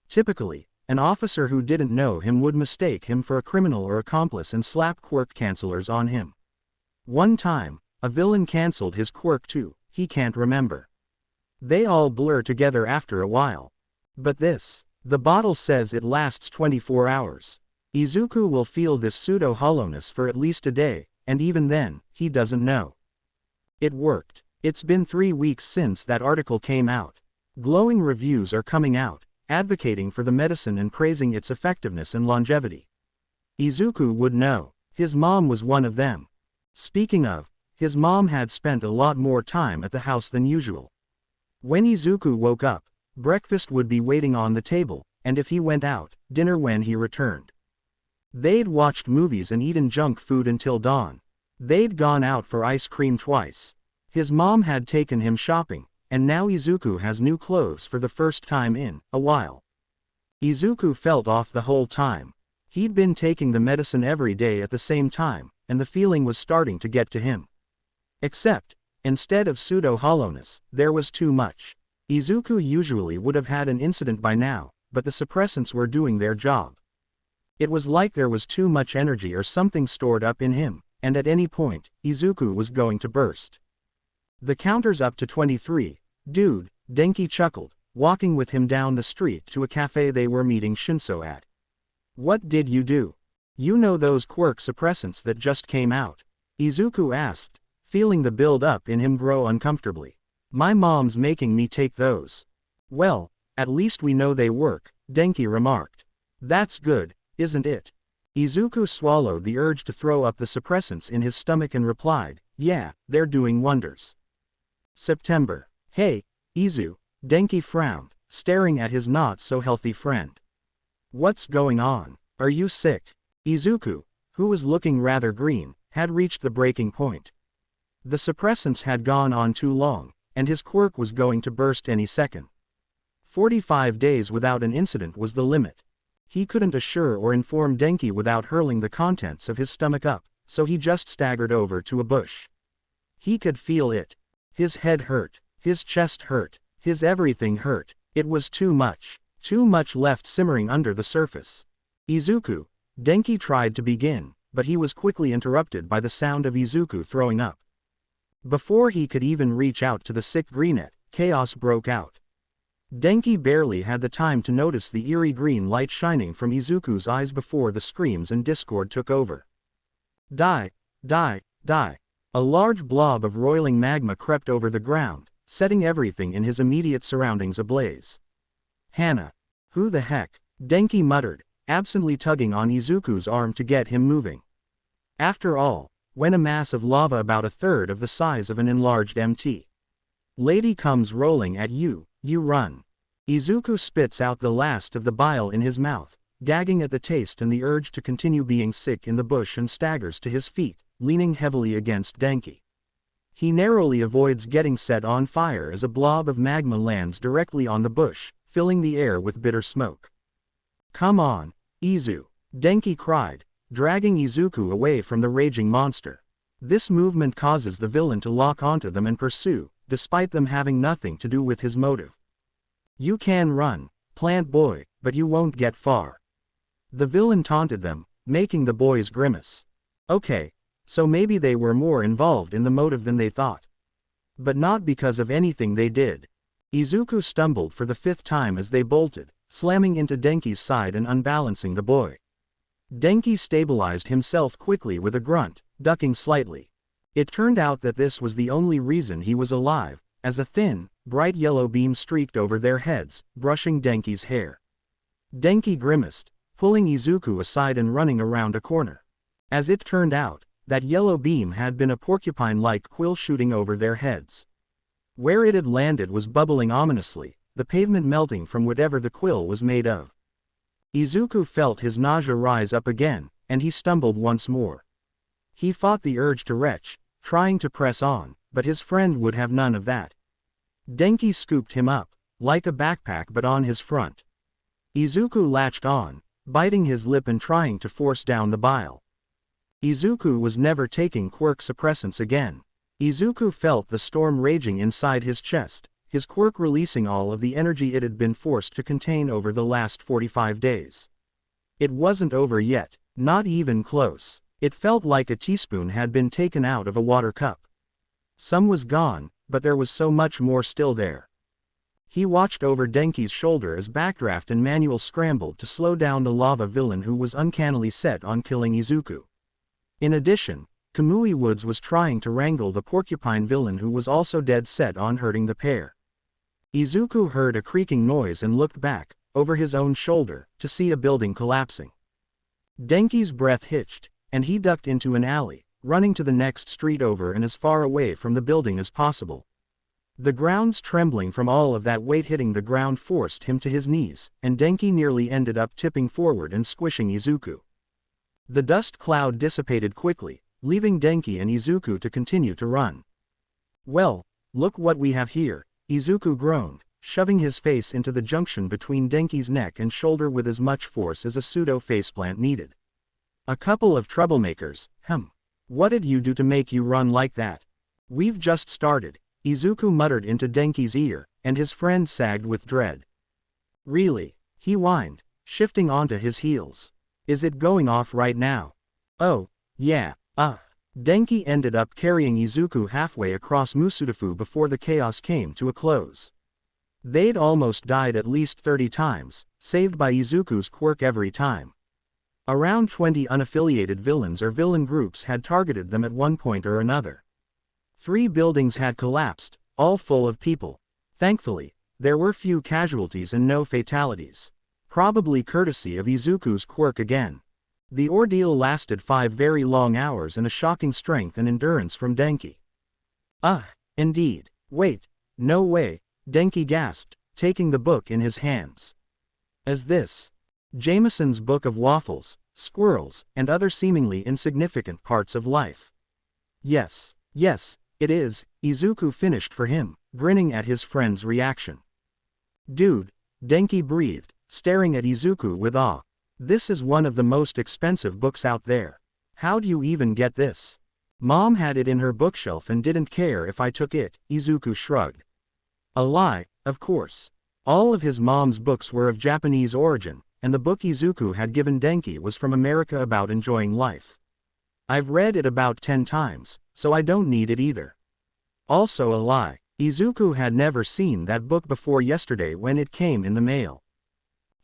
Typically, an officer who didn't know him would mistake him for a criminal or accomplice and slap quirk cancelers on him. One time, a villain cancelled his quirk too, he can't remember. They all blur together after a while. But this, the bottle says it lasts 24 hours. Izuku will feel this pseudo-hollowness for at least a day, and even then, he doesn't know. It worked. It's been 3 weeks since that article came out. Glowing reviews are coming out, advocating for the medicine and praising its effectiveness and longevity. Izuku would know. His mom was one of them. Speaking of, his mom had spent a lot more time at the house than usual. When Izuku woke up, breakfast would be waiting on the table, and if he went out, dinner when he returned. They'd watched movies and eaten junk food until dawn. They'd gone out for ice cream twice. His mom had taken him shopping, and now Izuku has new clothes for the first time in a while. Izuku felt off the whole time. He'd been taking the medicine every day at the same time, and the feeling was starting to get to him. Except, instead of pseudo-hollowness, there was too much. Izuku usually would have had an incident by now, but the suppressants were doing their job. It was like there was too much energy or something stored up in him, and at any point, Izuku was going to burst. The counter's up to 23. Dude, Denki chuckled, walking with him down the street to a cafe they were meeting Shinso at. What did you do? You know those Quirk suppressants that just came out? Izuku asked, feeling the build-up in him grow uncomfortably. My mom's making me take those. Well, at least we know they work, Denki remarked. That's good, isn't it? Izuku swallowed the urge to throw up the suppressants in his stomach and replied, yeah, they're doing wonders. September. Hey, Izu, Denki frowned, staring at his not-so-healthy friend. What's going on? Are you sick? Izuku, who was looking rather green, had reached the breaking point. The suppressants had gone on too long, and his quirk was going to burst any second. 45 days without an incident was the limit. He couldn't assure or inform Denki without hurling the contents of his stomach up, so he just staggered over to a bush. He could feel it. His head hurt, his chest hurt, his everything hurt. It was too much left simmering under the surface. Izuku, Denki tried to begin, but he was quickly interrupted by the sound of Izuku throwing up. Before he could even reach out to the sick greenette, chaos broke out. Denki barely had the time to notice the eerie green light shining from Izuku's eyes before the screams and discord took over. Die, die, die. A large blob of roiling magma crept over the ground, setting everything in his immediate surroundings ablaze. Hana. Who the heck? Denki muttered, absently tugging on Izuku's arm to get him moving. After all, when a mass of lava about a third of the size of an enlarged MT lady comes rolling at you, you run. Izuku spits out the last of the bile in his mouth, gagging at the taste and the urge to continue being sick in the bush, and staggers to his feet, leaning heavily against Denki. He narrowly avoids getting set on fire as a blob of magma lands directly on the bush, filling the air with bitter smoke. Come on, Izu, Denki cried, dragging Izuku away from the raging monster. This movement causes the villain to lock onto them and pursue, despite them having nothing to do with his motive. You can run, plant boy, but you won't get far. The villain taunted them, making the boys grimace. Okay, so maybe they were more involved in the motive than they thought. But not because of anything they did. Izuku stumbled for the 5th time as they bolted, slamming into Denki's side and unbalancing the boy. Denki stabilized himself quickly with a grunt, ducking slightly. It turned out that this was the only reason he was alive, as a thin, bright yellow beam streaked over their heads, brushing Denki's hair. Denki grimaced, pulling Izuku aside and running around a corner. As it turned out, that yellow beam had been a porcupine-like quill shooting over their heads. Where it had landed was bubbling ominously, the pavement melting from whatever the quill was made of. Izuku felt his nausea rise up again, and he stumbled once more. He fought the urge to retch, trying to press on, but his friend would have none of that. Denki scooped him up, like a backpack but on his front. Izuku latched on, biting his lip and trying to force down the bile. Izuku was never taking quirk suppressants again. Izuku felt the storm raging inside his chest, his quirk releasing all of the energy it had been forced to contain over the last 45 days. It wasn't over yet, not even close. It felt like a teaspoon had been taken out of a water cup. Some was gone, but there was so much more still there. He watched over Denki's shoulder as Backdraft and Manual scrambled to slow down the lava villain who was uncannily set on killing Izuku. In addition, Kamui Woods was trying to wrangle the porcupine villain who was also dead set on hurting the pair. Izuku heard a creaking noise and looked back, over his own shoulder, to see a building collapsing. Denki's breath hitched, and he ducked into an alley, running to the next street over and as far away from the building as possible. The ground's trembling from all of that weight hitting the ground forced him to his knees, and Denki nearly ended up tipping forward and squishing Izuku. The dust cloud dissipated quickly, leaving Denki and Izuku to continue to run. Well, look what we have here, Izuku groaned, shoving his face into the junction between Denki's neck and shoulder with as much force as a pseudo-faceplant needed. A couple of troublemakers, What did you do to make you run like that? We've just started, Izuku muttered into Denki's ear, and his friend sagged with dread. Really? He whined, shifting onto his heels. Is it going off right now? Oh, yeah, Denki ended up carrying Izuku halfway across Musudafu before the chaos came to a close. They'd almost died at least 30 times, saved by Izuku's quirk every time. Around 20 unaffiliated villains or villain groups had targeted them at one point or another. 3 buildings had collapsed, all full of people. Thankfully, there were few casualties and no fatalities. Probably courtesy of Izuku's quirk again. The ordeal lasted 5 very long hours and a shocking strength and endurance from Denki. Indeed. Wait, no way, Denki gasped, taking the book in his hands. As this? Jameson's Book of Waffles, Squirrels, and Other Seemingly Insignificant Parts of Life. Yes, it is, Izuku finished for him, grinning at his friend's reaction. Dude, Denki breathed, staring at Izuku with awe. This is one of the most expensive books out there. How do you even get this? Mom had it in her bookshelf and didn't care if I took it, Izuku shrugged. A lie, of course. All of his mom's books were of Japanese origin, and the book Izuku had given Denki was from America about enjoying life. I've read it about 10 times, so I don't need it either. Also a lie, Izuku had never seen that book before yesterday when it came in the mail.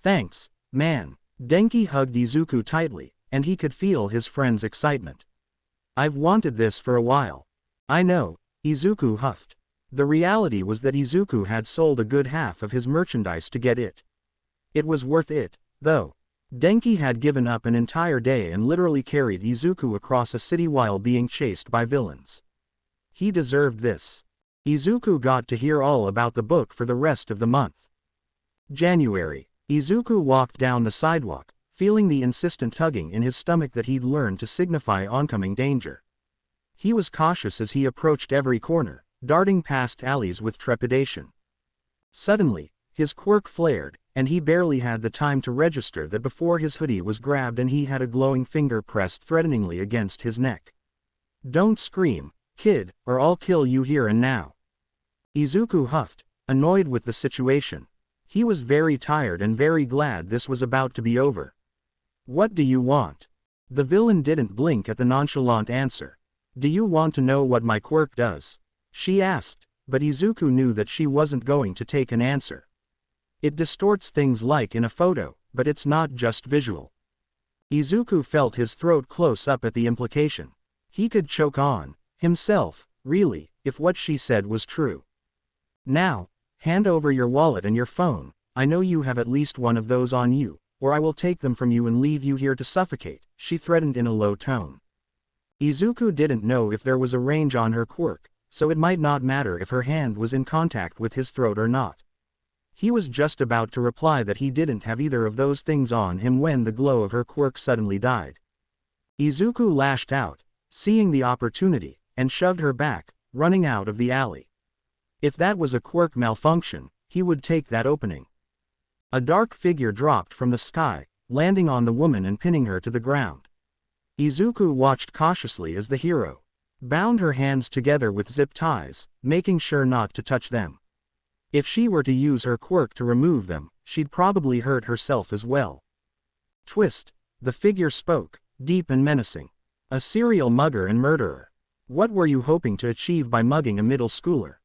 Thanks, man. Denki hugged Izuku tightly, and he could feel his friend's excitement. I've wanted this for a while. I know, Izuku huffed. The reality was that Izuku had sold a good half of his merchandise to get it. It was worth it, though. Denki had given up an entire day and literally carried Izuku across a city while being chased by villains. He deserved this. Izuku got to hear all about the book for the rest of the month. January. Izuku walked down the sidewalk, feeling the insistent tugging in his stomach that he'd learned to signify oncoming danger. He was cautious as he approached every corner, darting past alleys with trepidation. Suddenly, his quirk flared, and he barely had the time to register that before his hoodie was grabbed and he had a glowing finger pressed threateningly against his neck. Don't scream, kid, or I'll kill you here and now. Izuku huffed, annoyed with the situation. He was very tired and very glad this was about to be over. What do you want? The villain didn't blink at the nonchalant answer. Do you want to know what my quirk does? She asked, but Izuku knew that she wasn't going to take an answer. It distorts things like in a photo, but it's not just visual. Izuku felt his throat close up at the implication. He could choke on himself, really, if what she said was true. Now, hand over your wallet and your phone. I know you have at least one of those on you, or I will take them from you and leave you here to suffocate, she threatened in a low tone. Izuku didn't know if there was a range on her quirk, so it might not matter if her hand was in contact with his throat or not. He was just about to reply that he didn't have either of those things on him when the glow of her quirk suddenly died. Izuku lashed out, seeing the opportunity, and shoved her back, running out of the alley. If that was a quirk malfunction, he would take that opening. A dark figure dropped from the sky, landing on the woman and pinning her to the ground. Izuku watched cautiously as the hero bound her hands together with zip ties, making sure not to touch them. If she were to use her quirk to remove them, she'd probably hurt herself as well. Twist, the figure spoke, deep and menacing. A serial mugger and murderer. What were you hoping to achieve by mugging a middle schooler?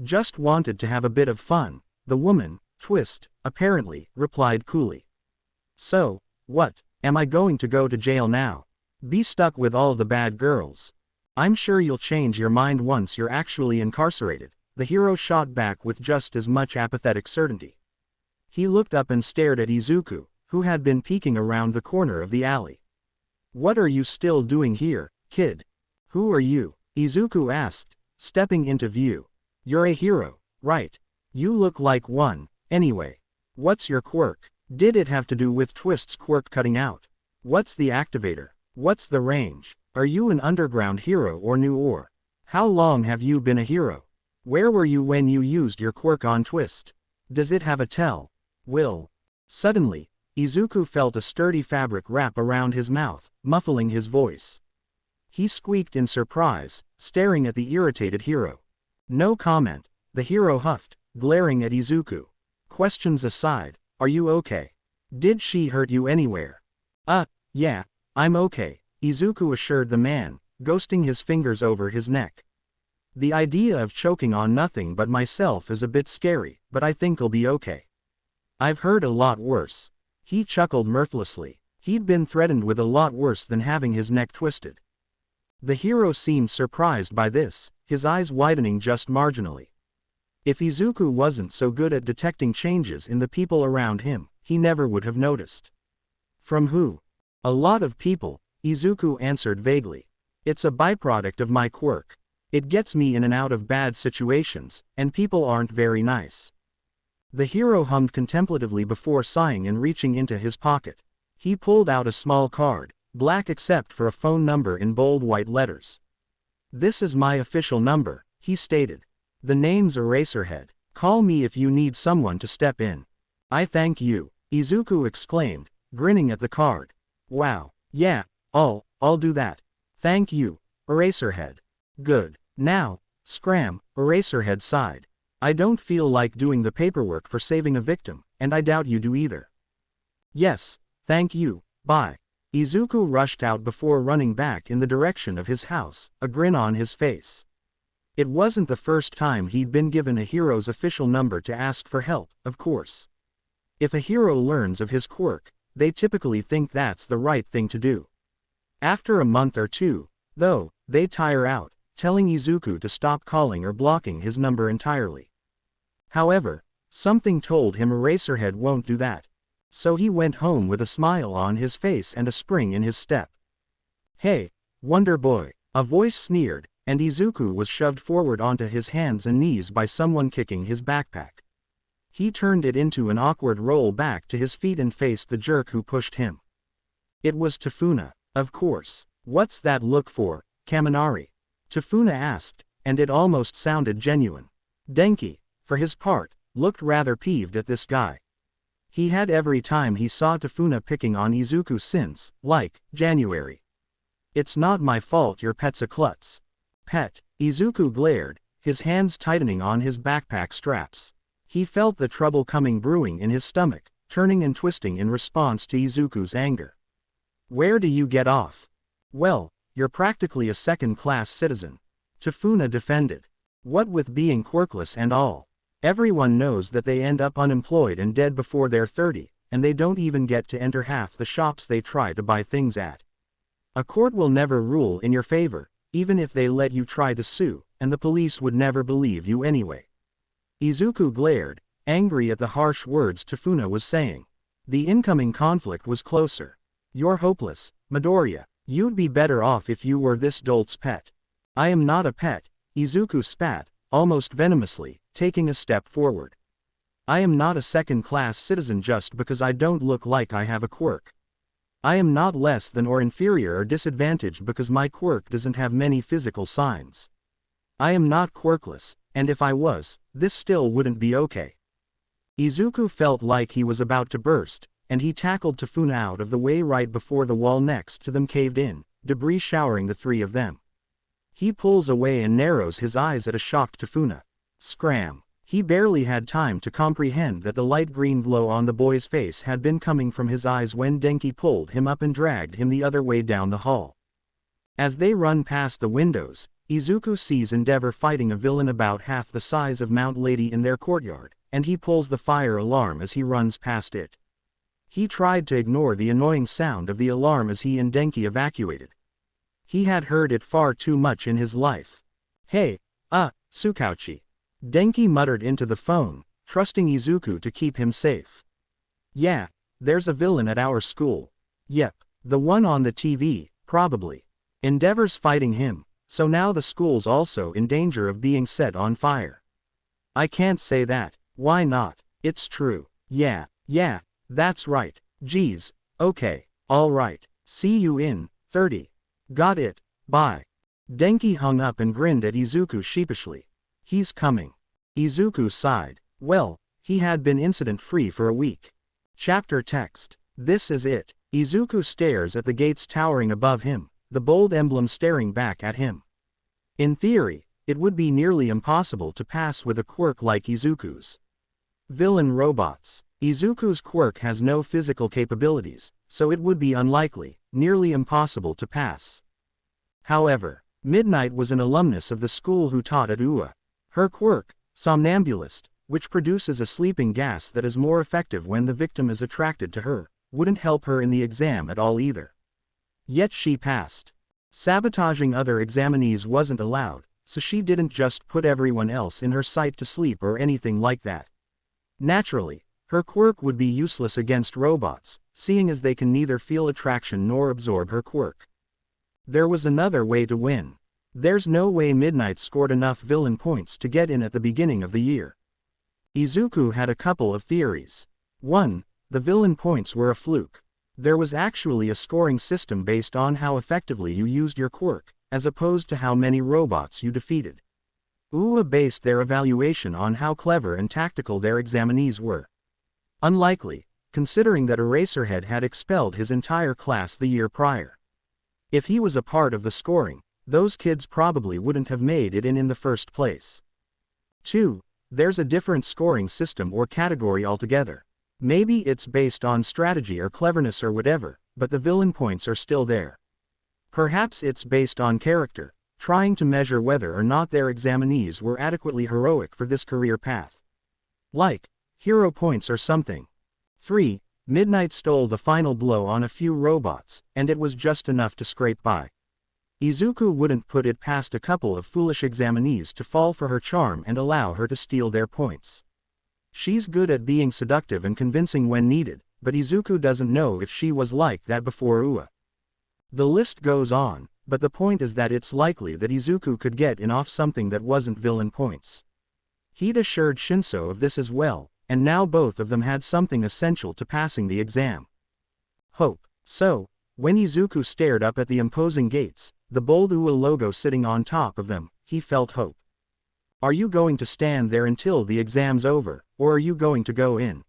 Just wanted to have a bit of fun, the woman, Twist, apparently, replied coolly. So, what, am I going to go to jail now? Be stuck with all the bad girls? I'm sure you'll change your mind once you're actually incarcerated, the hero shot back with just as much apathetic certainty. He looked up and stared at Izuku, who had been peeking around the corner of the alley. What are you still doing here, kid? Who are you? Izuku asked, stepping into view. You're a hero, right? You look like one, anyway. What's your quirk? Did it have to do with Twist's quirk cutting out? What's the activator? What's the range? Are you an underground hero or new or? How long have you been a hero? Where were you when you used your quirk on Twist? Does it have a tell? Will? Suddenly, Izuku felt a sturdy fabric wrap around his mouth, muffling his voice. He squeaked in surprise, staring at the irritated hero. No comment, the hero huffed, glaring at Izuku. Questions aside, are you okay? Did she hurt you anywhere? Yeah, I'm okay, Izuku assured the man, ghosting his fingers over his neck. The idea of choking on nothing but myself is a bit scary, but I think I'll be okay. I've heard a lot worse. He chuckled mirthlessly. He'd been threatened with a lot worse than having his neck twisted. The hero seemed surprised by this, his eyes widening just marginally. If Izuku wasn't so good at detecting changes in the people around him, he never would have noticed. From who? A lot of people, Izuku answered vaguely. It's a byproduct of my quirk. It gets me in and out of bad situations, and people aren't very nice. The hero hummed contemplatively before sighing and reaching into his pocket. He pulled out a small card, black except for a phone number in bold white letters. This is my official number, he stated. The name's Eraserhead. Call me if you need someone to step in. I thank you, Izuku exclaimed, grinning at the card. Wow, yeah, I'll do that. Thank you, Eraserhead. Good. Now, scram, Eraserhead sighed. I don't feel like doing the paperwork for saving a victim, and I doubt you do either. Yes, thank you, bye. Izuku rushed out before running back in the direction of his house, a grin on his face. It wasn't the first time he'd been given a hero's official number to ask for help, of course. If a hero learns of his quirk, they typically think that's the right thing to do. After a month or two, though, they tire out, telling Izuku to stop calling or blocking his number entirely. However, something told him Eraserhead won't do that. So he went home with a smile on his face and a spring in his step. Hey, Wonder Boy, a voice sneered, and Izuku was shoved forward onto his hands and knees by someone kicking his backpack. He turned it into an awkward roll back to his feet and faced the jerk who pushed him. It was Tafuna, of course. What's that look for, Kaminari? Tafuna asked, and it almost sounded genuine. Denki, for his part, looked rather peeved at this guy. He had every time he saw Tafuna picking on Izuku since, like, January. It's not my fault your pet's a klutz. Pet, Izuku glared, his hands tightening on his backpack straps. He felt the trouble coming brewing in his stomach, turning and twisting in response to Izuku's anger. Where do you get off? Well, you're practically a second-class citizen. Tafuna defended. What with being quirkless and all. Everyone knows that they end up unemployed and dead before they're 30, and they don't even get to enter half the shops they try to buy things at. A court will never rule in your favor, even if they let you try to sue, and the police would never believe you anyway. Izuku glared, angry at the harsh words Tafuna was saying. The incoming conflict was closer. You're hopeless, Midoriya. You'd be better off if you were this dolt's pet. I am not a pet, Izuku spat, almost venomously, taking a step forward. I am not a second-class citizen just because I don't look like I have a quirk. I am not less than or inferior or disadvantaged because my quirk doesn't have many physical signs. I am not quirkless, and if I was, this still wouldn't be okay. Izuku felt like he was about to burst, and he tackled Tafuna out of the way right before the wall next to them caved in, debris showering the three of them. He pulls away and narrows his eyes at a shocked Tafuna. Scram. He barely had time to comprehend that the light green glow on the boy's face had been coming from his eyes when Denki pulled him up and dragged him the other way down the hall. As they run past the windows, Izuku sees Endeavor fighting a villain about half the size of Mount Lady in their courtyard, and he pulls the fire alarm as he runs past it. He tried to ignore the annoying sound of the alarm as he and Denki evacuated. He had heard it far too much in his life. Hey, Tsukauchi. Denki muttered into the phone, trusting Izuku to keep him safe. Yeah, there's a villain at our school. Yep, the one on the TV, probably. Endeavor's fighting him, so now the school's also in danger of being set on fire. I can't say that. Why not? It's true. Yeah, that's right. Geez, okay, alright. See you in 30. Got it, bye. Denki hung up and grinned at Izuku sheepishly. He's coming. Izuku sighed. Well, he had been incident-free for a week. Chapter text. This is it. Izuku stares at the gates towering above him, the bold emblem staring back at him. In theory, it would be nearly impossible to pass with a quirk like Izuku's. Villain robots. Izuku's quirk has no physical capabilities, so it would be unlikely, nearly impossible to pass. However, Midnight was an alumnus of the school who taught at UA. Her quirk, somnambulist, which produces a sleeping gas that is more effective when the victim is attracted to her, wouldn't help her in the exam at all either. Yet she passed. Sabotaging other examinees wasn't allowed, so she didn't just put everyone else in her sight to sleep or anything like that. Naturally, her quirk would be useless against robots, seeing as they can neither feel attraction nor absorb her quirk. There was another way to win. There's no way Midnight scored enough villain points to get in at the beginning of the year. Izuku had a couple of theories. 1. The villain points were a fluke. There was actually a scoring system based on how effectively you used your quirk, as opposed to how many robots you defeated. UA based their evaluation on how clever and tactical their examinees were. Unlikely, considering that Eraserhead had expelled his entire class the year prior. If he was a part of the scoring, those kids probably wouldn't have made it in the first place. 2. There's a different scoring system or category altogether. Maybe it's based on strategy or cleverness or whatever, but the villain points are still there. Perhaps it's based on character, trying to measure whether or not their examinees were adequately heroic for this career path. Like, hero points or something. 3. Midnight stole the final blow on a few robots, and it was just enough to scrape by. Izuku wouldn't put it past a couple of foolish examinees to fall for her charm and allow her to steal their points. She's good at being seductive and convincing when needed, but Izuku doesn't know if she was like that before UA. The list goes on, but the point is that it's likely that Izuku could get in off something that wasn't villain points. He'd assured Shinso of this as well, and now both of them had something essential to passing the exam. Hope. So, when Izuku stared up at the imposing gates, the bold UA logo sitting on top of them, he felt hope. Are you going to stand there until the exam's over, or are you going to go in?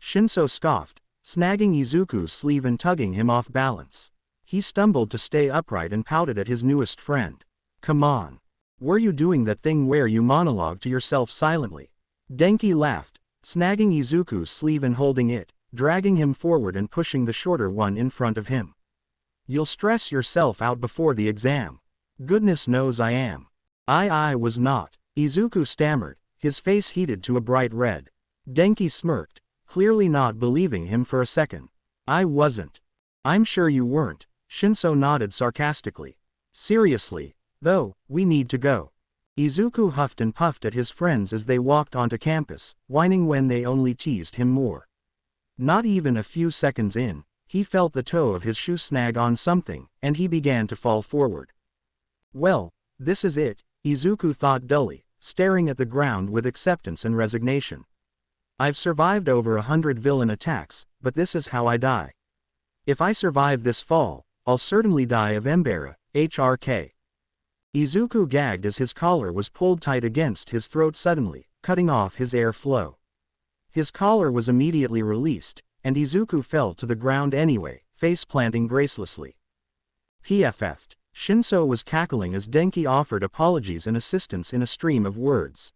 Shinso scoffed, snagging Izuku's sleeve and tugging him off balance. He stumbled to stay upright and pouted at his newest friend. Come on. Were you doing that thing where you monologue to yourself silently? Denki laughed, snagging Izuku's sleeve and holding it, dragging him forward and pushing the shorter one in front of him. You'll stress yourself out before the exam. Goodness knows I am. I was not. Izuku stammered, his face heated to a bright red. Denki smirked, clearly not believing him for a second. I wasn't. I'm sure you weren't, Shinso nodded sarcastically. Seriously, though, we need to go. Izuku huffed and puffed at his friends as they walked onto campus, whining when they only teased him more. Not even a few seconds in, he felt the toe of his shoe snag on something, and he began to fall forward. Well, this is it, Izuku thought dully, staring at the ground with acceptance and resignation. I've survived over 100 villain attacks, but this is how I die. If I survive this fall, I'll certainly die of Embera, HRK. Izuku gagged as his collar was pulled tight against his throat suddenly, cutting off his air flow. His collar was immediately released, and Izuku fell to the ground anyway, face-planting gracelessly. PFF'd. Shinso was cackling as Denki offered apologies and assistance in a stream of words.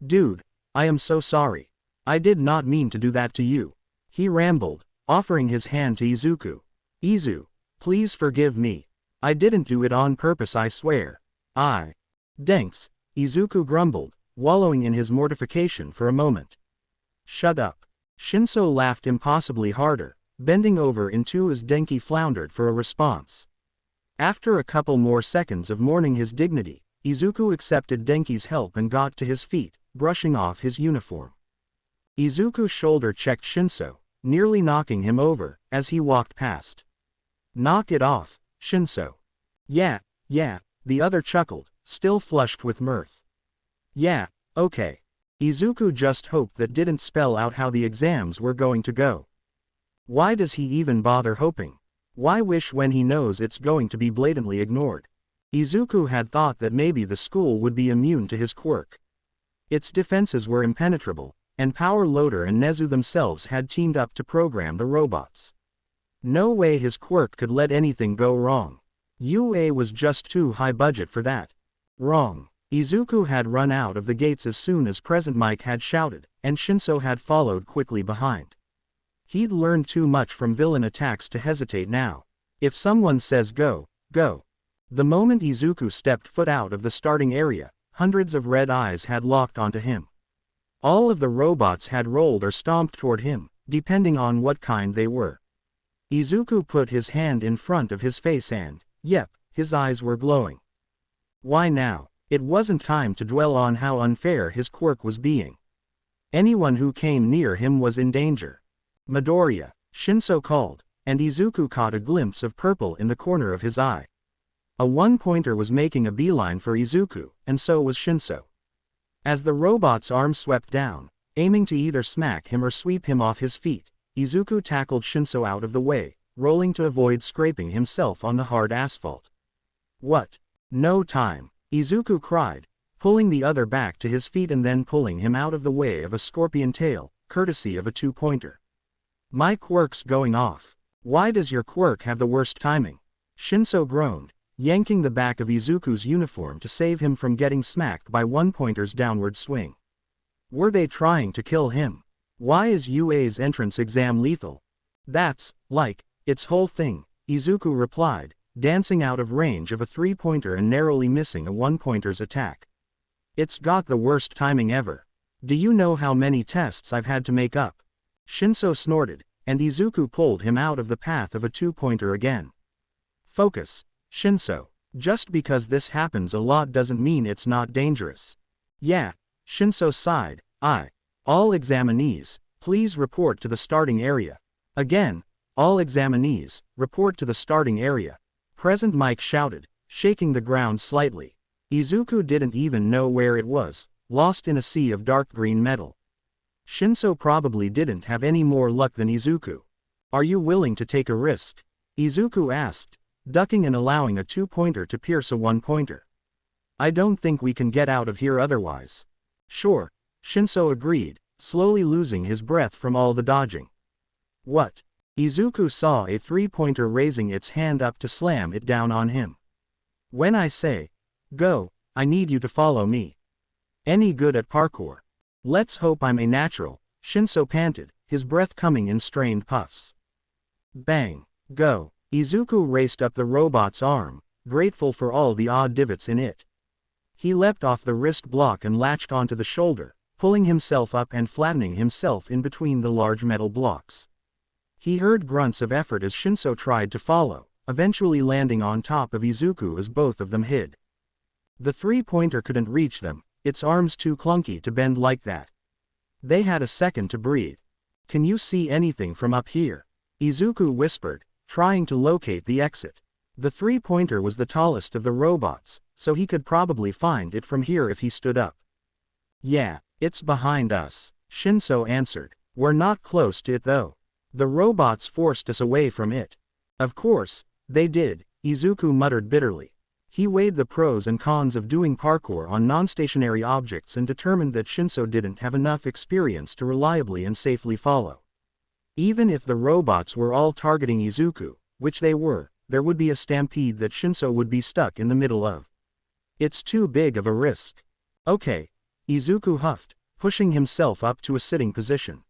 Dude, I am so sorry. I did not mean to do that to you. He rambled, offering his hand to Izuku. Izu, please forgive me. I didn't do it on purpose, I swear. Denks, Izuku grumbled, wallowing in his mortification for a moment. Shut up. Shinso laughed impossibly harder, bending over in two as Denki floundered for a response. After a couple more seconds of mourning his dignity, Izuku accepted Denki's help and got to his feet, brushing off his uniform. Izuku shoulder-checked Shinso, nearly knocking him over, as he walked past. Knock it off, Shinso. Yeah, the other chuckled, still flushed with mirth. Yeah, okay. Izuku just hoped that didn't spell out how the exams were going to go. Why does he even bother hoping? Why wish when he knows it's going to be blatantly ignored? Izuku had thought that maybe the school would be immune to his quirk. Its defenses were impenetrable, and Power Loader and Nezu themselves had teamed up to program the robots. No way his quirk could let anything go wrong. UA was just too high budget for that. Wrong. Izuku had run out of the gates as soon as Present Mike had shouted, and Shinso had followed quickly behind. He'd learned too much from villain attacks to hesitate now. If someone says go, go. The moment Izuku stepped foot out of the starting area, hundreds of red eyes had locked onto him. All of the robots had rolled or stomped toward him, depending on what kind they were. Izuku put his hand in front of his face and, yep, his eyes were glowing. Why now? It wasn't time to dwell on how unfair his quirk was being. Anyone who came near him was in danger. Midoriya, Shinso called, and Izuku caught a glimpse of purple in the corner of his eye. A one-pointer was making a beeline for Izuku, and so was Shinso. As the robot's arm swept down, aiming to either smack him or sweep him off his feet, Izuku tackled Shinso out of the way, rolling to avoid scraping himself on the hard asphalt. What? No time, Izuku cried, pulling the other back to his feet and then pulling him out of the way of a scorpion tail, courtesy of a two-pointer. My quirk's going off. Why does your quirk have the worst timing? Shinso groaned, yanking the back of Izuku's uniform to save him from getting smacked by one-pointer's downward swing. Were they trying to kill him? Why is UA's entrance exam lethal? That's, like, its whole thing, Izuku replied, dancing out of range of a three-pointer and narrowly missing a one-pointer's attack. It's got the worst timing ever. Do you know how many tests I've had to make up? Shinso snorted, and Izuku pulled him out of the path of a two-pointer again. Focus, Shinso. Just because this happens a lot doesn't mean it's not dangerous. Yeah, Shinso sighed. All examinees, please report to the starting area. Again, all examinees, report to the starting area. Present Mike shouted, shaking the ground slightly. Izuku didn't even know where it was, lost in a sea of dark green metal. Shinso probably didn't have any more luck than Izuku. Are you willing to take a risk? Izuku asked, ducking and allowing a two-pointer to pierce a one-pointer. I don't think we can get out of here otherwise. Sure, Shinso agreed, slowly losing his breath from all the dodging. What? Izuku saw a three-pointer raising its hand up to slam it down on him. When I say, go, I need you to follow me. Any good at parkour? Let's hope I'm a natural, Shinso panted, his breath coming in strained puffs. Bang, go. Izuku raced up the robot's arm, grateful for all the odd divots in it. He leapt off the wrist block and latched onto the shoulder, pulling himself up and flattening himself in between the large metal blocks. He heard grunts of effort as Shinso tried to follow, eventually landing on top of Izuku as both of them hid. The three-pointer couldn't reach them, its arms too clunky to bend like that. They had a second to breathe. Can you see anything from up here? Izuku whispered, trying to locate the exit. The three-pointer was the tallest of the robots, so he could probably find it from here if he stood up. Yeah, it's behind us, Shinso answered. We're not close to it though. The robots forced us away from it. Of course, they did, Izuku muttered bitterly. He weighed the pros and cons of doing parkour on non-stationary objects and determined that Shinso didn't have enough experience to reliably and safely follow. Even if the robots were all targeting Izuku, which they were, there would be a stampede that Shinso would be stuck in the middle of. It's too big of a risk. Okay, Izuku huffed, pushing himself up to a sitting position.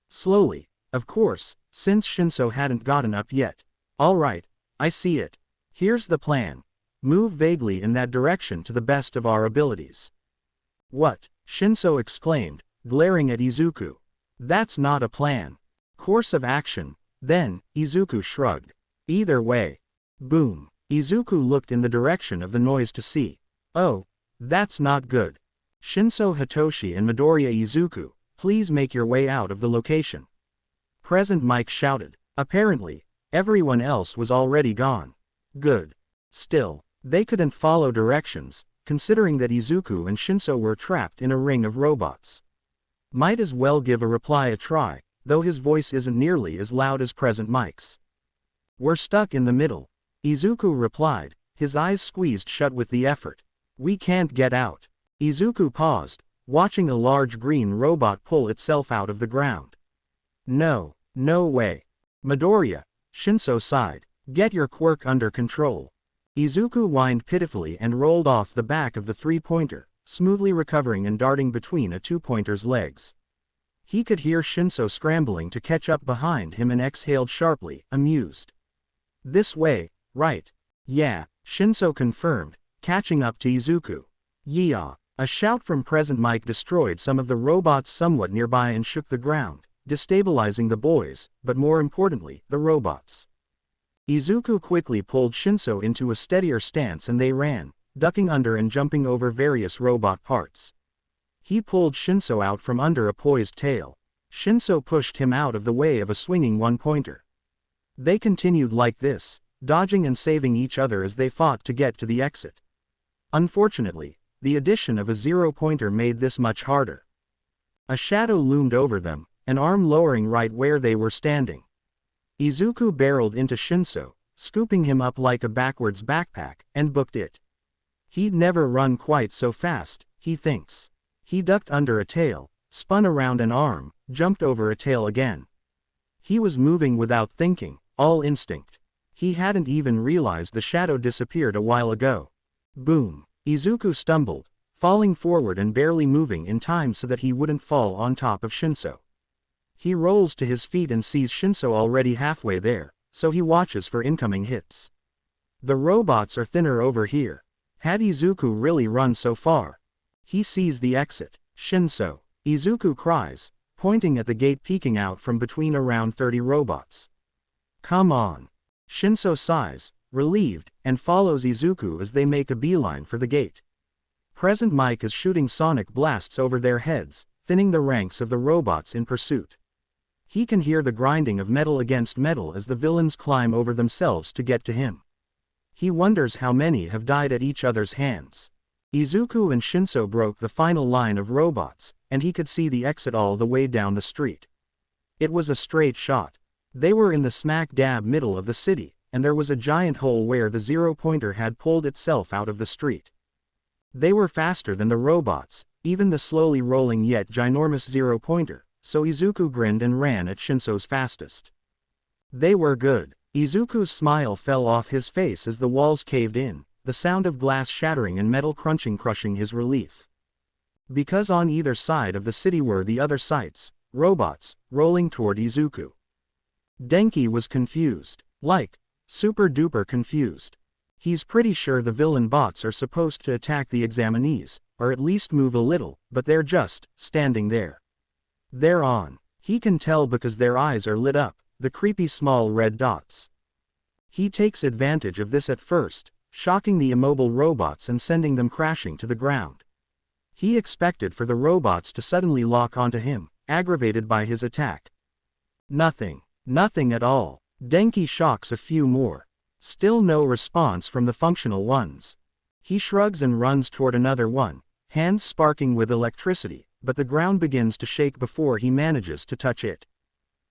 Slowly, of course, since Shinso hadn't gotten up yet. All right, I see it. Here's the plan. Move vaguely in that direction to the best of our abilities. What? Shinso exclaimed, glaring at Izuku. That's not a plan. Course of action, then, Izuku shrugged. Either way. Boom. Izuku looked in the direction of the noise to see. Oh, that's not good. Shinso Hitoshi and Midoriya Izuku, please make your way out of the location. Present Mike shouted. Apparently, everyone else was already gone. Good. Still, they couldn't follow directions, considering that Izuku and Shinso were trapped in a ring of robots. Might as well give a reply a try, though his voice isn't nearly as loud as Present Mike's. We're stuck in the middle, Izuku replied, his eyes squeezed shut with the effort. We can't get out. Izuku paused, watching a large green robot pull itself out of the ground. No way. Midoriya, Shinso sighed, get your quirk under control. Izuku whined pitifully and rolled off the back of the three-pointer, smoothly recovering and darting between a two-pointer's legs. He could hear Shinso scrambling to catch up behind him and exhaled sharply, amused. This way, right? Yeah, Shinso confirmed, catching up to Izuku. Yeehaw! A shout from present Mike destroyed some of the robots somewhat nearby and shook the ground, destabilizing the boys, but more importantly, the robots. Izuku quickly pulled Shinso into a steadier stance and they ran, ducking under and jumping over various robot parts. He pulled Shinso out from under a poised tail. Shinso pushed him out of the way of a swinging one-pointer. They continued like this, dodging and saving each other as they fought to get to the exit. Unfortunately, the addition of a zero-pointer made this much harder. A shadow loomed over them, an arm lowering right where they were standing. Izuku barreled into Shinso, scooping him up like a backwards backpack, and booked it. He'd never run quite so fast, he thinks. He ducked under a tail, spun around an arm, jumped over a tail again. He was moving without thinking, all instinct. He hadn't even realized the shadow disappeared a while ago. Boom! Izuku stumbled, falling forward and barely moving in time so that he wouldn't fall on top of Shinso. He rolls to his feet and sees Shinso already halfway there, so he watches for incoming hits. The robots are thinner over here. Had Izuku really run so far? He sees the exit. Shinso! Izuku cries, pointing at the gate peeking out from between around 30 robots. Come on! Shinso sighs, relieved, and follows Izuku as they make a beeline for the gate. Present Mike is shooting sonic blasts over their heads, thinning the ranks of the robots in pursuit. He can hear the grinding of metal against metal as the villains climb over themselves to get to him. He wonders how many have died at each other's hands. Izuku and Shinso broke the final line of robots, and he could see the exit all the way down the street. It was a straight shot. They were in the smack dab middle of the city, and there was a giant hole where the zero-pointer had pulled itself out of the street. They were faster than the robots, even the slowly rolling yet ginormous zero-pointer, so Izuku grinned and ran at Shinso's fastest. They were good. Izuku's smile fell off his face as the walls caved in, the sound of glass shattering and metal crunching crushing his relief. Because on either side of the city were the other sites, robots, rolling toward Izuku. Denki was confused. Like, super duper confused. He's pretty sure the villain bots are supposed to attack the examinees, or at least move a little, but they're just standing there. They're on. He can tell because their eyes are lit up, the creepy small red dots. He takes advantage of this at first, shocking the immobile robots and sending them crashing to the ground. He expected for the robots to suddenly lock onto him, aggravated by his attack. Nothing. Nothing at all. Denki shocks a few more. Still no response from the functional ones. He shrugs and runs toward another one, hands sparking with electricity, but the ground begins to shake before he manages to touch it.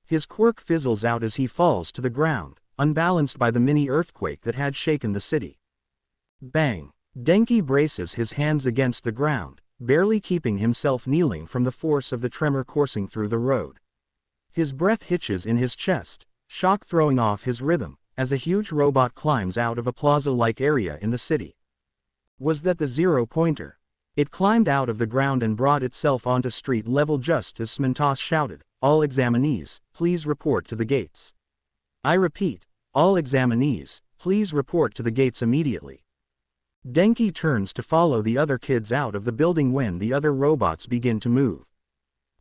His quirk fizzles out as he falls to the ground, unbalanced by the mini earthquake that had shaken the city. Bang! Denki braces his hands against the ground, barely keeping himself kneeling from the force of the tremor coursing through the road. His breath hitches in his chest, shock throwing off his rhythm, as a huge robot climbs out of a plaza-like area in the city. Was that the zero-pointer? It climbed out of the ground and brought itself onto street level just as Smintos shouted, "All examinees, please report to the gates." I repeat, all examinees, please report to the gates immediately. Denki turns to follow the other kids out of the building when the other robots begin to move.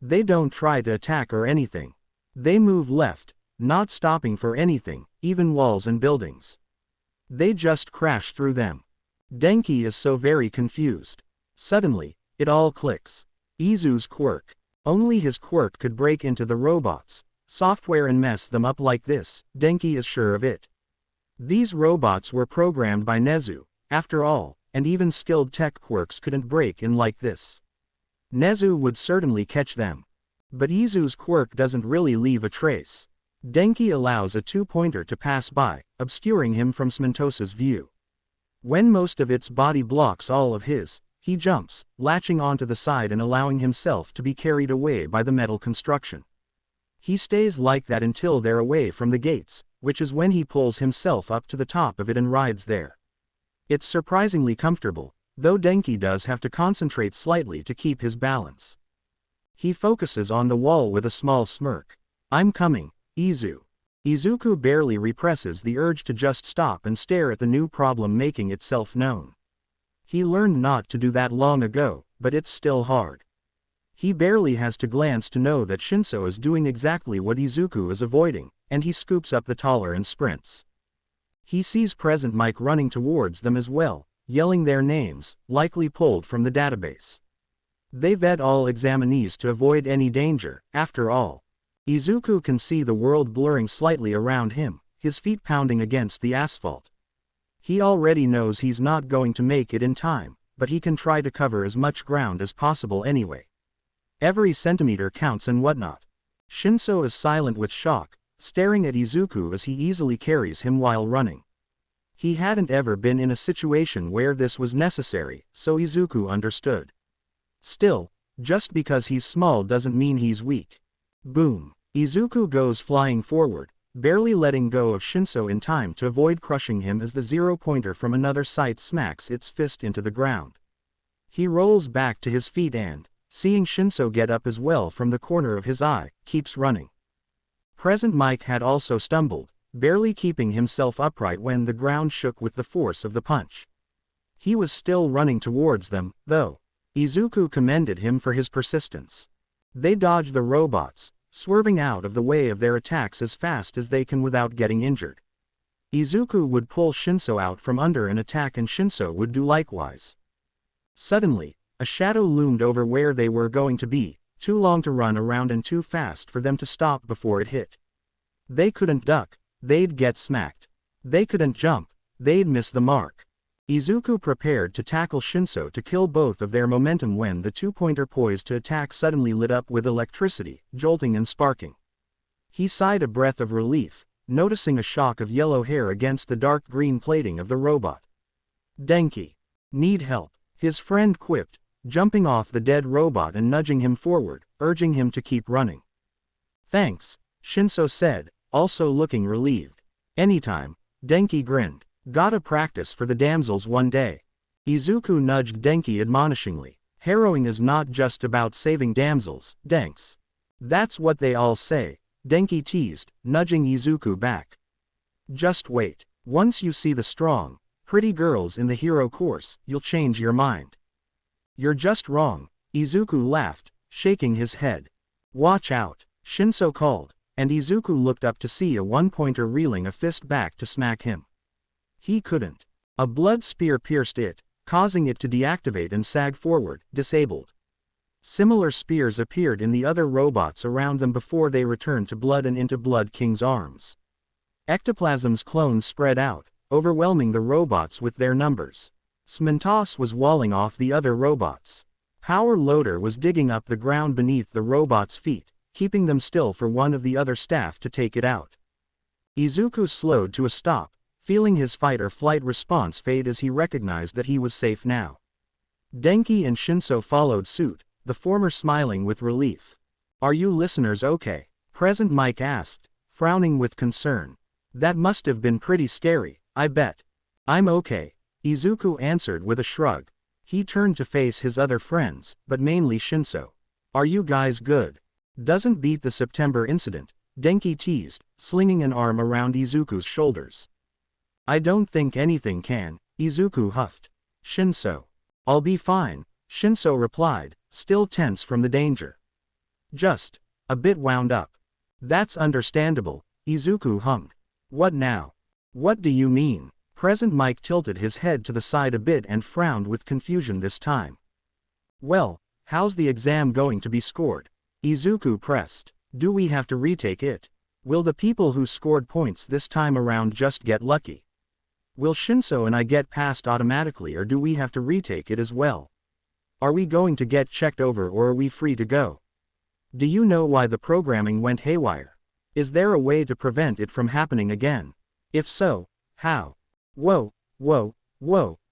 They don't try to attack or anything. They move left, not stopping for anything, even walls and buildings. They just crash through them. Denki is so very confused. Suddenly, it all clicks. Izu's quirk. Only his quirk could break into the robots' software and mess them up like this, Denki is sure of it. These robots were programmed by Nezu, after all, and even skilled tech quirks couldn't break in like this. Nezu would certainly catch them. But Izu's quirk doesn't really leave a trace. Denki allows a two-pointer to pass by, obscuring him from Smintos's view. When most of its body blocks all of his, he jumps, latching onto the side and allowing himself to be carried away by the metal construction. He stays like that until they're away from the gates, which is when he pulls himself up to the top of it and rides there. It's surprisingly comfortable, though Denki does have to concentrate slightly to keep his balance. He focuses on the wall with a small smirk. I'm coming, Izuku barely represses the urge to just stop and stare at the new problem making itself known. He learned not to do that long ago, but it's still hard. He barely has to glance to know that Shinso is doing exactly what Izuku is avoiding, and he scoops up the taller and sprints. He sees Present Mike running towards them as well, yelling their names, likely pulled from the database. They vet all examinees to avoid any danger, after all. Izuku can see the world blurring slightly around him, his feet pounding against the asphalt. He already knows he's not going to make it in time, but he can try to cover as much ground as possible anyway. Every centimeter counts and whatnot. Shinso is silent with shock, staring at Izuku as he easily carries him while running. He hadn't ever been in a situation where this was necessary, so Izuku understood. Still, just because he's small doesn't mean he's weak. Boom. Izuku goes flying forward, barely letting go of Shinso in time to avoid crushing him as the zero-pointer from another sight smacks its fist into the ground. He rolls back to his feet and, seeing Shinso get up as well from the corner of his eye, keeps running. Present Mike had also stumbled, barely keeping himself upright when the ground shook with the force of the punch. He was still running towards them, though. Izuku commended him for his persistence. They dodge the robots, swerving out of the way of their attacks as fast as they can without getting injured. Izuku would pull Shinso out from under an attack and Shinso would do likewise. Suddenly, a shadow loomed over where they were going to be, too long to run around and too fast for them to stop before it hit. They couldn't duck, they'd get smacked. They couldn't jump, they'd miss the mark. Izuku prepared to tackle Shinso to kill both of their momentum when the two-pointer poised to attack suddenly lit up with electricity, jolting and sparking. He sighed a breath of relief, noticing a shock of yellow hair against the dark green plating of the robot. Denki. Need help, his friend quipped, jumping off the dead robot and nudging him forward, urging him to keep running. Thanks, Shinso said, also looking relieved. Anytime, Denki grinned. Gotta practice for the damsels one day. Izuku nudged Denki admonishingly. Harrowing is not just about saving damsels, Denks. That's what they all say, Denki teased, nudging Izuku back. Just wait. Once you see the strong, pretty girls in the hero course, you'll change your mind. You're just wrong, Izuku laughed, shaking his head. Watch out, Shinso called, and Izuku looked up to see a one-pointer reeling a fist back to smack him. He couldn't. A blood spear pierced it, causing it to deactivate and sag forward, disabled. Similar spears appeared in the other robots around them before they returned to Blood and into Blood King's arms. Ectoplasm's clones spread out, overwhelming the robots with their numbers. Smentos was walling off the other robots. Power Loader was digging up the ground beneath the robots' feet, keeping them still for one of the other staff to take it out. Izuku slowed to a stop, feeling his fight-or-flight response fade as he recognized that he was safe now. Denki and Shinso followed suit, the former smiling with relief. Are you listeners okay? Present Mike asked, frowning with concern. That must have been pretty scary, I bet. I'm okay, Izuku answered with a shrug. He turned to face his other friends, but mainly Shinso. Are you guys good? Doesn't beat the September incident, Denki teased, slinging an arm around Izuku's shoulders. I don't think anything can, Izuku huffed. Shinso. I'll be fine, Shinso replied, still tense from the danger. Just a bit wound up. That's understandable, Izuku hummed. What now? What do you mean? Present Mike tilted his head to the side a bit and frowned with confusion this time. Well, how's the exam going to be scored? Izuku pressed. Do we have to retake it? Will the people who scored points this time around just get lucky? Will Shinso and I get passed automatically or do we have to retake it as well? Are we going to get checked over or are we free to go? Do you know why the programming went haywire? Is there a way to prevent it from happening again? If so, how? Whoa,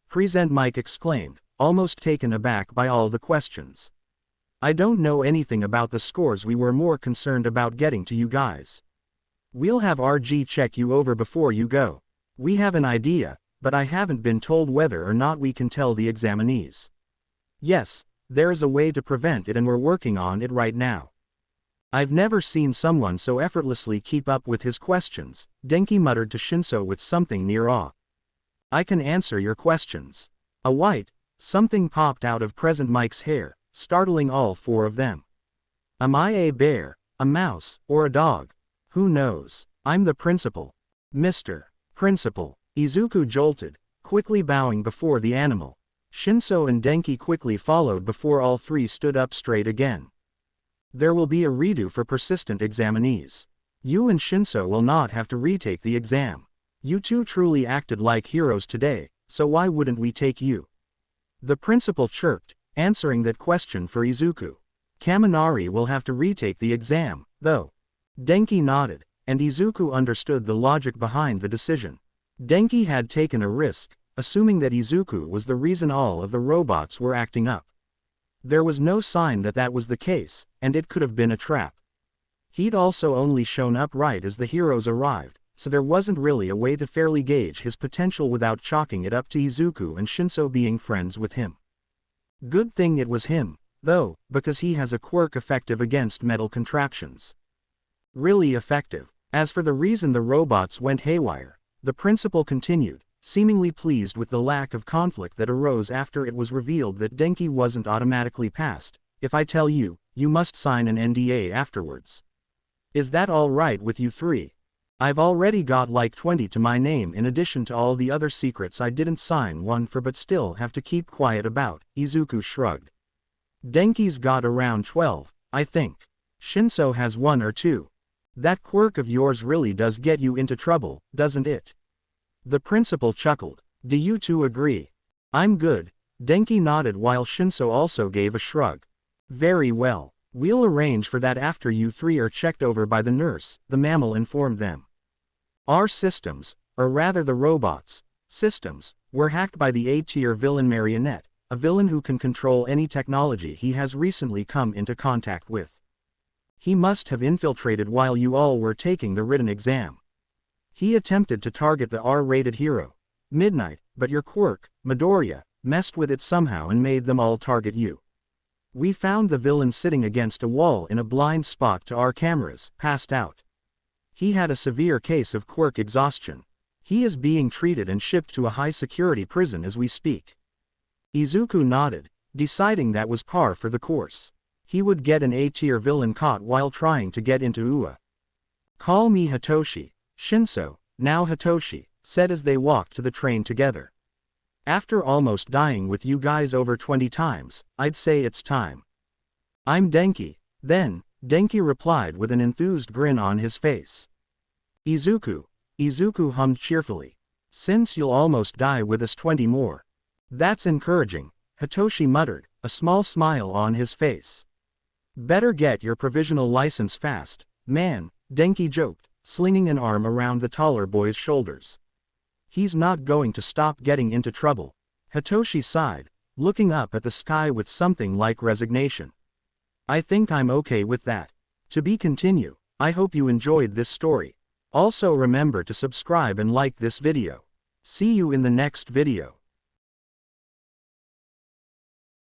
Present Mike exclaimed, almost taken aback by all the questions. I don't know anything about the scores, we were more concerned about getting to you guys. We'll have RG check you over before you go. We have an idea, but I haven't been told whether or not we can tell the examinees. Yes, There's a way to prevent it and we're working on it right now. I've never seen someone so effortlessly keep up with his questions, Denki muttered to Shinso with something near awe. I can answer your questions. A white something popped out of Present Mike's hair, startling all four of them. Am I a bear, a mouse, or a dog? Who knows? I'm the principal. Mr. Principal. Izuku jolted, quickly bowing before the animal. Shinso and Denki quickly followed before all three stood up straight again. There will be a redo for persistent examinees. You and Shinso will not have to retake the exam. You two truly acted like heroes today, so why wouldn't we take you? The principal chirped, answering that question for Izuku. Kaminari will have to retake the exam, though. Denki nodded, and Izuku understood the logic behind the decision. Denki had taken a risk, assuming that Izuku was the reason all of the robots were acting up. There was no sign that that was the case, and it could have been a trap. He'd also only shown up right as the heroes arrived, so there wasn't really a way to fairly gauge his potential without chalking it up to Izuku and Shinso being friends with him. Good thing it was him, though, because he has a quirk effective against metal contraptions. Really effective. As for the reason the robots went haywire, the principal continued, seemingly pleased with the lack of conflict that arose after it was revealed that Denki wasn't automatically passed. If I tell you, you must sign an NDA afterwards. Is that all right with you three? I've already got like 20 to my name in addition to all the other secrets I didn't sign one for but still have to keep quiet about, Izuku shrugged. Denki's got around 12, I think. Shinso has 1 or 2. That quirk of yours really does get you into trouble, doesn't it? The principal chuckled. Do you two agree? I'm good. Denki nodded while Shinso also gave a shrug. Very well. We'll arrange for that after you three are checked over by the nurse, the mammal informed them. Our systems, or rather the robots' systems, were hacked by the A-tier villain Marionette, a villain who can control any technology he has recently come into contact with. He must have infiltrated while you all were taking the written exam. He attempted to target the R-rated hero, Midnight, but your quirk, Midoriya, messed with it somehow and made them all target you. We found the villain sitting against a wall in a blind spot to our cameras, passed out. He had a severe case of quirk exhaustion. He is being treated and shipped to a high-security prison as we speak. Izuku nodded, deciding that was par for the course. He would get an A-tier villain caught while trying to get into UA. Call me Hitoshi, Shinso, now Hitoshi, said as they walked to the train together. After almost dying with you guys over 20 times, I'd say it's time. I'm Denki, then, Denki replied with an enthused grin on his face. Izuku hummed cheerfully. Since you'll almost die with us 20 more. That's encouraging, Hitoshi muttered, a small smile on his face. Better get your provisional license fast, man, Denki joked, slinging an arm around the taller boy's shoulders. He's not going to stop getting into trouble. Hitoshi sighed, looking up at the sky with something like resignation. I think I'm okay with that. To be continued. I hope you enjoyed this story. Also remember to subscribe and like this video. See you in the next video.